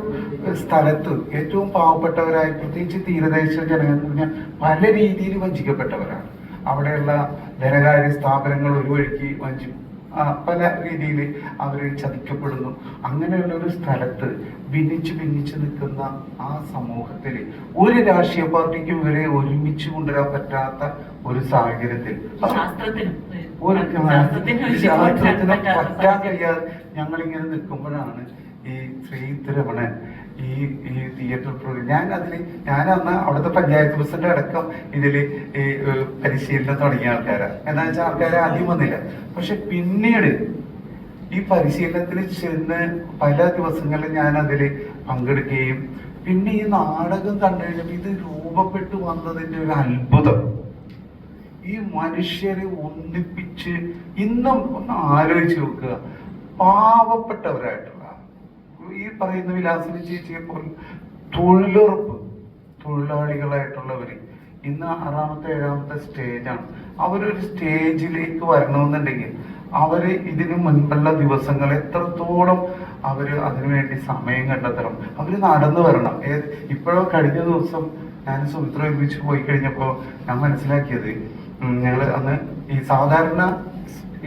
സ്ഥലത്ത് ഏറ്റവും പാവപ്പെട്ടവരായി, പ്രത്യേകിച്ച് തീരദേശ ജനങ്ങൾ പല രീതിയിൽ വഞ്ചിക്കപ്പെട്ടവരാണ്. അവിടെയുള്ള ധനകാര്യ സ്ഥാപനങ്ങൾ ഒരു വഴിക്ക് പല രീതിയിൽ അവർ ചതിക്കപ്പെടുന്നു. അങ്ങനെയുള്ള ഒരു സ്ഥലത്ത് ഭിന്നിച്ച് നിൽക്കുന്ന ആ സമൂഹത്തിൽ ഒരു രാഷ്ട്രീയ പാർട്ടിക്കും ഇവരെ ഒരുമിച്ച് കൊണ്ടുവരാൻ പറ്റാത്ത ഒരു സാഹചര്യത്തിൽ ശാസ്ത്രത്തിന് പറ്റാൻ കഴിയാതെ ഞങ്ങളിങ്ങനെ നിൽക്കുമ്പോഴാണ് ഈ ശ്രീജിത്ത് രമണൻ ഈ തിയേറ്റർ പ്രോഗ്രാം ഞാൻ അന്ന് അവിടുത്തെ പഞ്ചായത്ത് പ്രസിഡന്റ് അടക്കം ഇതിൽ ഈ പരിശീലനം തുടങ്ങിയ ആൾക്കാരാണ്. എന്താ വെച്ചാൽ ആൾക്കാരെ ആദ്യം വന്നില്ല. പക്ഷെ പിന്നീട് ഈ പരിശീലനത്തിന് ചെന്ന് പല ദിവസങ്ങളിൽ ഞാൻ അതിൽ പങ്കെടുക്കുകയും പിന്നെ ഈ നാടകം കണ്ടു കഴിഞ്ഞപ്പോൾ ഇത് രൂപപ്പെട്ടു വന്നതിന്റെ ഒരു അത്ഭുതം, ഈ മനുഷ്യരെ ഒന്നിപ്പിച്ച് ഇന്നും ഒന്ന് ആലോചിച്ച് നോക്കുക. പാവപ്പെട്ടവരായിട്ടുള്ള ഈ പറയുന്ന വിലാസിനി ചേച്ചിയെ പോലും തൊഴിലാളികളായിട്ടുള്ളവർ ഇന്ന് 6ാമത്തെ 7ാമത്തെ സ്റ്റേജാണ്. അവരൊരു സ്റ്റേജിലേക്ക് വരണമെന്നുണ്ടെങ്കിൽ അവർ ഇതിന് മുൻപുള്ള ദിവസങ്ങൾ എത്രത്തോളം അവർ അതിനുവേണ്ടി സമയം കണ്ടെത്തണം, അവർ നടന്നു വരണം. ഇപ്പോഴോ കഴിഞ്ഞ ദിവസം ഞാൻ സുമിത്ര ഒരുമിച്ച് പോയി കഴിഞ്ഞപ്പോൾ ഞാൻ മനസ്സിലാക്കിയത്, ഞങ്ങൾ അന്ന് ഈ സാധാരണ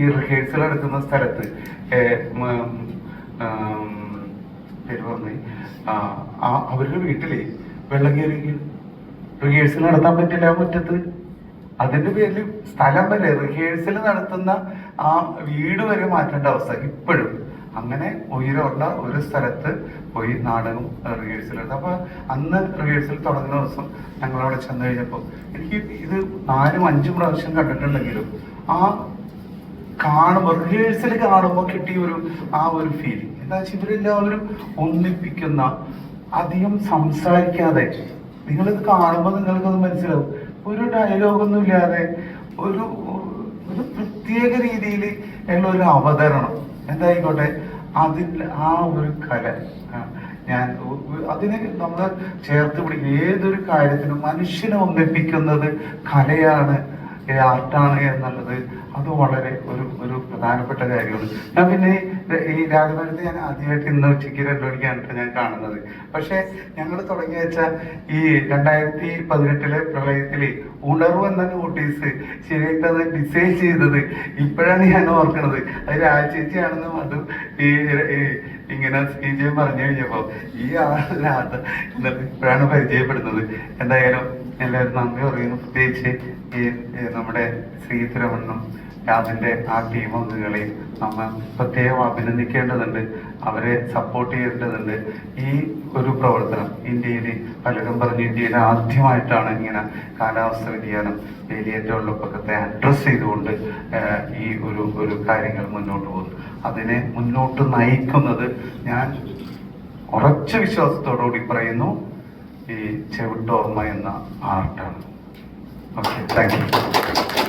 ഈ റിഹേഴ്സൽ എടുക്കുന്ന സ്ഥലത്ത് പേര് പറഞ്ഞ് അവരുടെ വീട്ടില് വെള്ളം കയറി റിഹേഴ്സൽ നടത്താൻ പറ്റില്ല മുറ്റത്ത്. അതിന്റെ പേരിൽ സ്ഥലം വരെ റിഹേഴ്സൽ നടത്തുന്ന ആ വീട് വരെ മാറ്റേണ്ട അവസ്ഥ ഇപ്പോഴും. അങ്ങനെ ഉയരമുള്ള ഒരു സ്ഥലത്ത് പോയി നാടകം റിഹേഴ്സൽ എടുത്തു. അപ്പൊ അന്ന് റിഹേഴ്സൽ തുടങ്ങുന്ന ദിവസം ഞങ്ങൾ അവിടെ ചെന്ന് കഴിഞ്ഞപ്പോൾ എനിക്ക് ഇത് 4-5 പ്രാവശ്യം കണ്ടിട്ടുണ്ടെങ്കിലും ആ കാണുമ്പോൾ റിഹേഴ്സൽ കാണുമ്പോൾ കിട്ടിയ ഒരു ഫീലിംഗ് എന്താ വെച്ചാൽ ഇവരെല്ലാവരും ഒന്നിപ്പിക്കുന്ന, അധികം സംസാരിക്കാതെ, നിങ്ങളിത് കാണുമ്പോൾ നിങ്ങൾക്കത് മനസ്സിലാവും, ഒരു ഡയലോഗൊന്നും ഇല്ലാതെ ഒരു പ്രത്യേക രീതിയിൽ ഉള്ള ഒരു അവതരണം എന്തായിക്കോട്ടെ, അതിൽ ആ ഒരു കല ഞാൻ അതിന് നമ്മൾ ചേർത്ത് പിടിക്കും. ഏതൊരു കാര്യത്തിനും മനുഷ്യനെ ഒന്നിപ്പിക്കുന്നത് കലയാണ്, ആർട്ടാണ് എന്നുള്ളത് അത് വളരെ ഒരു പ്രധാനപ്പെട്ട കാര്യമാണ്. ഞാൻ പിന്നെ ഈ രാഘവനത്തെ ഞാൻ ആദ്യമായിട്ട് ഇന്ന് ഉച്ചയ്ക്ക് 2 മണിക്കാണ് ഞാൻ കാണുന്നത്. പക്ഷെ ഞങ്ങൾ തുടങ്ങി വെച്ച ഈ 2018 പ്രളയത്തില് ഉണർവ് എന്ന നോട്ടീസ് ശരിയായിട്ട് അത് ഡിസൈൻ ചെയ്തത് ഇപ്പോഴാണ് ഞാൻ ഓർക്കുന്നത്. അത് രാജേച്ചിയാണെന്നും അതും ഇങ്ങനെ ശ്രീജയം പറഞ്ഞു കഴിഞ്ഞപ്പോ ഈ ആളിനകത്ത് ഇപ്പോഴാണ് പരിചയപ്പെടുന്നത്. എന്തായാലും എല്ലാവരും നന്ദി പറയുന്നു. പ്രത്യേകിച്ച് ഈ നമ്മുടെ ശ്രീധരമണ്ണും അതിൻ്റെ ആ ടീം അംഗങ്ങളെയും നമ്മൾ പ്രത്യേകം അഭിനന്ദിക്കേണ്ടതുണ്ട്, അവരെ സപ്പോർട്ട് ചെയ്യേണ്ടതുണ്ട്. ഈ ഒരു പ്രവർത്തനം ഇന്ത്യയിൽ പലരും പറഞ്ഞു ഇന്ത്യയിൽ ആദ്യമായിട്ടാണ് ഇങ്ങനെ കാലാവസ്ഥ വ്യതിയാനം, വേലിയേറ്റ വെള്ളപ്പൊക്കത്തെ അഡ്രസ് ചെയ്തുകൊണ്ട് ഈ ഒരു കാര്യങ്ങൾ മുന്നോട്ട് പോകുന്നു. അതിനെ മുന്നോട്ട് നയിക്കുന്നത് ഞാൻ ഉറച്ച വിശ്വാസത്തോടുകൂടി പറയുന്നു, ഈ ചെവിട്ടോർമ്മ എന്ന ആർട്ടാണ്. Okay, thank you.